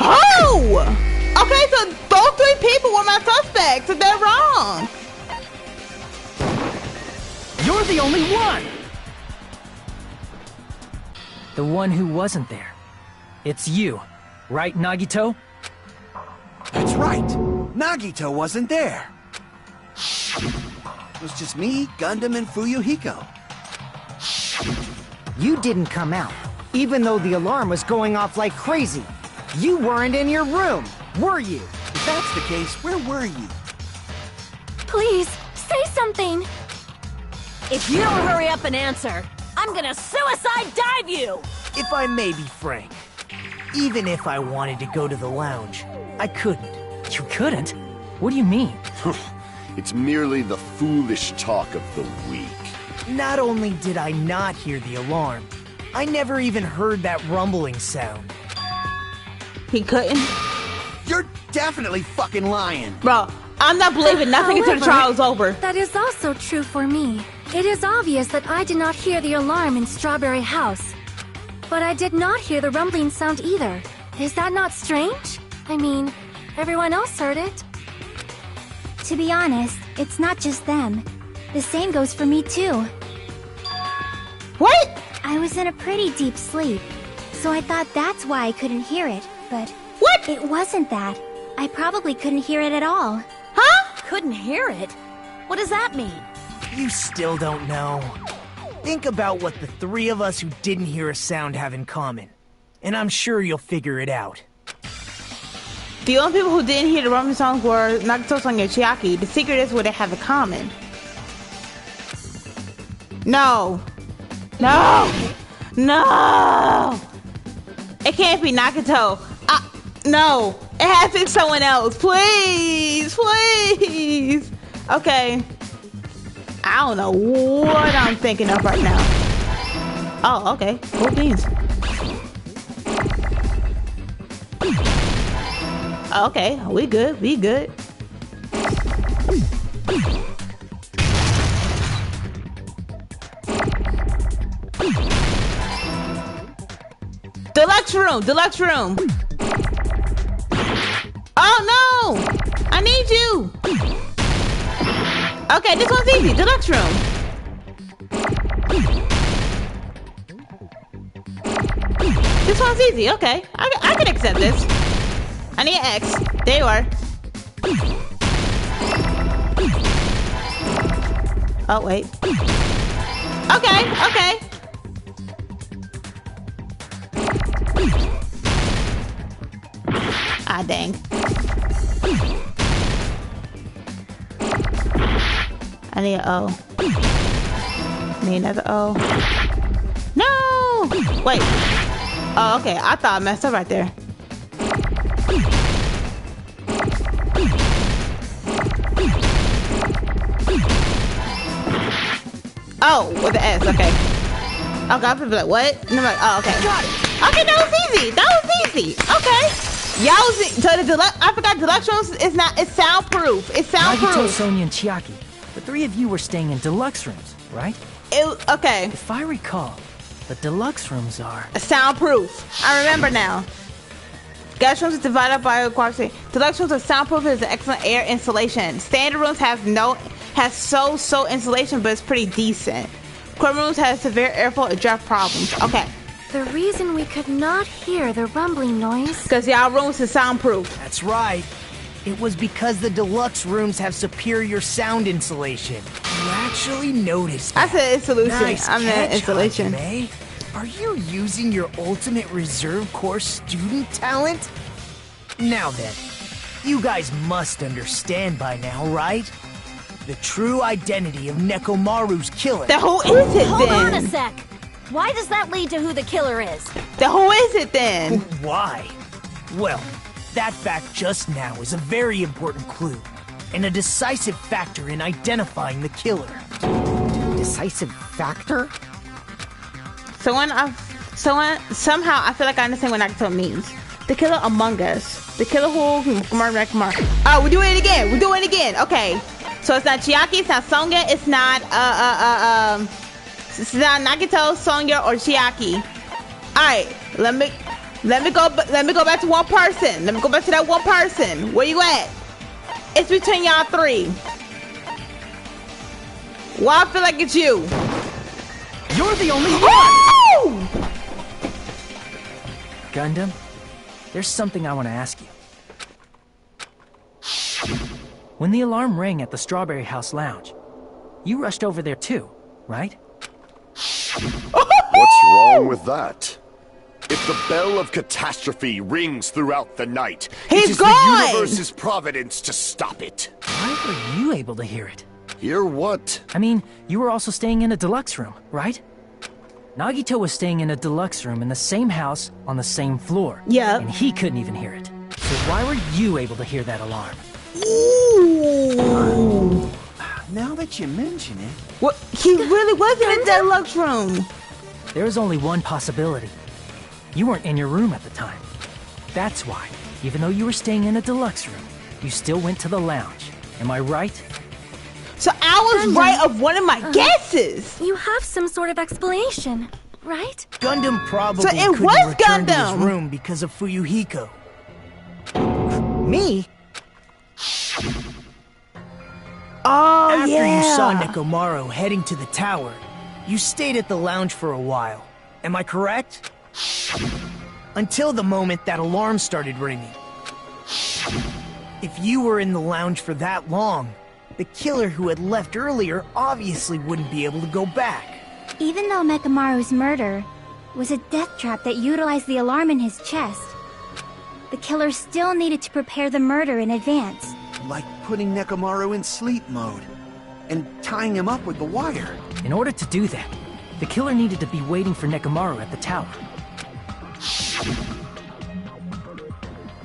Oh! Okay, so those three people were my suspects, so they're wrong. You're the only one! The one who wasn't there. It's you, right, Nagito? That's right. Nagito wasn't there. It was just me, Gundam, and Fuyuhiko. You didn't come out, even though the alarm was going off like crazy. You weren't in your room, were you? If that's the case, where were you? Please, say something! If you don't hurry up and answer, I'm gonna suicide dive you! If I may be frank, even if I wanted to go to the lounge, I couldn't. You couldn't? What do you mean? It's merely the foolish talk of the weak. Not only did I not hear the alarm, I never even heard that rumbling sound. He couldn't? You're definitely fucking lying. Bro, I'm not believing nothing until the trial's over. That is also true for me. It is obvious that I did not hear the alarm in Strawberry House. But I did not hear the rumbling sound either. Is that not strange? I mean, everyone else heard it. To be honest, it's not just them. The same goes for me too. What? I was in a pretty deep sleep, so I thought that's why I couldn't hear it, but... What? It wasn't that. I probably couldn't hear it at all. Huh? Couldn't hear it? What does that mean? You still don't know. Think about what the three of us who didn't hear a sound have in common, and I'm sure you'll figure it out. The only people who didn't hear the rumbling songs were Nagito, Sonya, and Chiaki. The secret is what they have in common. No. No! No! It can't be Nagito. No. It has to be someone else. Please! Please! Okay. I don't know what I'm thinking of right now. Oh, okay. Cool beans. Okay, we good. We good. Deluxe room. Deluxe room. Oh no! I need you. Okay, this one's easy. Deluxe room. This one's easy. Okay, I can accept this. I need an X. There you are. Oh wait. Okay. Okay. Ah dang. I need an O. Need another O. No! Wait. Oh, okay. I thought I messed up right there. Oh, with the S. Okay. Okay, I'm gonna be like, what? And I'm like, oh, okay. Got it. Okay, that was easy. That was easy. Okay. Y'all so the deluxe. I forgot deluxe rooms is not. It's soundproof. It's soundproof. Nagito, Sonya, and Chiaki. The three of you were staying in deluxe rooms, right? Okay. If I recall, the deluxe rooms are soundproof. I remember now. Guest rooms is divided by quality. Deluxe rooms are soundproof. Is an excellent air insulation. Standard rooms has so insulation, but it's pretty decent. Core rooms has severe airflow and draft problems. Okay. The reason we could not hear the rumbling noise... Because y'all rooms is soundproof. That's right. It was because the deluxe rooms have superior sound insulation. You actually noticed that. I said insulation. Nice I meant catch, insulation. Hajime. Are you using your ultimate reserve corps student talent? Now then, you guys must understand by now, right? The true identity of Nekomaru's killer. Then who is it Hold then? on a sec. Why does that lead to who the killer is? Then who is it then? Why? Well, that fact just now is a very important clue, and a decisive factor in identifying the killer. Decisive factor? Somehow I feel like I understand what Nagito means. The killer among us. The killer who Nekomaru. Oh, we're doing it again. We're doing it again. Okay. So it's not Chiaki, it's not Sonya, it's not Nagito, Sonya, or Chiaki. Alright, let me go back to one person. Let me go back to that one person. Where you at? It's between y'all three. Well, I feel like it's you. You're the only one! Oh! Gundam, there's something I want to ask you. When the alarm rang at the Strawberry House Lounge, you rushed over there too, right? What's wrong with that? If the bell of catastrophe rings throughout the night, it is the universe's providence to stop it. Why were you able to hear it? Hear what? I mean, you were also staying in a deluxe room, right? Nagito was staying in a deluxe room in the same house on the same floor. Yeah. And he couldn't even hear it. So why were you able to hear that alarm? Ooh. Now that you mention it... What? He really was in a deluxe room. There is only one possibility. You weren't in your room at the time. That's why, even though you were staying in a deluxe room, you still went to the lounge. Am I right? So I was right of one of my guesses. You have some sort of explanation, right? Gundam probably So it couldn't was return to his Gundam. room because of Fuyuhiko. Me? Oh, After yeah. you saw Nekomaru heading to the tower, you stayed at the lounge for a while. Am I correct? Until the moment that alarm started ringing. If you were in the lounge for that long, the killer who had left earlier obviously wouldn't be able to go back. Even though Nekomaru's murder was a death trap that utilized the alarm in his chest, the killer still needed to prepare the murder in advance. Like putting Nekomaru in sleep mode and tying him up with the wire. In order to do that, the killer needed to be waiting for Nekomaru at the tower.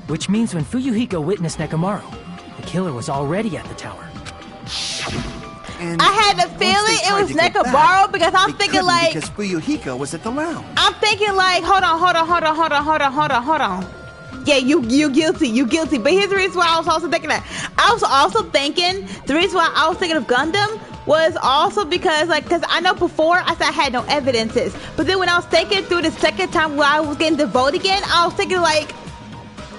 Which means when Fuyuhiko witnessed Nekomaru, the killer was already at the tower. And I had a feeling it was Nekomaru because I'm thinking like... because Fuyuhiko was at the lounge. I'm thinking like, hold on. Yeah, you guilty. But here's the reason why I was also thinking that. I was also thinking, the reason why I was thinking of Gundam was also because, like, because I know before I said I had no evidences. But then when I was thinking through the second time when I was getting the vote again, I was thinking like,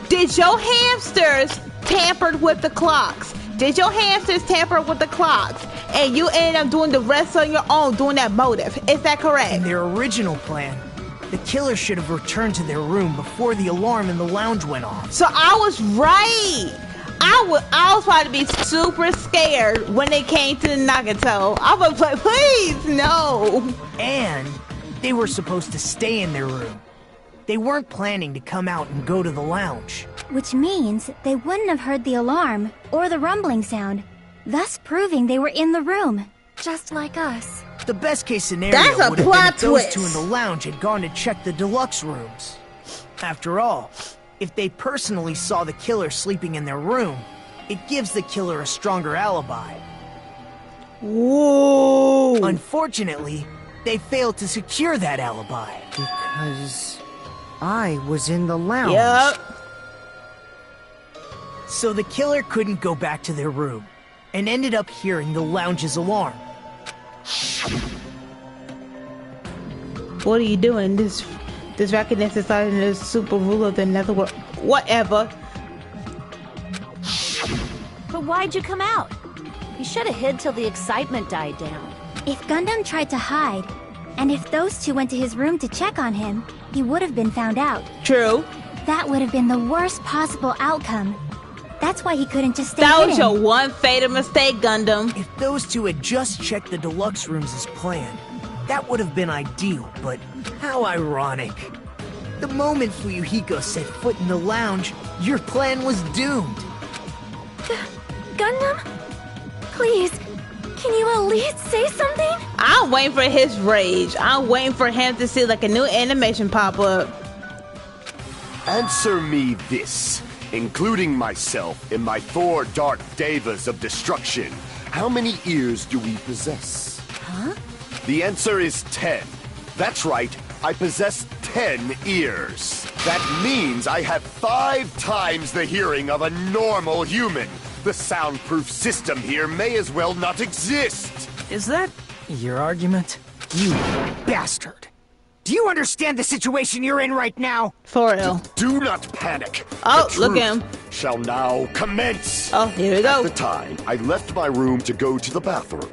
did your hamsters tampered with the clocks? Did your hamsters tamper with the clocks? And you ended up doing the rest on your own, doing that motive. Is that correct? In their original plan, the killer should have returned to their room before the alarm in the lounge went off. So I was right. I was about to be super scared when they came to the Nagato. I was like, please, no. And they were supposed to stay in their room. They weren't planning to come out and go to the lounge. Which means they wouldn't have heard the alarm or the rumbling sound, thus proving they were in the room. Just like us. The best case scenario That's a would have been plot if those twist. two in the lounge had gone to check the deluxe rooms. After all, if they personally saw the killer sleeping in their room, it gives the killer a stronger alibi. Whoa. Unfortunately, they failed to secure that alibi. Because I was in the lounge. Yep. So the killer couldn't go back to their room, and ended up hearing the lounge's alarm. What are you doing? This recognition started in the super ruler of the netherworld. Whatever. But why'd you come out? You should have hid till the excitement died down. If Gundam tried to hide, and if those two went to his room to check on him, he would have been found out. True. That would have been the worst possible outcome. That's why he couldn't just stay That was hidden. your one fatal mistake, Gundam. If those two had just checked the deluxe rooms as planned, that would have been ideal, but how ironic. The moment Fuyuhiko set foot in the lounge, your plan was doomed. Gundam? Please, can you at least say something? I'm waiting for his rage. I'm waiting for him to see like a new animation pop up. Answer me this. Including myself and my 4 dark devas of destruction, how many ears do we possess? Huh? The answer is 10. That's right, I possess 10 ears. That means I have 5 times the hearing of a normal human. The soundproof system here may as well not exist. Is that your argument? You bastard! Do you understand the situation you're in right now? For real. Do not panic. Oh, The look at him. truth shall now commence. Oh, here we go. At the time, I left my room to go to the bathroom.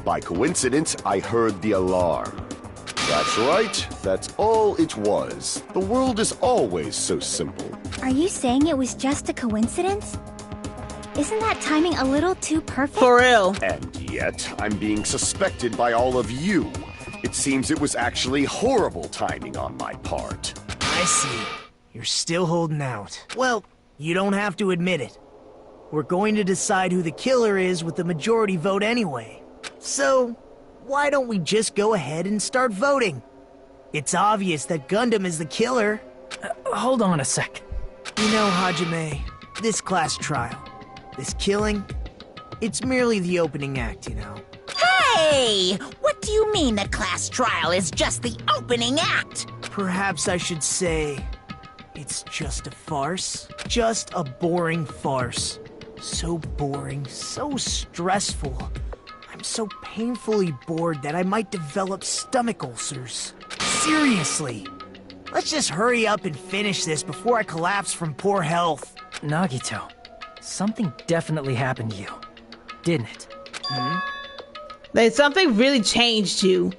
By coincidence, I heard the alarm. That's right. That's all it was. The world is always so simple. Are you saying it was just a coincidence? Isn't that timing a little too perfect? For real. And yet, I'm being suspected by all of you. It seems it was actually horrible timing on my part. I see. You're still holding out. Well, you don't have to admit it. We're going to decide who the killer is with the majority vote anyway. So, why don't we just go ahead and start voting? It's obvious that Gundam is the killer. Hold on a sec. You know, Hajime, this class trial, this killing, it's merely the opening act, you know. Hey! What do you mean the class trial is just the opening act? Perhaps I should say, it's just a farce. Just a boring farce. So boring, so stressful. I'm so painfully bored that I might develop stomach ulcers. Seriously. Let's just hurry up and finish this before I collapse from poor health. Nagito, Something definitely happened to you, didn't it? Like, something really changed you.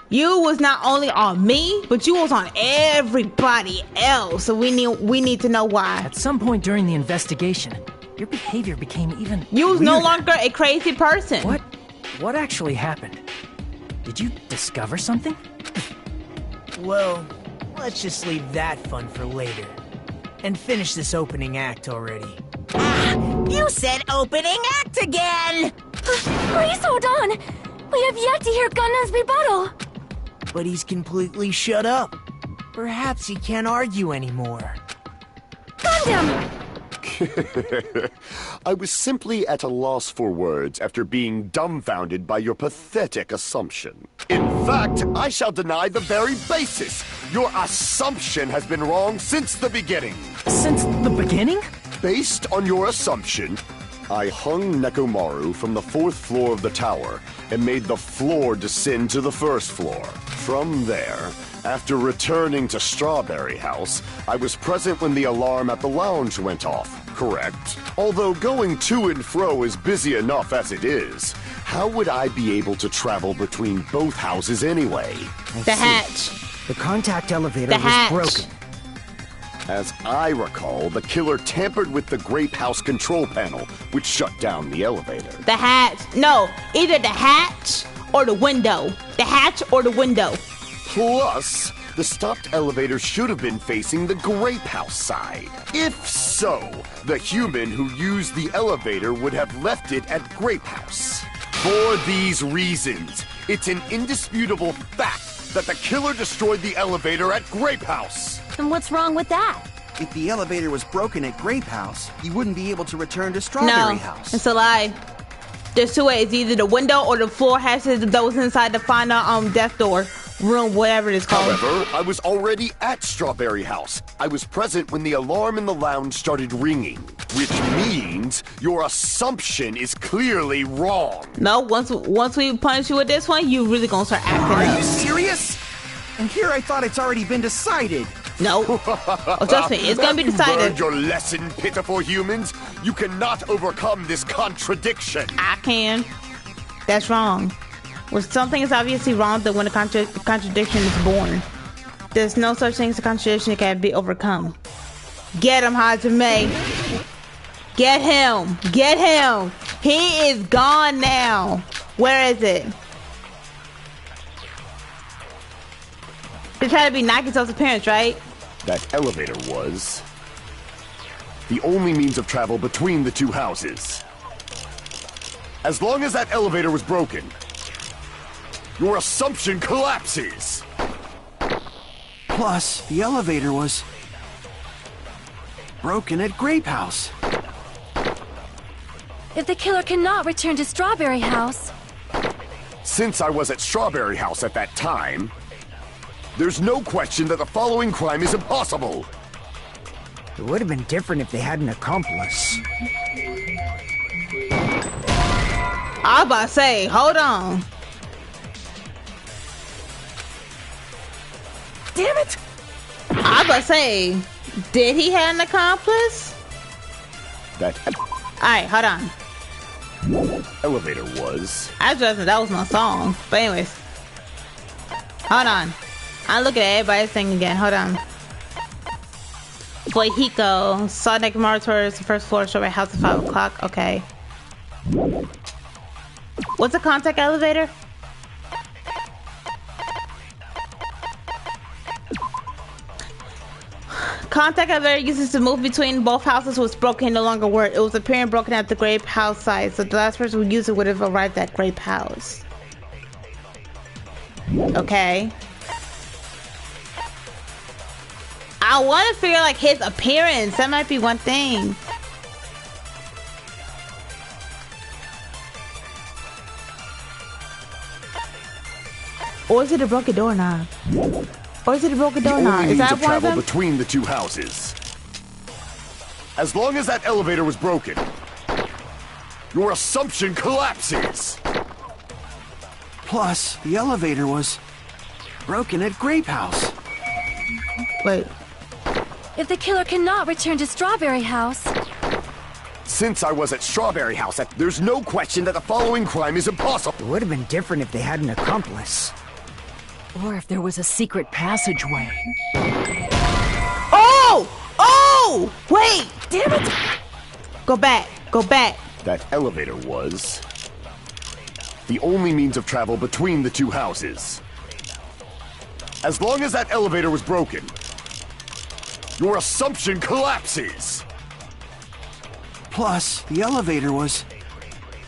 You was not only on me, but you was on everybody else. So we need to know why. At some point during the investigation, your behavior became even You was weirder. no longer a crazy person. What actually happened? Did you discover something? Well, let's just leave that fun for later. And finish this opening act already. You said opening act again! Please hold on! We have yet to hear Gundam's rebuttal! But he's completely shut up. Perhaps he can't argue anymore. Gundam! I was simply at a loss for words after being dumbfounded by your pathetic assumption. In fact, I shall deny the very basis. Your assumption has been wrong since the beginning. Since the beginning? Based on your assumption, I hung Nekomaru from the 4th floor of the tower and made the floor descend to the 1st floor. From there, after returning to Strawberry House, I was present when the alarm at the lounge went off, correct? Although going to and fro is busy enough as it is, how would I be able to travel between both houses anyway? The hatch. The contact elevator The was hatch. broken. As I recall, the killer tampered with the Grape House control panel, which shut down the elevator. The hatch. No, either the hatch or the window. The hatch or the window. Plus, the stopped elevator should have been facing the Grape House side. If so, the human who used the elevator would have left it at Grape House. For these reasons, it's an indisputable fact that the killer destroyed the elevator at Grape House. And what's wrong with that? If the elevator was broken at Grape House, you wouldn't be able to return to Strawberry No, House. it's a lie. There's two ways. Either the window or the floor hatches that was inside the final death door. Room, whatever it's called. However, I was already at Strawberry House. I was present when the alarm in the lounge started ringing, which means your assumption is clearly wrong. No, once we punish you with this one, you really gonna start acting Are up. you serious? And here I thought it's already been decided. No. Oh, trust me, it's gonna be Have you decided. learned your lesson, pitiful humans? You cannot overcome this contradiction. I can. That's wrong. When something is obviously wrong, then when a contradiction is born. There's no such thing as a contradiction that can be overcome. Get him, Hajime. Get him. Get him. He is gone now. Where is it? They try to be Nagito's appearance, right? That elevator was the only means of travel between the two houses. As long as that elevator was broken, your assumption collapses. Plus, the elevator was broken at Grape House. If the killer cannot return to Strawberry House, Since I was at Strawberry House at that time, there's no question that the following crime is impossible. It would have been different if they had an accomplice. I was about to say, hold on. Damn it! I was about to say, did he have an accomplice? That Alright, hold on. elevator was I just that was my song. But anyways. Hold on. I'm looking at everybody's thing again. Hold on. Boy Hiko saw Nekomaru towards the 1st floor, Strawberry House at 5 o'clock. Okay. What's a contact elevator? Contact elevator uses to move between both houses was broken, no longer worked. It was appearing broken at the Grape House site, so the last person who used it would have arrived at Grape House. Okay. I want to figure like his appearance. That might be one thing. Or is it a broken doorknob? Or is it a broken the doorknob? only Is means that of one of travel them? between the two houses. As long as that elevator was broken, your assumption collapses. Plus, the elevator was broken at Grape House. Wait. if the killer cannot return to Strawberry House, Since I was at Strawberry House, there's no question that the following crime is impossible. It would have been different if they had an accomplice. Or if there was a secret passageway. Oh! Oh! Wait! Damn it! Go back. Go back. That elevator was the only means of travel between the two houses. As long as that elevator was broken, your assumption collapses. Plus, the elevator was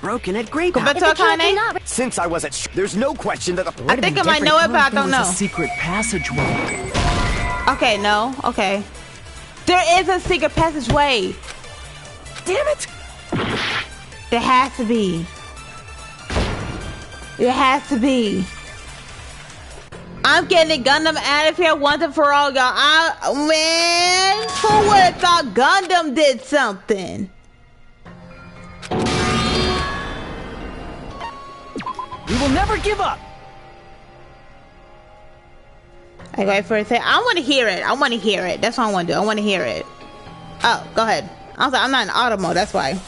broken at Grape Go back to Akane. Since I was at there's no question that the I think I might know it, but I don't know. A secret passageway. Okay, no. Okay. There is a secret passageway. Damn it! There has to be. There has to be. I'm getting Gundam out of here once and for all, y'all. Man, who would have thought Gundam did something? We will never give up. I wait for a second. I want to hear it. I want to hear it. That's what I want to do. I want to hear it. Oh, go ahead. I was like, I'm not in auto mode. That's why.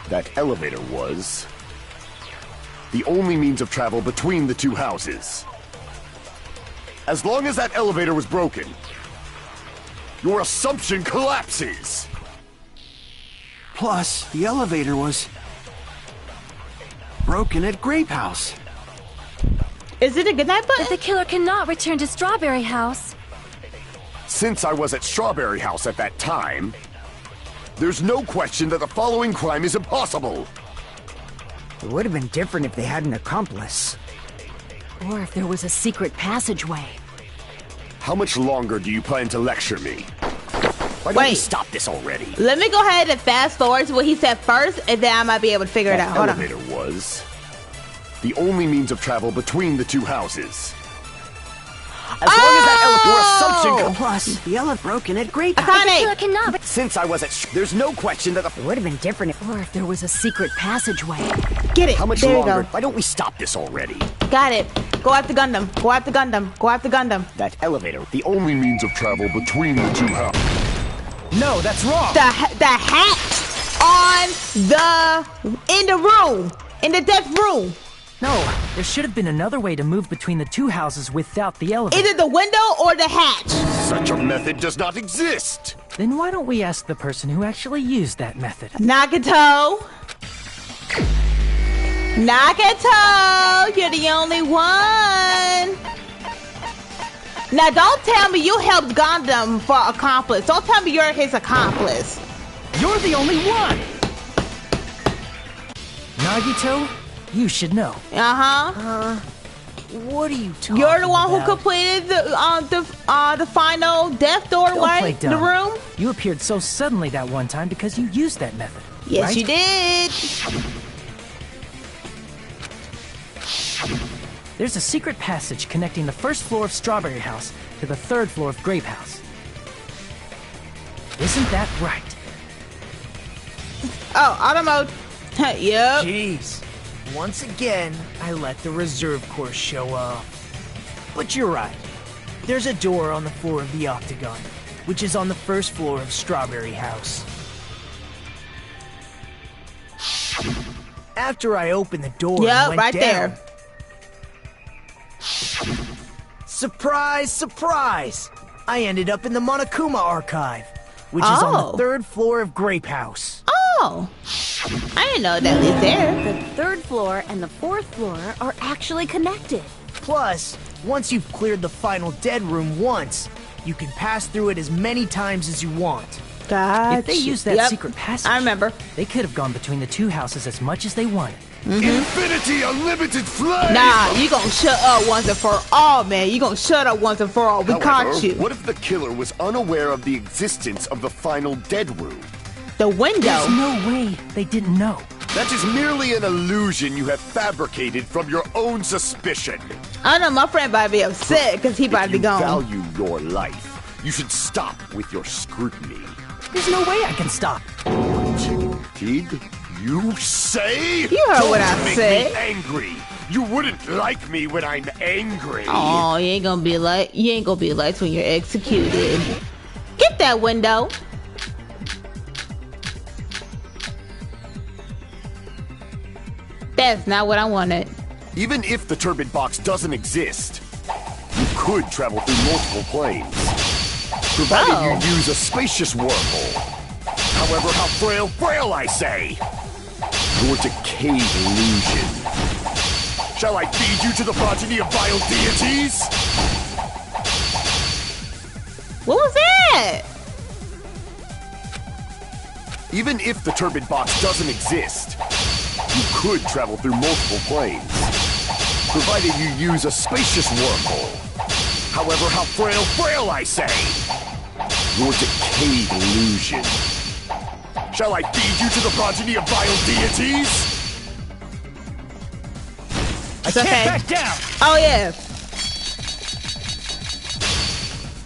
That elevator was the only means of travel between the two houses. As long as that elevator was broken, your assumption collapses. Plus, the elevator was broken at Grape House. Is it a good night button? But the killer cannot return to Strawberry House. Since I was at Strawberry House at that time, there's no question that the following crime is impossible. It would have been different if they had an accomplice. Or if there was a secret passageway. How much longer do you plan to lecture me? Why don't we stop this already? Let me go ahead and fast forward to what he said first, and then I might be able to figure it out. Hold on. The elevator was the only means of travel between the two houses. As long as that elevator assumption plus the elevator broken at Grape House. The killer cannot. Since I was at there's no question that it would have been different or if there was a secret passageway. Get it. How much there longer? You go. Why don't we stop this already? Got it. Go after Gundam. Go after Gundam. Go after Gundam. That elevator, the only means of travel between the two houses. No, that's wrong. The hat on in the room, in the death room. No, there should have been another way to move between the two houses without the elevator. Either the window or the hatch. Such a method does not exist. Then why don't we ask the person who actually used that method? Nagato. Nagato, you're the only one. Now don't tell me you helped Gundam for accomplice. Don't tell me you're his accomplice. You're the only one. Nagito, you should know. What are you talking You're the one about? who completed the final death doorway, the room. You appeared so suddenly that one time because you used that method. Yes, right? you did. There's a secret passage connecting the first floor of Strawberry House to the third floor of Grape House. Isn't that right? Oh, auto mode. Yep. Jeez. Once again, I let the reserve course show up. But you're right. There's a door on the floor of the Octagon, which is on the first floor of Strawberry House. After I opened the door and went right down, there. Surprise, surprise! I ended up in the Monokuma archive, which is on the third floor of Grape House. Oh, I didn't know that was there. The third floor and the fourth floor are actually connected. Plus, once you've cleared the final dead room once, you can pass through it as many times as you want. Gotcha. If they used that secret passage, I remember. They could have gone between the two houses as much as they wanted. Infinity Unlimited Flame! Nah, you gonna shut up once and for all, man. You gonna shut up once and for all. We caught you. What if the killer was unaware of the existence of the final dead room? The window? There's no way they didn't know. That is merely an illusion you have fabricated from your own suspicion. I know my friend might be upset because he might be gone. If you value your life, you should stop with your scrutiny. There's no way I can stop. Dig You say? You heard what I Don't make said. me angry. You wouldn't like me when I'm angry. Oh, you ain't gonna be liked when you're executed. Get that window. That's not what I wanted. Even if the turbid box doesn't exist, you could travel through multiple planes, provided you use a spacious wormhole. However, how frail I say. Your decayed illusion. Shall I feed you to the progeny of vile deities? What was that? Even if the turbid box doesn't exist, you could travel through multiple planes, provided you use a spacious wormhole. However, how frail I say. Your decayed illusion. Shall I feed you to the progeny of vile deities? I can't back down! Oh yeah.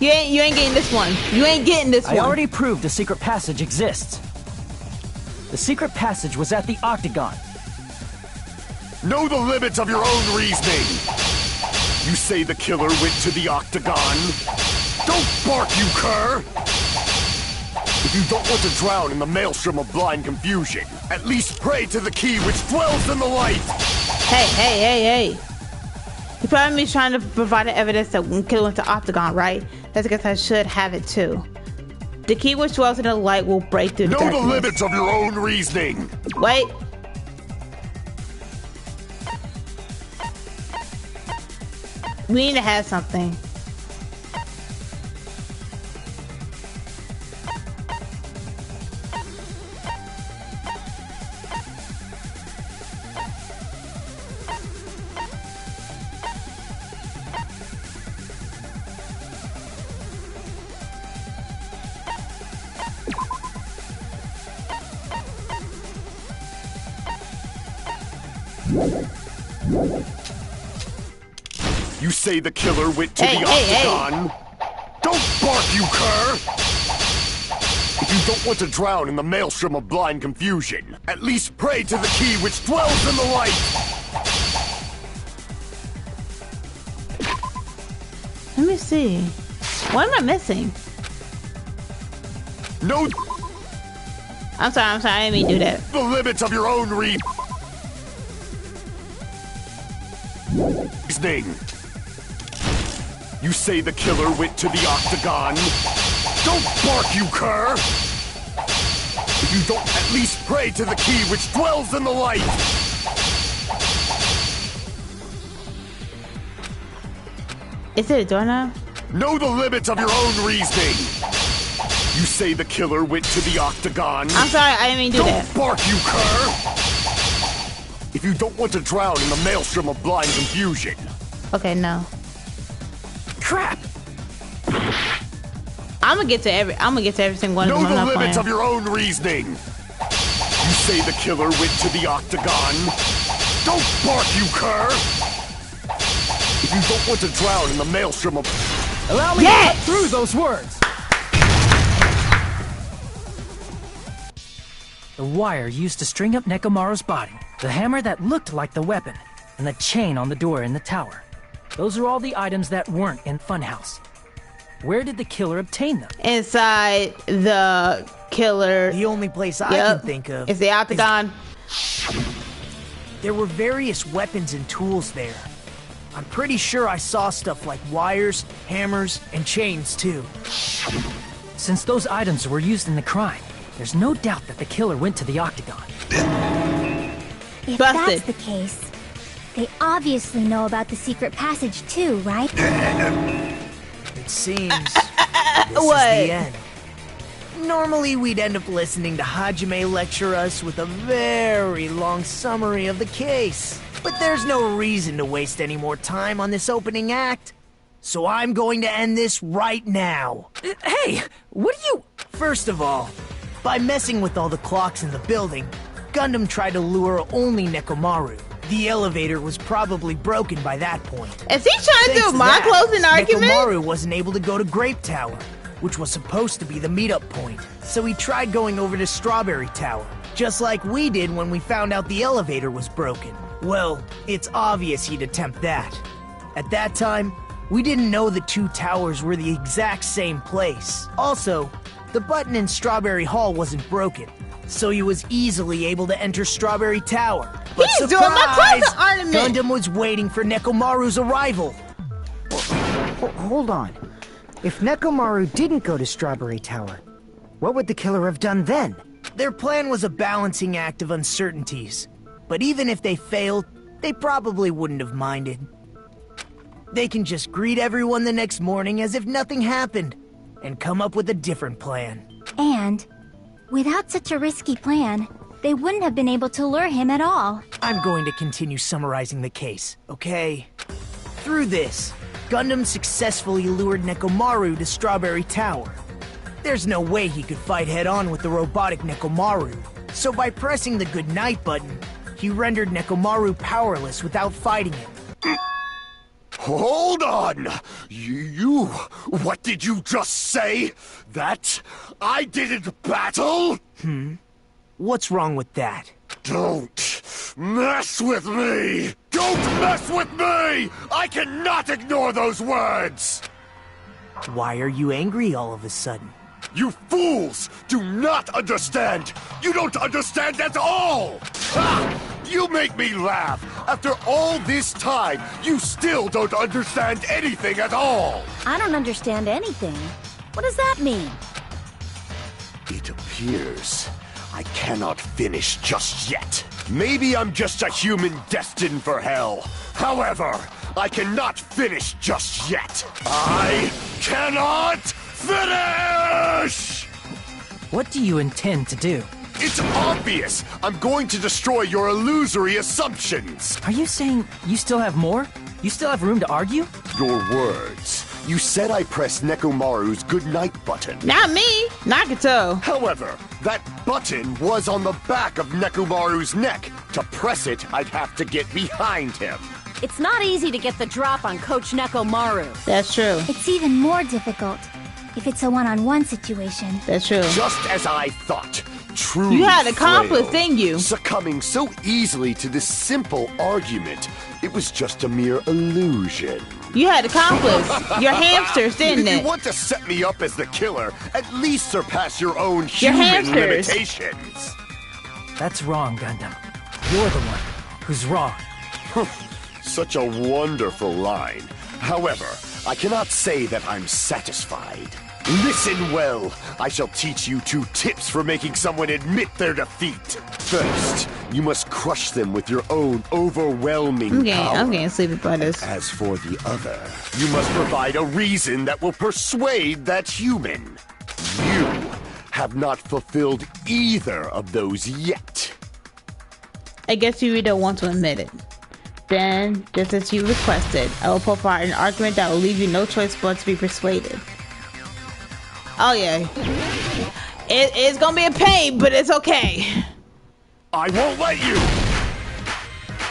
You ain't getting this one. You ain't getting this one. I already proved a secret passage exists. The secret passage was at the Octagon. Know the limits of your own reasoning. You say the killer went to the Octagon. Don't bark, you cur! If you don't want to drown in the maelstrom of blind confusion, at least pray to the key which dwells in the light! Hey. You probably means trying to provide evidence that when killer went to Octagon, right? That's because I should have it too. The key which dwells in the light will break through the darkness. Know the limits of your own reasoning! Wait. We need to have something. You say the killer went to the Octagon? Don't bark, you cur! If you don't want to drown in the maelstrom of blind confusion, at least pray to the key which dwells in the light! Let me see. What am I missing? No. I'm sorry, I didn't mean to do that. The limits of your own reasoning. You say the killer went to the Octagon? Don't bark, you cur! If you don't at least pray to the key which dwells in the light! Is it a doorknob? Know the limits of your own reasoning! You say the killer went to the Octagon? I'm sorry, I didn't mean to do that. Don't bark, you cur! If you don't want to drown in the maelstrom of blind confusion. Okay, no. Crap! I'm gonna get to every single one of them. Know the limits of your own reasoning! You say the killer went to the Octagon? Don't bark, you cur! If you don't want to drown in the maelstrom of... Allow me to cut through those words! The wire used to string up Nekomaru's body, the hammer that looked like the weapon, and the chain on the door in the tower. Those are all the items that weren't in Funhouse. Where did the killer obtain them? Inside the killer... The only place I can think of... is the Octagon. There were various weapons and tools there. I'm pretty sure I saw stuff like wires, hammers, and chains too. Since those items were used in the crime, there's no doubt that the killer went to the Octagon. If that's the case, they obviously know about the secret passage too, right? It seems this is the end. Normally we'd end up listening to Hajime lecture us with a very long summary of the case. But there's no reason to waste any more time on this opening act. So I'm going to end this right now. Hey, what are you... First of all, by messing with all the clocks in the building, Gundam tried to lure only Nekomaru. The elevator was probably broken by that point. Is he trying to do my closing argument? Nekomaru wasn't able to go to Grape Tower, which was supposed to be the meetup point. So he tried going over to Strawberry Tower, just like we did when we found out the elevator was broken. Well, it's obvious he'd attempt that. At that time, we didn't know the two towers were the exact same place. Also, the button in Strawberry Hall wasn't broken, so he was easily able to enter Strawberry Tower. But He's doing my surprise! closet ornament! Gundam was waiting for Nekomaru's arrival. Hold on. If Nekomaru didn't go to Strawberry Tower, what would the killer have done then? Their plan was a balancing act of uncertainties. But even if they failed, they probably wouldn't have minded. They can just greet everyone the next morning as if nothing happened, and come up with a different plan. And, without such a risky plan, they wouldn't have been able to lure him at all. I'm going to continue summarizing the case, okay? Through this, Gundam successfully lured Nekomaru to Strawberry Tower. There's no way he could fight head-on with the robotic Nekomaru, so by pressing the goodnight button, he rendered Nekomaru powerless without fighting him. Hold on! What did you just say? That I didn't battle? What's wrong with that? Don't mess with me! Don't mess with me! I cannot ignore those words! Why are you angry all of a sudden? You fools do not understand! You don't understand at all! Ha! You make me laugh! After all this time, you still don't understand anything at all! I don't understand anything. What does that mean? It appears I cannot finish just yet. Maybe I'm just a human destined for hell. However, I cannot finish just yet. I cannot finish! What do you intend to do? It's obvious! I'm going to destroy your illusory assumptions! Are you saying you still have more? You still have room to argue? Your words. You said I pressed Nekomaru's goodnight button. Not me, Nagato. However, that button was on the back of Nekomaru's neck. To press it, I'd have to get behind him. It's not easy to get the drop on Coach Nekomaru. That's true. It's even more difficult if it's a one-on-one situation. That's true. Just as I thought. Truly You had accomplice, frail, didn't you? Succumbing so easily to this simple argument. It was just a mere illusion. You had accomplice. Your hamsters, didn't If it? you want to set me up as the killer, at least surpass your own Your human hamsters. limitations. That's wrong, Gundam. You're the one who's wrong. Such a wonderful line. However, I cannot say that I'm satisfied. Listen well. I shall teach you 2 tips for making someone admit their defeat. First, you must crush them with your own overwhelming power. I'm getting sleepy brothers. As for the other, you must provide a reason that will persuade that human. You have not fulfilled either of those yet. I guess you don't want to admit it. Then, just as you requested, I will provide an argument that will leave you no choice but to be persuaded. Oh yeah. It's gonna be a pain, but it's okay. I won't let you!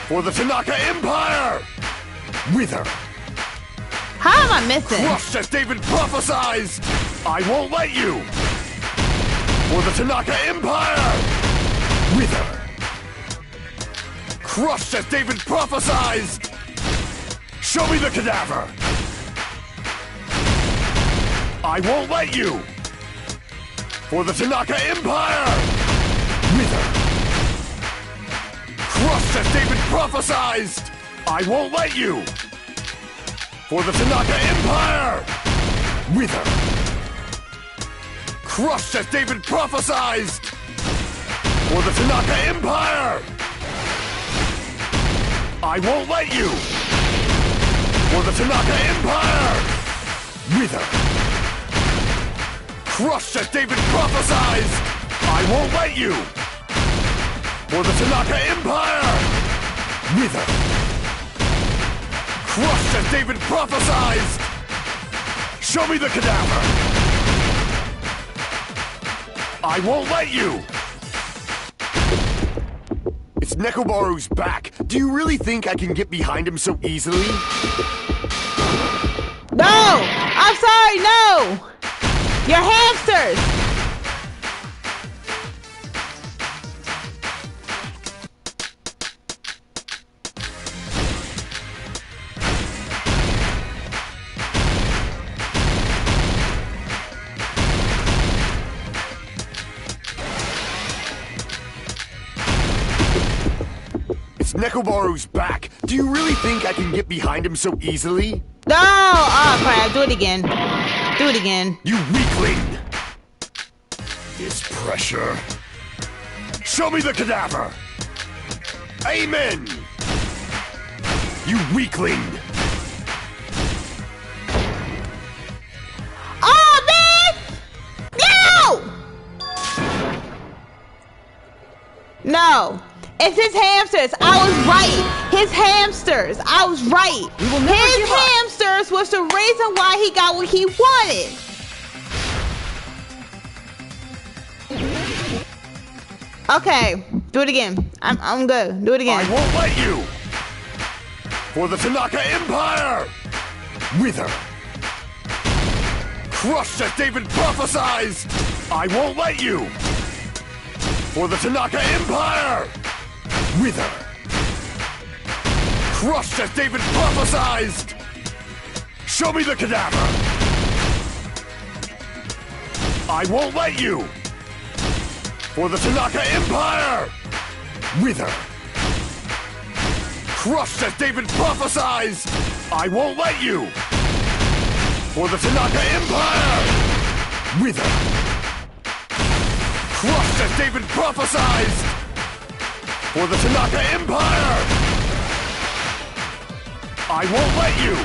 For the Tanaka Empire! Wither! How am I missing? Crushed as David prophesies! I won't let you! For the Tanaka Empire! Wither! Crushed as David prophesies! Show me the cadaver! I won't let you! For the Tanaka Empire! Wither! Crushed as David prophesied! I won't let you! For the Tanaka Empire! Wither! Crushed as David prophesied! For the Tanaka Empire! I won't let you! For the Tanaka Empire! Wither! Crushed as David prophesied! I won't let you! For the Tanaka Empire! Wither! Crushed as David prophesied! Show me the cadaver! I won't let you! It's Nekomaru's back. Do you really think I can get behind him so easily? No! I'm sorry, no! Your hamsters! It's Nekomaru's back. Do you really think I can get behind him so easily? No! Oh, crap. Do it again. Do it again. You weakling! Is pressure. Show me the cadaver! Amen! You weakling! Oh, man! No! No! It's his hamsters. I was right. His hamsters. I was right. His hamsters was the reason why he got what he wanted. Okay, do it again. I'm good. Do it again. I won't let you! For the Tanaka Empire! Wither! Crushed as David prophesied! I won't let you! For the Tanaka Empire! Wither! Crushed as David prophesied! Show me the cadaver! I won't let you! For the Tanaka Empire! Wither! Crushed as David prophesied! I won't let you! For the Tanaka Empire! Wither! Crushed as David prophesied! For the Tanaka Empire! I won't let you!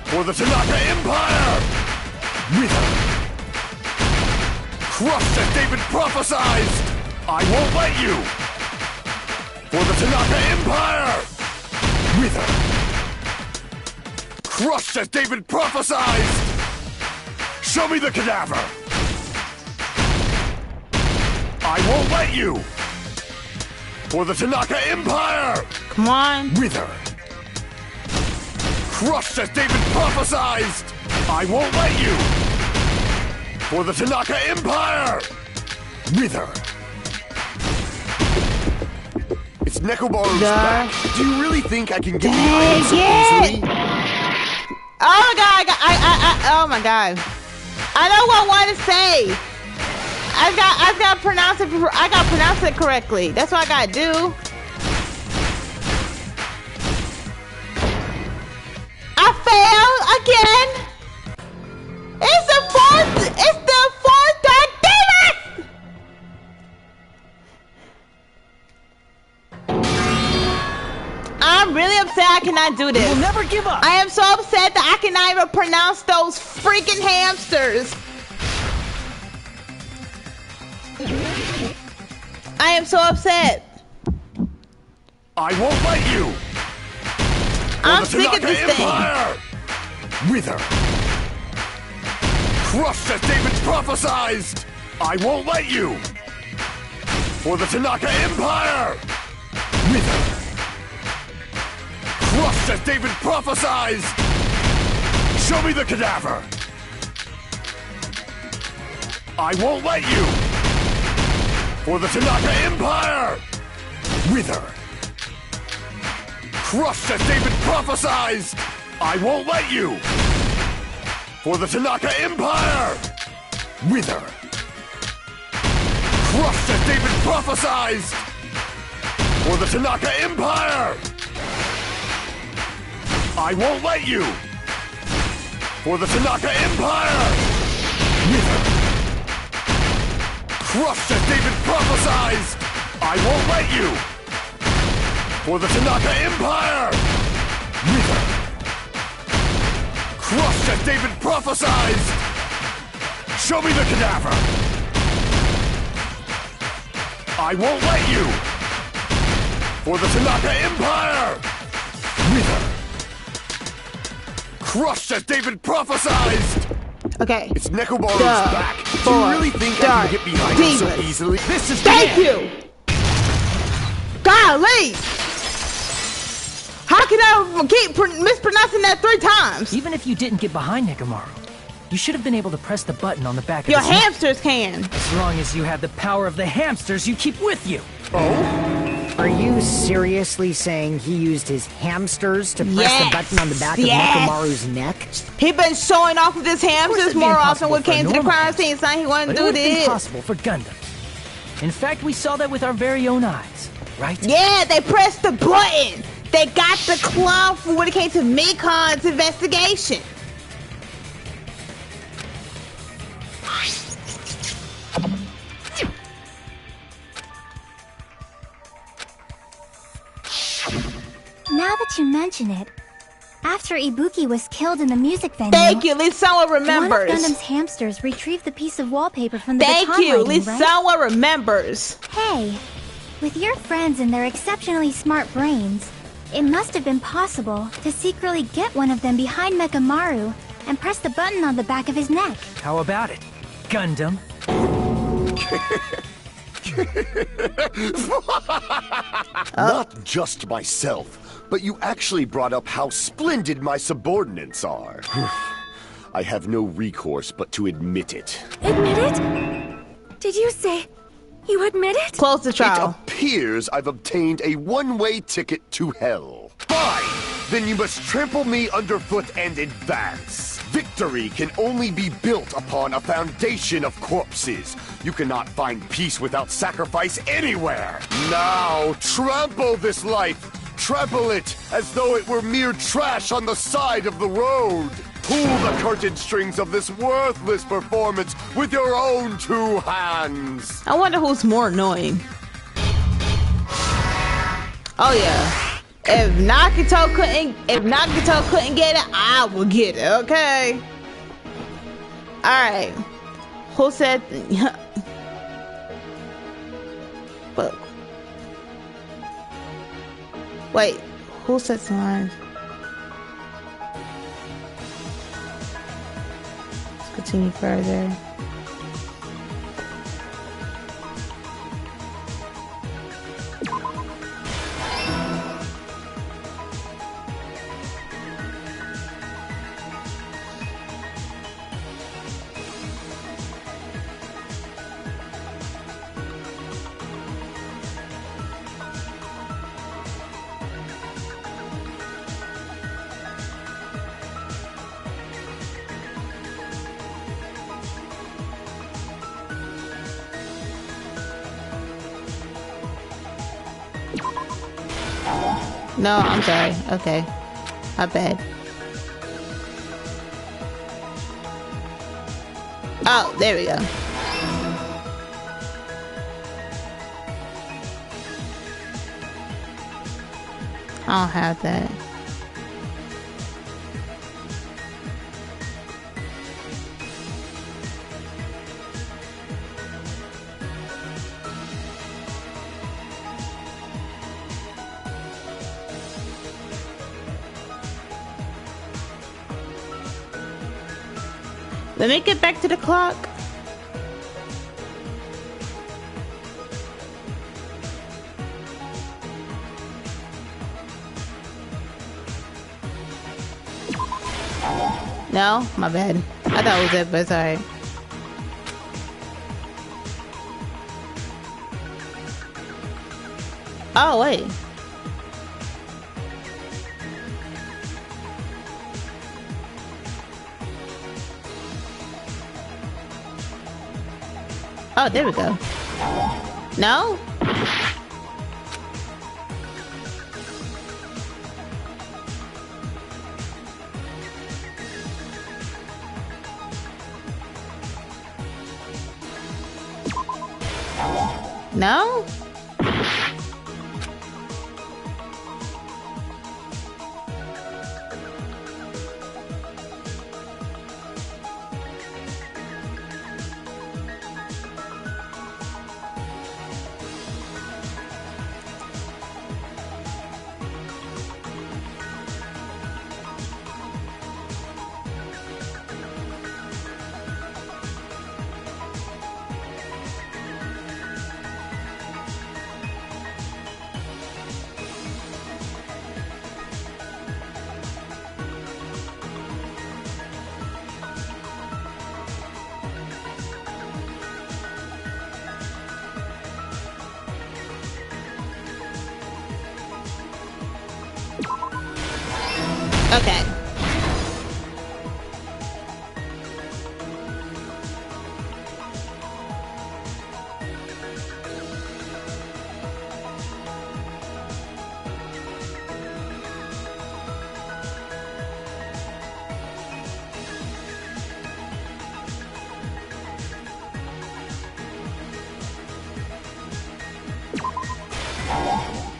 For the Tanaka Empire! Wither! Crushed as David prophesied! I won't let you! For the Tanaka Empire! Wither! Crushed as David prophesied! Show me the cadaver! I won't let you! For the Tanaka Empire! Come on! Wither! Crushed as David prophesied! I won't let you! For the Tanaka Empire! Wither! It's Nekomaru's back. Do you really think I can get behind him so easily? Oh my god! Oh my god! I know what I want to say. I got to pronounce it. I got to pronounce it correctly. That's what I gotta do. I failed again. It's the fourth. It's the fourth. God damn it! I'm really upset. I cannot do this. We'll never give up. I am so upset that I cannot even pronounce those freaking hamsters. I am so upset. I won't let you. I'm sick of this Empire. Wither. Crushed as David prophesied. I won't let you. For the Tanaka Empire. Wither. Crushed as David prophesied. Show me the cadaver. I won't let you. For the Tanaka Empire! Wither! Crushed as David prophesied! I won't let you! For the Tanaka Empire! Wither! Crushed as David prophesied! For the Tanaka Empire! I won't let you! For the Tanaka Empire! Wither! Crushed as David prophesied! I won't let you! For the Tanaka Empire! Wither! Crushed as David prophesied! Show me the cadaver! I won't let you! For the Tanaka Empire! Wither! Crushed as David prophesied! Okay. It's Nekomaru's back. Do you really think I can get behind him so easily? This is Thank you! Golly! How can I keep mispronouncing that 3 times? Even if you didn't get behind Nekomaru, you should have been able to press the button on the back of Your his neck. hamsters can. As long as you have the power of the hamsters you keep with you. Oh? Are you seriously saying he used his hamsters to press the button on the back of Nekomaru's neck? He been showing off with his hamsters more often when it came to the crime scene. It's like he wanted to do But it would be this. possible for Gundam. In fact, we saw that with our very own eyes. right? Yeah, they pressed the button. They got the club for when it came to Mikon's investigation. Now that you mention it, after Ibuki was killed in the music venue... Thank you, at least someone remembers. One of Gundam's hamsters retrieved the piece of wallpaper from the Thank baton you, at lighting, least right? someone remembers. Hey, with your friends and their exceptionally smart brains, it must have been possible to secretly get one of them behind Nekomaru and press the button on the back of his neck. How about it, Gundam? Not just myself, but you actually brought up how splendid my subordinates are. I have no recourse but to admit it. Admit it? Did you say you admit it? Close the trial. It appears I've obtained a one-way ticket to hell. Fine! Then you must trample me underfoot and advance. Victory can only be built upon a foundation of corpses. You cannot find peace without sacrifice anywhere. Now, trample this life. Trample it as though it were mere trash on the side of the road. Pull the curtain strings of this worthless performance with your own two hands. I wonder who's more annoying. Oh yeah. If Nagito couldn't get it, I will get it, okay? Alright. Who said but wait, who said some lines? Let's continue further. No, I'm sorry. Okay. My bad. Oh, there we go. I don't have that. Let me get back to the clock. No, my bad. I thought it was it, but it's alright. Oh, wait. Oh, there we go. No? No? Okay.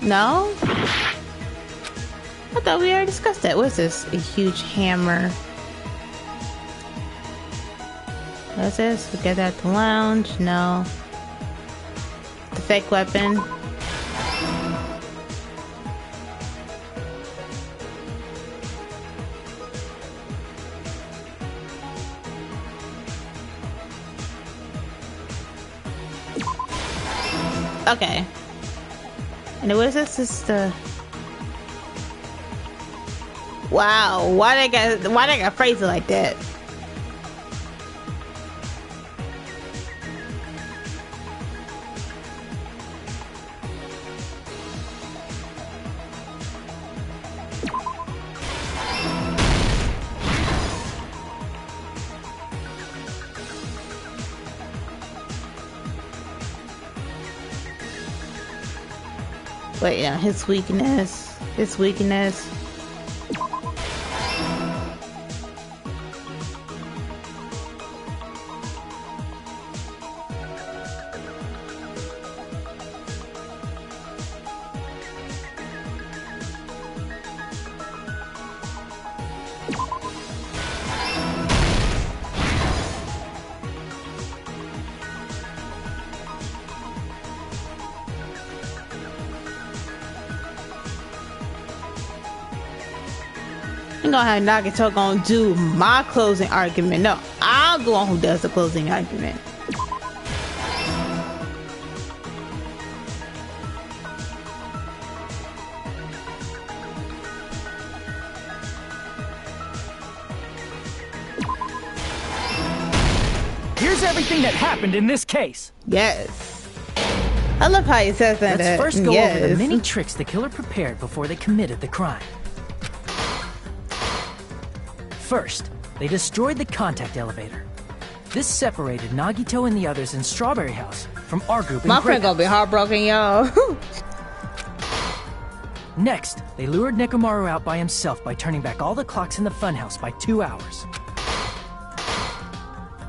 No? I thought we already discussed that. What's this? A huge hammer. What's this? We get that at the lounge? No. The fake weapon. Okay. And what is this? This is the... Wow, why they got phrase it like that? Wait, yeah, his weakness. I'm gonna have Nagato gonna do my closing argument. No, I'm the one who does the closing argument. Here's everything that happened in this case. Yes. I love how he says that. Let's first go over the many tricks the killer prepared before they committed the crime. First, they destroyed the contact elevator. This separated Nagito and the others in Strawberry House from our group in My friend gonna be heartbroken, y'all. Next, they lured Nekomaru out by himself by turning back all the clocks in the funhouse by 2 hours.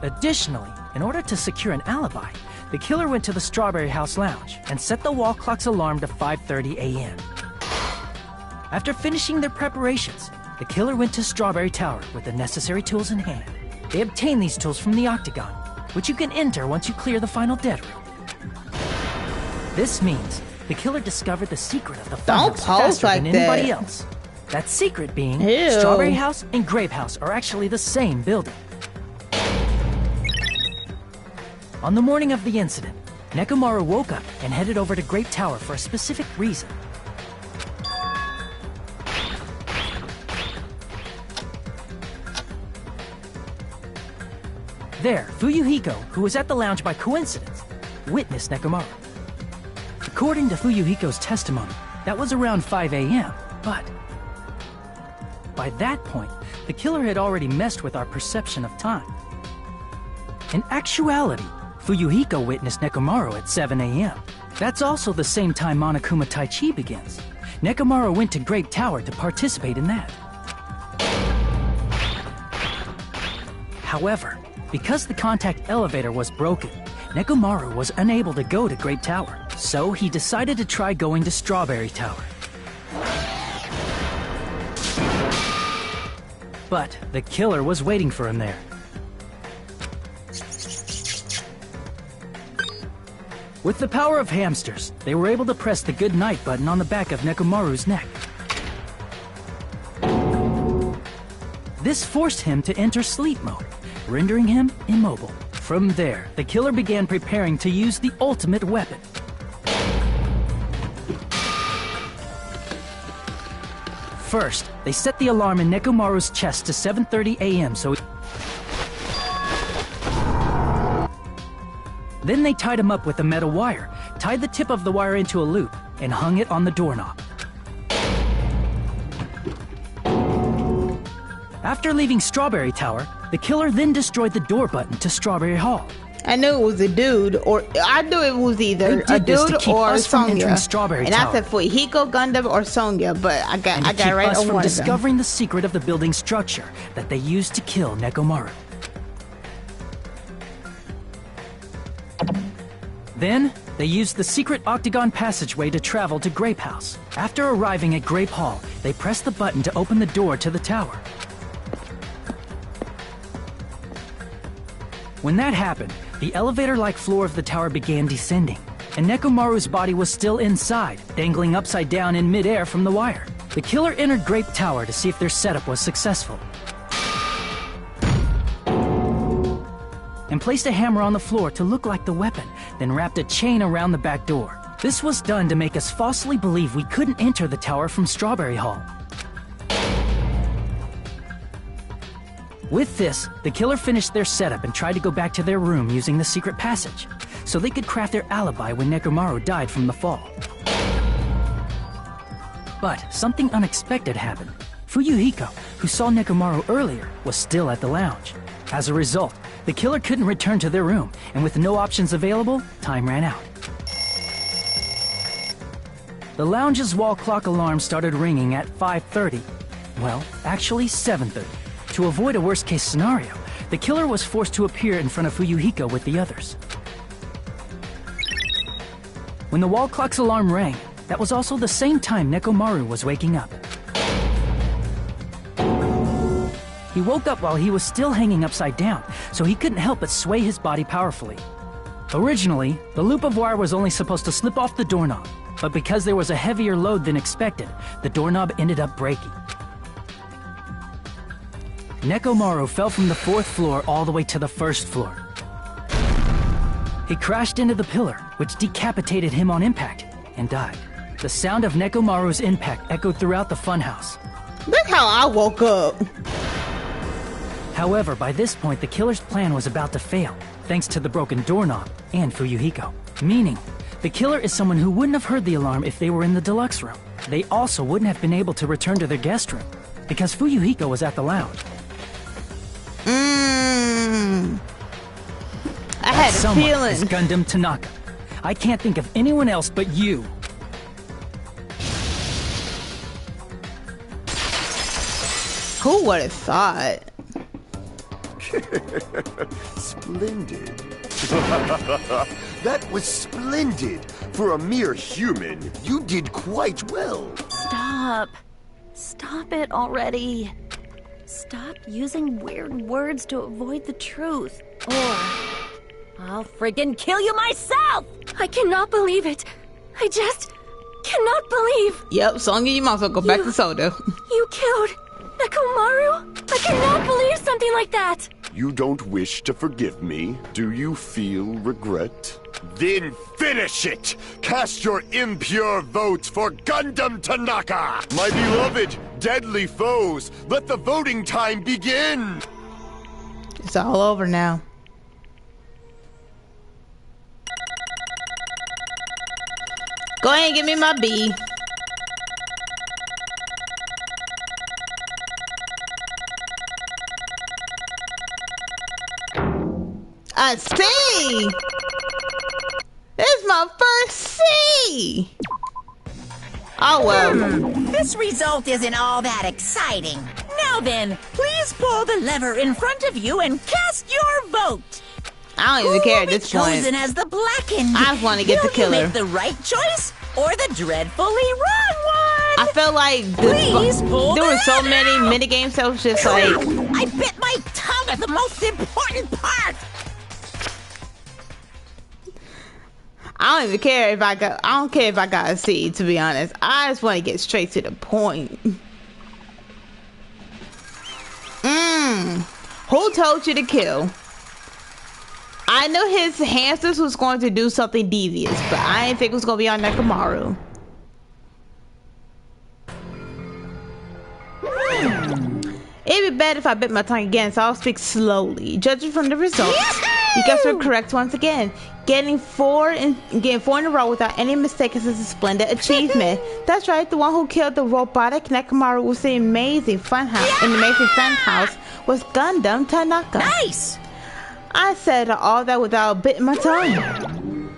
Additionally, in order to secure an alibi, the killer went to the Strawberry House lounge and set the wall clock's alarm to 5:30 a.m. After finishing their preparations, the killer went to Strawberry Tower with the necessary tools in hand. They obtained these tools from the Octagon, which you can enter once you clear the final dead room. This means the killer discovered the secret of the funhouse faster than anybody else. That secret being Strawberry House and Grape House are actually the same building. On the morning of the incident, Nekomaru woke up and headed over to Grape Tower for a specific reason. There, Fuyuhiko, who was at the lounge by coincidence, witnessed Nekomaru. According to Fuyuhiko's testimony, that was around 5 a.m., but by that point, the killer had already messed with our perception of time. In actuality, Fuyuhiko witnessed Nekomaru at 7 a.m. That's also the same time Monokuma Taichi begins. Nekomaru went to Grape Tower to participate in that. However, because the contact elevator was broken, Nekomaru was unable to go to Grape Tower, so he decided to try going to Strawberry Tower. But the killer was waiting for him there. With the power of hamsters, they were able to press the good night button on the back of Nekomaru's neck. This forced him to enter sleep mode, rendering him immobile. From there, the killer began preparing to use the ultimate weapon. First, they set the alarm in Nekomaru's chest to 7:30 a.m. Then they tied him up with a metal wire, tied the tip of the wire into a loop, and hung it on the doorknob. After leaving Strawberry Tower, the killer then destroyed the door button to Strawberry Hall. I knew it was a dude, or I knew it was either a dude or Sonya. And I said for Hiko, Gundam, or Sonya, but I got right on one of them. Discovering the secret of the building structure that they used to kill Nekomaru. Then, they used the secret octagon passageway to travel to Grape House. After arriving at Grape Hall, they pressed the button to open the door to the tower. When that happened, the elevator-like floor of the tower began descending, and Nekomaru's body was still inside, dangling upside down in midair from the wire. The killer entered Grape Tower to see if their setup was successful, and placed a hammer on the floor to look like the weapon, then wrapped a chain around the back door. This was done to make us falsely believe we couldn't enter the tower from Strawberry Hall. With this, the killer finished their setup and tried to go back to their room using the secret passage, so they could craft their alibi when Nekomaru died from the fall. But something unexpected happened. Fuyuhiko, who saw Nekomaru earlier, was still at the lounge. As a result, the killer couldn't return to their room, and with no options available, time ran out. The lounge's wall clock alarm started ringing at 5:30. Well, actually 7:30. To avoid a worst-case scenario, the killer was forced to appear in front of Fuyuhiko with the others. When the wall clock's alarm rang, that was also the same time Nekomaru was waking up. He woke up while he was still hanging upside down, so he couldn't help but sway his body powerfully. Originally, the loop of wire was only supposed to slip off the doorknob, but because there was a heavier load than expected, the doorknob ended up breaking. Nekomaru fell from the 4th floor all the way to the 1st floor. He crashed into the pillar, which decapitated him on impact, and died. The sound of Nekomaru's impact echoed throughout the funhouse. Look how I woke up. However, by this point, the killer's plan was about to fail, thanks to the broken doorknob and Fuyuhiko. Meaning, the killer is someone who wouldn't have heard the alarm if they were in the deluxe room. They also wouldn't have been able to return to their guest room, because Fuyuhiko was at the lounge. I had a feeling. Is Gundam Tanaka. I can't think of anyone else but you. Who would have thought? Splendid. That was splendid. For a mere human, you did quite well. Stop. Stop it already. Stop using weird words to avoid the truth. Or I'll friggin' kill you myself! I cannot believe it. I just cannot believe. Yep, Songy, you might as well go back to soda. You killed Nekomaru? I cannot believe something like that. You don't wish to forgive me? Do you feel regret? Then finish it! Cast your impure votes for Gundam Tanaka! My beloved, deadly foes, let the voting time begin! It's all over now. Go ahead and give me my B. A C! This is my first C! Oh well. This result isn't all that exciting. Now then, please pull the lever in front of you and cast your vote. I don't even care at this point. Chosen as the blackened. I just want to get the killer. Will you make the right choice or the dreadfully wrong one? I felt like there were so many mini games that was just like. I bit my tongue at the most important part. I don't even care if I don't care if I got a C, to be honest. I just want to get straight to the point. Who told you to kill? I knew his hamsters was going to do something devious, but I didn't think it was going to be on Nekomaru. It'd be better if I bit my tongue again, so I'll speak slowly. Judging from the results, you guys were correct once again. Getting four in a row without any mistakes is a splendid achievement. That's right, the one who killed the robotic Nekomaru was the amazing funhouse. In the amazing funhouse was Gundam Tanaka. Nice! I said all that without biting my tongue.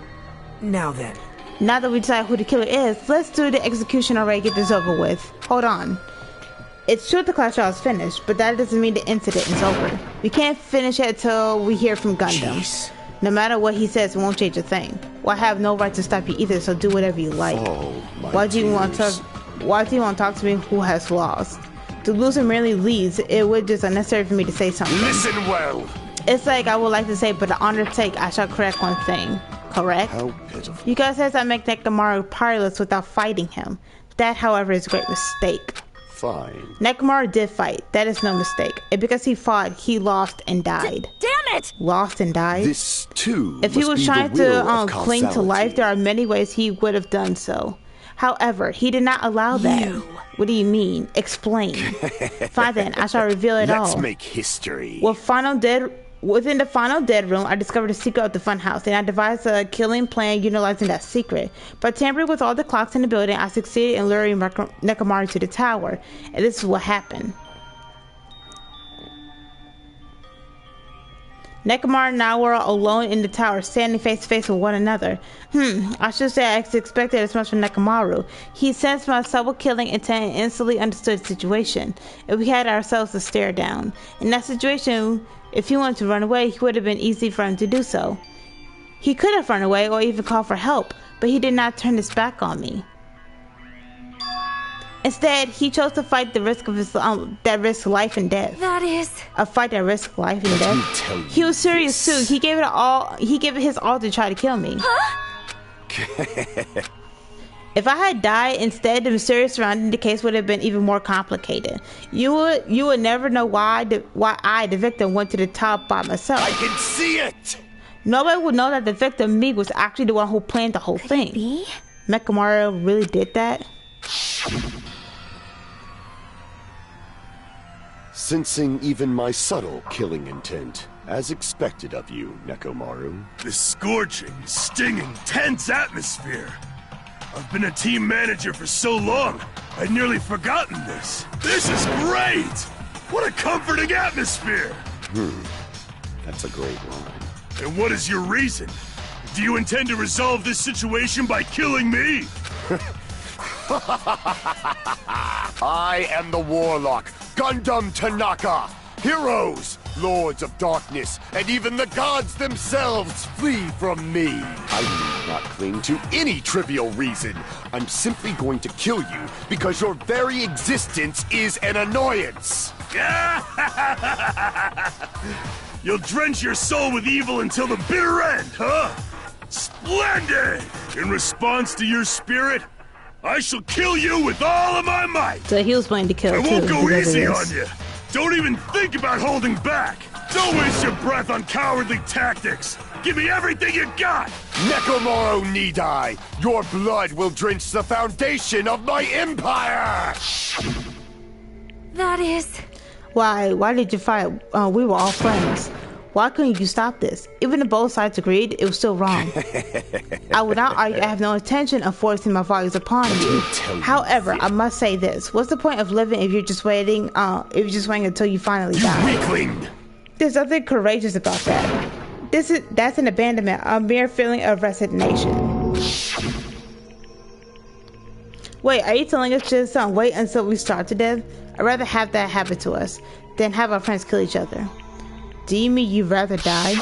Now then. Now that we decide who the killer is, let's do the execution already, get this over with. Hold on. It's true the class trial is finished, but that doesn't mean the incident is over. We can't finish it until we hear from Gundam. Jeez. No matter what he says, it won't change a thing. Well, I have no right to stop you either, so do whatever you like. Why do you want to talk to me who has lost? To lose and merely leads, it would just unnecessary for me to say something. Listen well. It's like I would like to say, but the honor's sake, I shall correct one thing. Correct? How pitiful. You guys says I make Nekomaru powerless without fighting him. That, however, is a great mistake. Fine. Nekomaru did fight. That is no mistake. And because he fought, he lost and died. Damn it! Lost and died? This, too, if he was trying to cling to causality. life, there are many ways he would have done so. However, he did not allow that. What do you mean? Explain. Fine then, I shall reveal it all. Let's make history. Within the final dead room, I discovered the secret of the funhouse, and I devised a killing plan utilizing that secret. By tampering with all the clocks in the building, I succeeded in luring Nekomaru to the tower, and this is what happened. Nekomaru and I were alone in the tower, standing face to face with one another. I should say I expected as much from Nekomaru. He sensed my subtle killing intent and instantly understood the situation, and we had ourselves to stare down. In that situation, if he wanted to run away, it would have been easy for him to do so. He could have run away or even called for help, but he did not turn his back on me. Instead, he chose to fight the risk of his that risked life and death. That is a fight that risked life and death. He was serious too. He gave it all. He gave it his all to try to kill me. Huh? If I had died instead, the mysterious surrounding the case would have been even more complicated. You would never know why I, the victim, went to the top by myself. I can see it. Nobody would know that the victim, me, was actually the one who planned the whole thing. Nekomaru really did that. Sensing even my subtle killing intent, as expected of you, Nekomaru. This scorching, stinging, tense atmosphere. I've been a team manager for so long, I'd nearly forgotten this. This is great! What a comforting atmosphere! That's a great line. And what is your reason? Do you intend to resolve this situation by killing me? I am the Warlock, Gundam Tanaka. Heroes, Lords of Darkness, and even the gods themselves flee from me. I need not cling to any trivial reason. I'm simply going to kill you because your very existence is an annoyance. You'll drench your soul with evil until the bitter end, huh? Splendid! In response to your spirit, I shall kill you with all of my might. So he was planning to kill I won't go easy on you. you. Don't even think about holding back. Don't waste your breath on cowardly tactics. Give me everything you got. Nekomaru need I. Your blood will drench the foundation of my empire. That is... Why did you fight? We were all friends. Why couldn't you stop this? Even if both sides agreed, it was still wrong. I would not argue. I have no intention of forcing my values upon you. However, I must say this: what's the point of living if you're just waiting? If you're just waiting until you finally die? Weakling. There's nothing courageous about that. That's an abandonment, a mere feeling of resignation. Wait, are you telling us just wait until we starve to death? I'd rather have that happen to us than have our friends kill each other. Do you mean you'd rather die?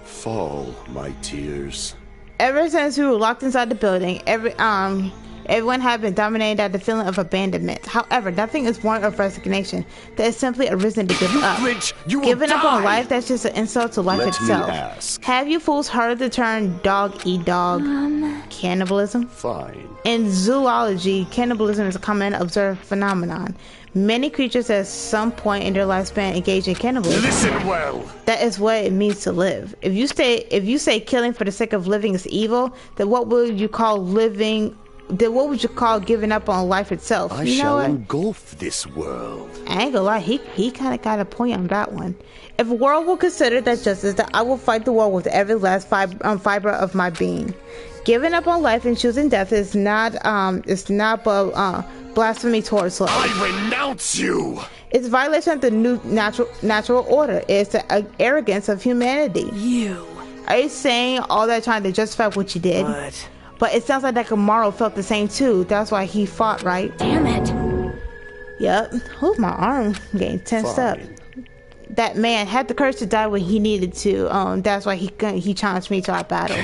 Fall, my tears. Ever since we were locked inside the building, everyone had been dominated by the feeling of abandonment. However, nothing is born of resignation. That is simply a reason to give up. Giving up on life, that's just an insult to life itself. Me ask. Have you fools heard the term dog eat dog? Cannibalism? Fine. In zoology, cannibalism is a common observed phenomenon. Many creatures at some point in their lifespan engage in cannibalism. Listen well. That is what it means to live. If you say killing for the sake of living is evil, then what would you call living? Then what would you call giving up on life itself? I shall engulf this world. I ain't gonna lie, he kind of got a point on that one. If a world will consider that justice, then I will fight the world with every last fiber of my being. Giving up on life and choosing death is not but blasphemy towards life. I renounce you. It's violation of the new natural order. It's the arrogance of humanity. You. Are you saying all that trying to justify what you did? What? But it sounds like Nekomaru felt the same too. That's why he fought, right? Damn it. Yep. Ooh, my arm getting tensed up. that man had the courage to die when he needed to. That's why he challenged me to our battle.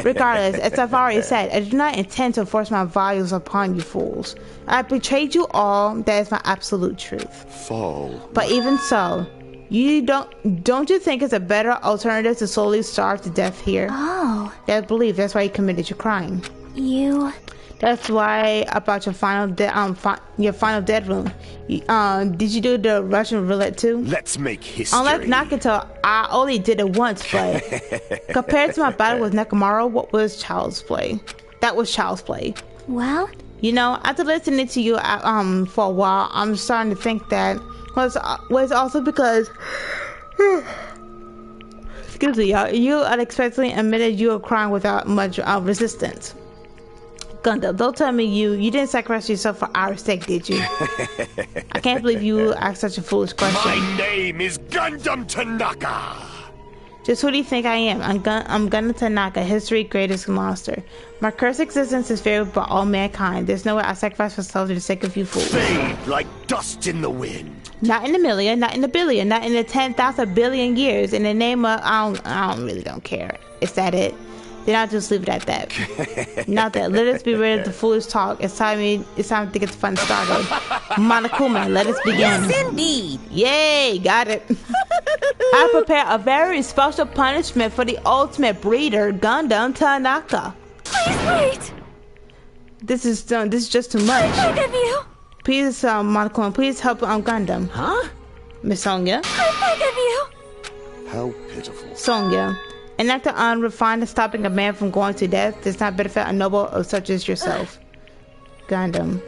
Regardless, as I've already said, I do not intend to force my values upon you fools. I betrayed you all. That is my absolute truth. Fall. But even so, you don't you think it's a better alternative to slowly starve to death here? Oh. I believe that's why you committed your crime. That's why about your final dead room. Did you do the Russian roulette too? Let's make history. Unlike Nakato, I only did it once, but compared to my battle with Nekomaru, what was child's play? That was child's play. Well, you know, after listening to you for a while, I'm starting to think that was also because excuse me, you unexpectedly admitted you were crying without much resistance. Gundam, don't tell me you didn't sacrifice yourself for our sake, did you? I can't believe you asked such a foolish question. My name is Gundam Tanaka. Just who do you think I am? I'm Gundam Tanaka, history's greatest monster. My cursed existence is feared by all mankind. There's no way I sacrifice myself for the sake of you fools. Fade like dust in the wind. Not in a million, not in a billion, not in the 10,000 billion years. In the name of, I really don't care. Is that it? Then I'll just leave it at that. Now that, let us be rid of the foolish talk. It's time to get the fun started. Monokuma, let us begin. Yes, indeed. Yay, got it. I prepare a very special punishment for the ultimate breeder, Gundam Tanaka. Please wait. This is just too much. I beg of you. Please, Monokuma, please help Gundam. Huh? Miss Sonia. I beg of you. How pitiful. Sonia. An act of unrefined stopping a man from going to death does not benefit a noble of such as yourself. Gundam.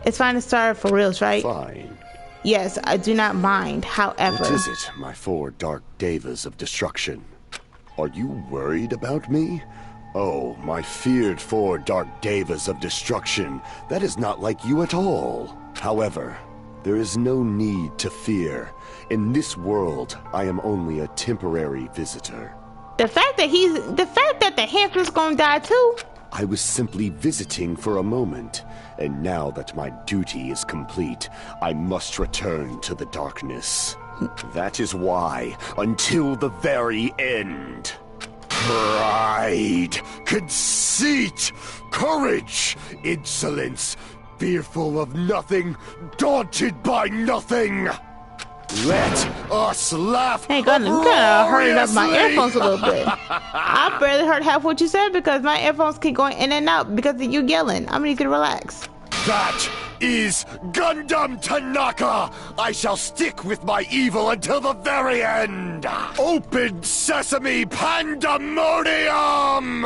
It's fine to start for reals, right? Fine. Yes, I do not mind. However... What is it, my four dark devas of destruction? Are you worried about me? Oh, my feared four dark devas of destruction. That is not like you at all. However, there is no need to fear. In this world, I am only a temporary visitor. The fact that the hamster's gonna die too. I was simply visiting for a moment, and now that my duty is complete, I must return to the darkness. That is why, until the very end. Pride, conceit, courage, insolence, fearful of nothing, daunted by nothing. Let us laugh. Hey, Gundam, you kinda hurried up my earphones a little bit. I barely heard half what you said because my earphones keep going in and out because of you yelling. I'm gonna need you to relax. That is Gundam Tanaka! I shall stick with my evil until the very end! Open sesame pandemonium!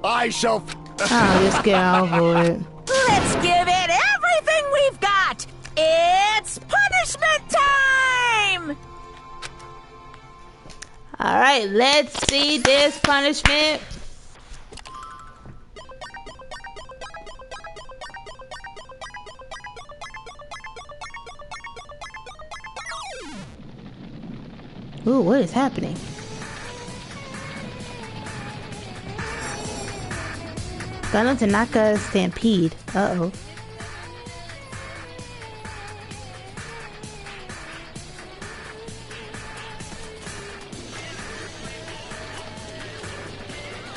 I shall... Just get over it. Let's give it everything we've got! It's punishment time! Alright, let's see this punishment. Ooh, what is happening? Gundam Tanaka Stampede. Uh-oh.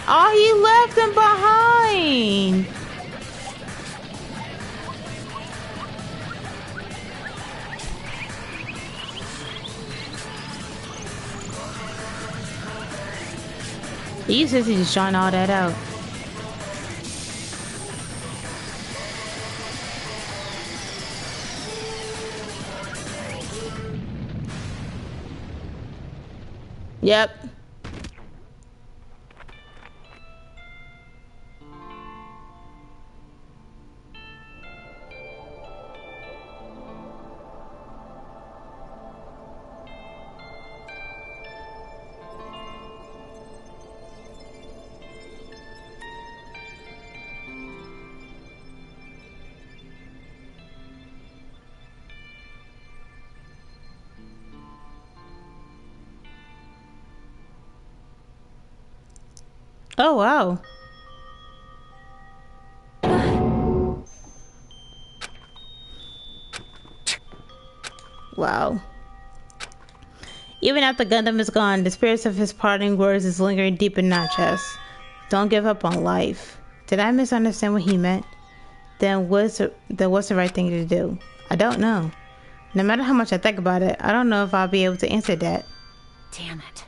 Oh, he left him behind. He says he's just trying all that out. Yep. Oh, wow. Wow. Even after Gundam is gone, the spirits of his parting words is lingering deep in our chest. Don't give up on life. Did I misunderstand what he meant? Then what's the right thing to do? I don't know. No matter how much I think about it, I don't know if I'll be able to answer that. Damn it.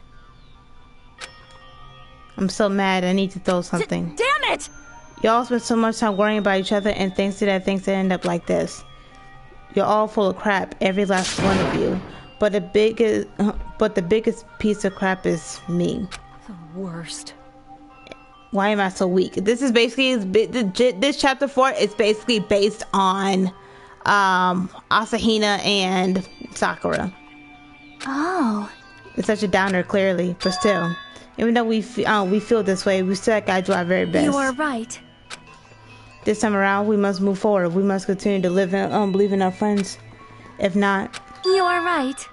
I'm so mad, I need to throw something. Damn it! Y'all spend so much time worrying about each other, and thanks to that, things end up like this. You're all full of crap, every last one of you. But the biggest piece of crap is me. The worst. Why am I so weak? This is basically this chapter 4 is basically based on Asahina and Sakura. Oh. It's such a downer, clearly, but still, even though we feel this way, we still gotta do our very best. You are right. This time around, we must move forward. We must continue to live and believe in our friends. If not, You are right.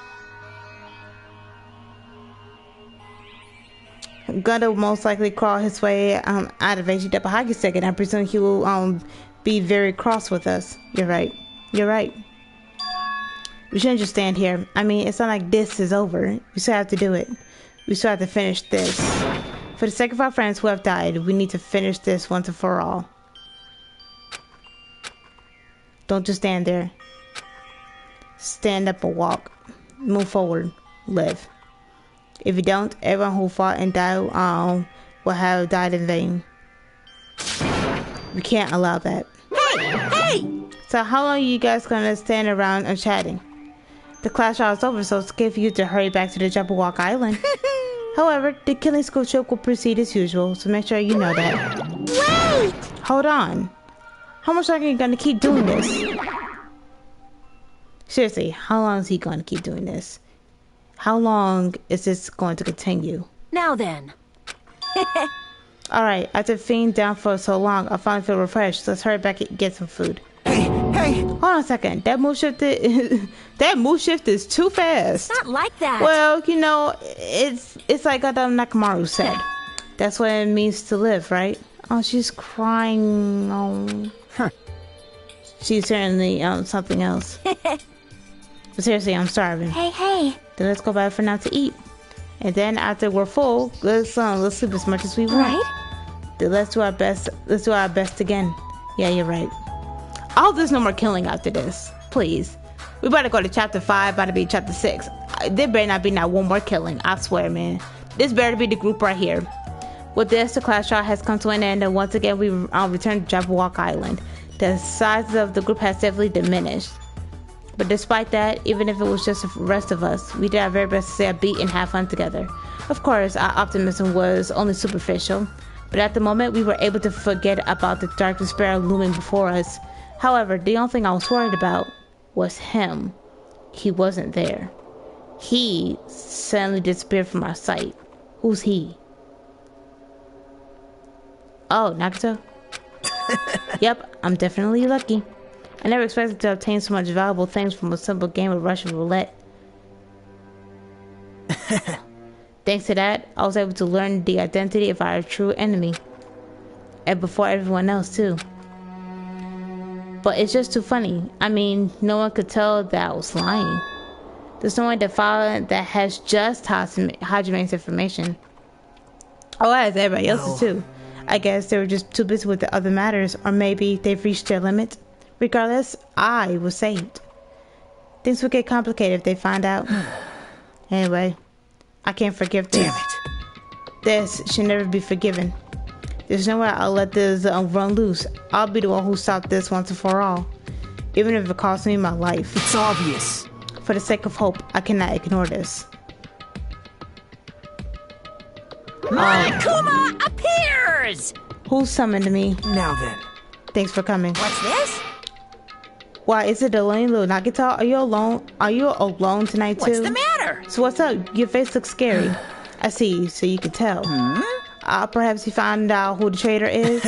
Gunda will most likely crawl his way out of HE Double Hockey Stick, and I presume he will be very cross with us. You're right. You're right. We shouldn't just stand here. I mean, it's not like this is over. We still have to do it. We still have to finish this. For the sake of our friends who have died, we need to finish this once and for all. Don't just stand there. Stand up and walk. Move forward. Live. If you don't, everyone who fought and died will have died in vain. We can't allow that. Hey! So how long are you guys gonna stand around and chatting? The class trial is over, so it's good for you to hurry back to the Jabberwock Island. However, the killing school trip will proceed as usual, so make sure you know that. Wait! Hold on. How much longer are you gonna keep doing this? Seriously, how long is he gonna keep doing this? How long is this going to continue? Now then. Alright, after being down for so long, I finally feel refreshed. Let's hurry back and get some food. Hey! Hold on a second. That move shift is too fast. Not like that. Well, you know, it's like Nekomaru said. That's what it means to live, right? Oh, she's crying. Oh. Huh. She's certainly something else. But seriously, I'm starving. Hey. Then let's go back for now to eat. And then after we're full, let's sleep as much as we want. Right? Then let's do our best. Let's do our best again. Yeah, you're right. Oh, there's no more killing after this. Please. We better go to chapter 5, about to be chapter 6. There better not be not one more killing. I swear, man. This better be the group right here. With this, the class trial has come to an end, and once again, we return to Jabberwock Island. The size of the group has definitely diminished. But despite that, even if it was just the rest of us, we did our very best to stay upbeat and have fun together. Of course, our optimism was only superficial, but at the moment, we were able to forget about the dark despair looming before us. However, the only thing I was worried about was him. He wasn't there. He suddenly disappeared from our sight. Who's he? Oh, Nagato? Yep, I'm definitely lucky. I never expected to obtain so much valuable things from a simple game of Russian roulette. Thanks to that, I was able to learn the identity of our true enemy. And before everyone else, too. But it's just too funny. I mean, no one could tell that I was lying. There's no one that has just Hajime's information. Oh, as everybody else's, too. I guess they were just too busy with the other matters, or maybe they've reached their limit. Regardless, I was saved. Things would get complicated if they find out. Anyway, I can't forgive this. Damn it. This should never be forgiven. There's no way I'll let this run loose. I'll be the one who stopped this once and for all. Even if it costs me my life. It's obvious. For the sake of hope, I cannot ignore this. Monokuma appears! Who summoned me? Now then. Thanks for coming. What's this? Why, is it the lonely little Nagita? Are you alone? Are you alone tonight too? What's the matter? So what's up? Your face looks scary. I see, so you can tell. Perhaps you found out who the traitor is?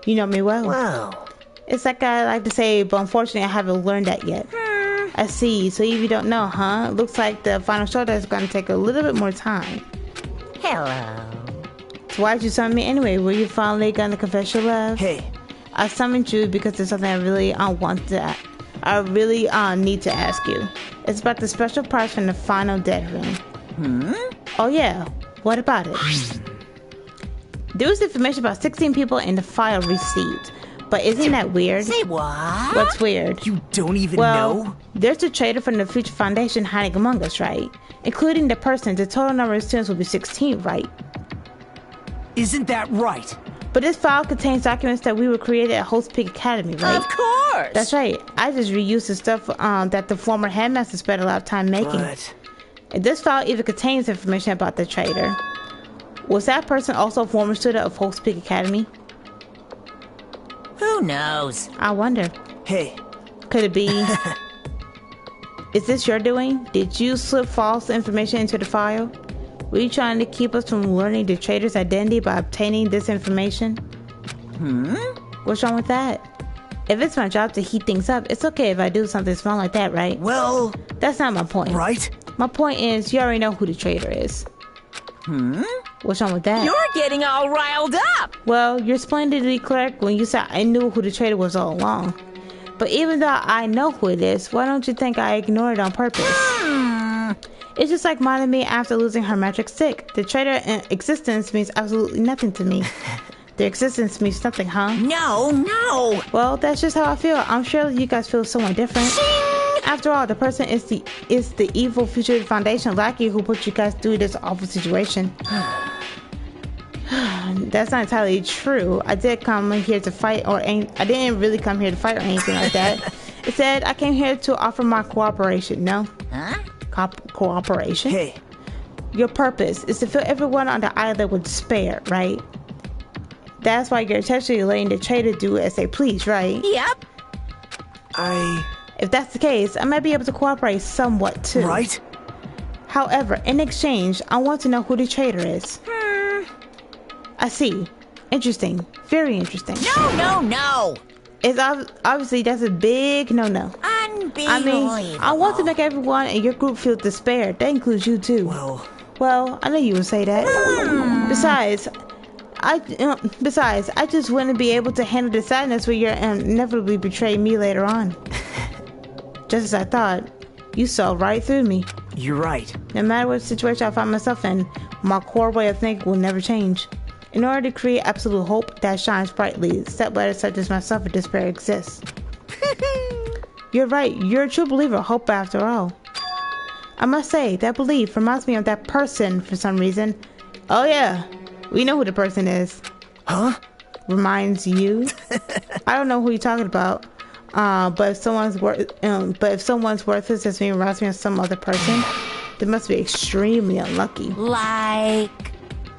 You know me well. Well. It's like I like to say, but unfortunately I haven't learned that yet. I see, so if you don't know, huh? Looks like the final showdown is going to take a little bit more time. Hello. So why'd you summon me anyway? Were you finally going to confess your love? Hey. I summoned you because there's something I really need to ask you. It's about the special parts from the final dead room. Oh yeah, what about it? There was information about 16 people in the file received. But isn't that weird? Say what? What's weird? You don't even Well, know? there's a traitor from the Future Foundation hiding among us, right? Including the person, the total number of students will be 16, right? Isn't that right? But this file contains documents that we were created at Host Peak Academy, right? Of course! That's right. I just reused the stuff that the former headmaster spent a lot of time making. But... And this file even contains information about the traitor. Was that person also a former student of Host Peak Academy? Who knows? I wonder. Hey. Could it be... Is this your doing? Did you slip false information into the file? Were you trying to keep us from learning the traitor's identity by obtaining this information? What's wrong with that? If it's my job to heat things up, it's okay if I do something small like that, right? Well... That's not my point. Right? My point is, you already know who the traitor is. What's wrong with that? You're getting all riled up! Well, you're splendidly correct when you said I knew who the traitor was all along. But even though I know who it is, why don't you think I ignored it on purpose? It's just like Mine and me after losing her metric stick. The traitor existence means absolutely nothing to me. Their existence means nothing, huh? No. Well, that's just how I feel. I'm sure you guys feel somewhat different. After all, the person is the evil Future Foundation lackey who put you guys through this awful situation. That's not entirely true. I did come here to fight, I didn't really come here to fight or anything like that. Instead, I came here to offer my cooperation. No? Huh? Cooperation? Hey. Your purpose is to fill everyone on the island with despair, right? That's why you're essentially letting the traitor do as they please, right? Yep. If that's the case, I might be able to cooperate somewhat too. Right? However, in exchange, I want to know who the traitor is. I see. Interesting. Very interesting. No. It's obviously that's a big no-no. Unbelievable. I mean, I want to make everyone in your group feel despair. That includes you too. Well, I know you would say that. Besides, I just wouldn't be able to handle the sadness where you're inevitably betray me later on. Just as I thought, you saw right through me. You're right. No matter what situation I find myself in, my core way of thinking will never change. In order to create absolute hope that shines brightly, stepletters such as myself of despair exist. You're right, you're a true believer of hope after all. I must say, that belief reminds me of that person for some reason. Oh yeah, we know who the person is. Huh? Reminds you? I don't know who you're talking about. But if someone's worthless as me reminds me of some other person, they must be extremely unlucky. Like...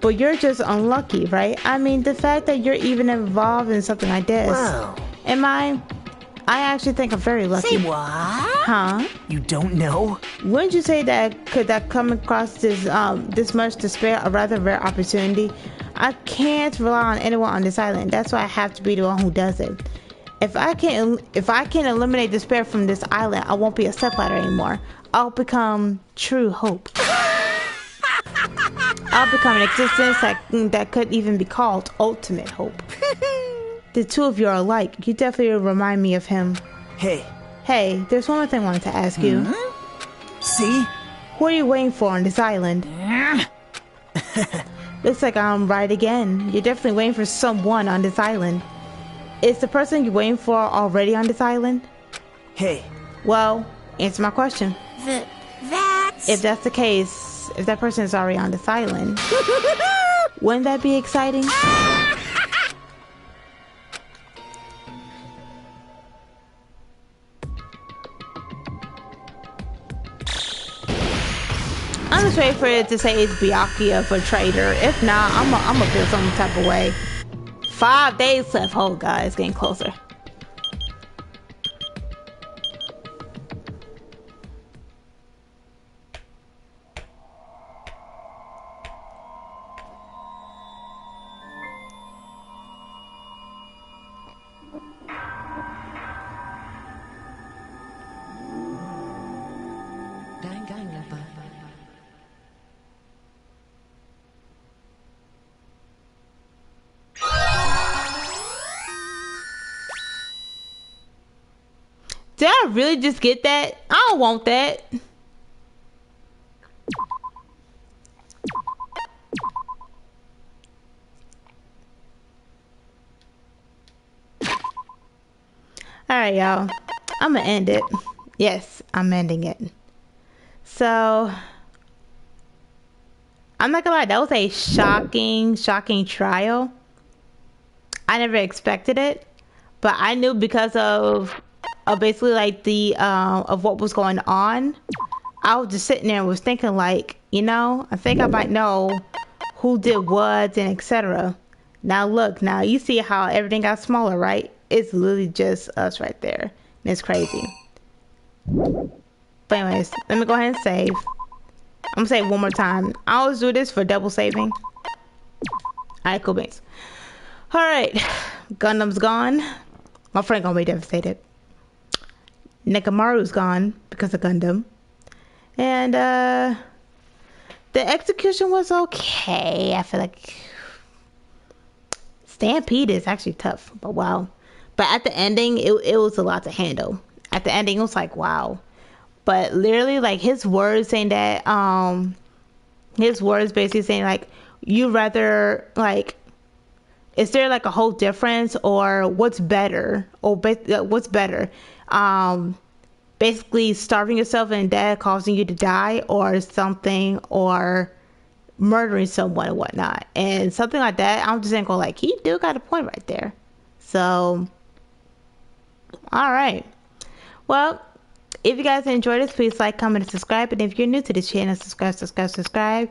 But you're just unlucky, right? I mean, the fact that you're even involved in something like this. Wow. I actually think I'm very lucky. Say what? Huh? You don't know? Wouldn't you say that could that come across this much despair a rather rare opportunity? I can't rely on anyone on this island. That's why I have to be the one who does it. If I can eliminate despair from this island, I won't be a stepladder anymore. I'll become true hope. I'll become an existence that could even be called ultimate hope. The two of you are alike. You definitely remind me of him. Hey, there's one more thing I wanted to ask you. See? Who are you waiting for on this island? Looks like I'm right again. You're definitely waiting for someone on this island. Is the person you're waiting for already on this island? Well, answer my question. If that's the case, if that person is already on this island, wouldn't that be exciting? I'm just waiting for it to say it's Byakuya for traitor. If not, I'm gonna feel some type of way. 5 days left. Oh god, it's getting closer. Danganronpa. Did I really just get that? I don't want that. Alright, y'all. I'm gonna end it. Yes, I'm ending it. So, I'm not gonna lie, that was a shocking trial. I never expected it, but I knew because of basically like the of what was going on. I was just sitting there and was thinking like, you know, I think I might know who did what and etc. Now look, now you see how everything got smaller, right? It's literally just us right there. And it's crazy. But anyways, let me go ahead and save. I'm gonna save one more time. I always do this for double saving. Alright, cool beans. Alright. Gundam's gone. My friend gonna be devastated. Nekomaru's gone because of Gundam. And the execution was okay. I feel like Stampede is actually tough, but wow. But at the ending, it was a lot to handle. At the ending, it was like, wow. But literally, like, his words saying that, his words basically saying, like, you rather, like, is there, like, a whole difference, or what's better? Or what's better? Basically, starving yourself and death causing you to die, or something, or murdering someone and whatnot. And something like that, I'm just going like, he do got a point right there. So, alright. Well, if you guys enjoyed this, please like, comment, and subscribe. And if you're new to this channel, subscribe.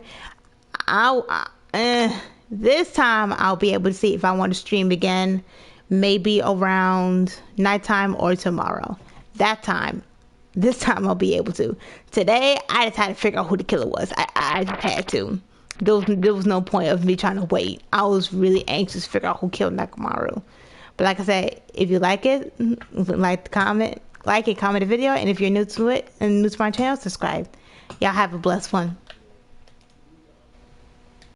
This time I'll be able to see if I want to stream again, maybe around nighttime or tomorrow. This time I'll be able to. Today I just had to figure out who the killer was. I just had to. There was no point of me trying to wait. I was really anxious to figure out who killed Nekomaru. But like I said, if you like it, comment the video, and if you're new to it and new to my channel, subscribe. Y'all have a blessed one.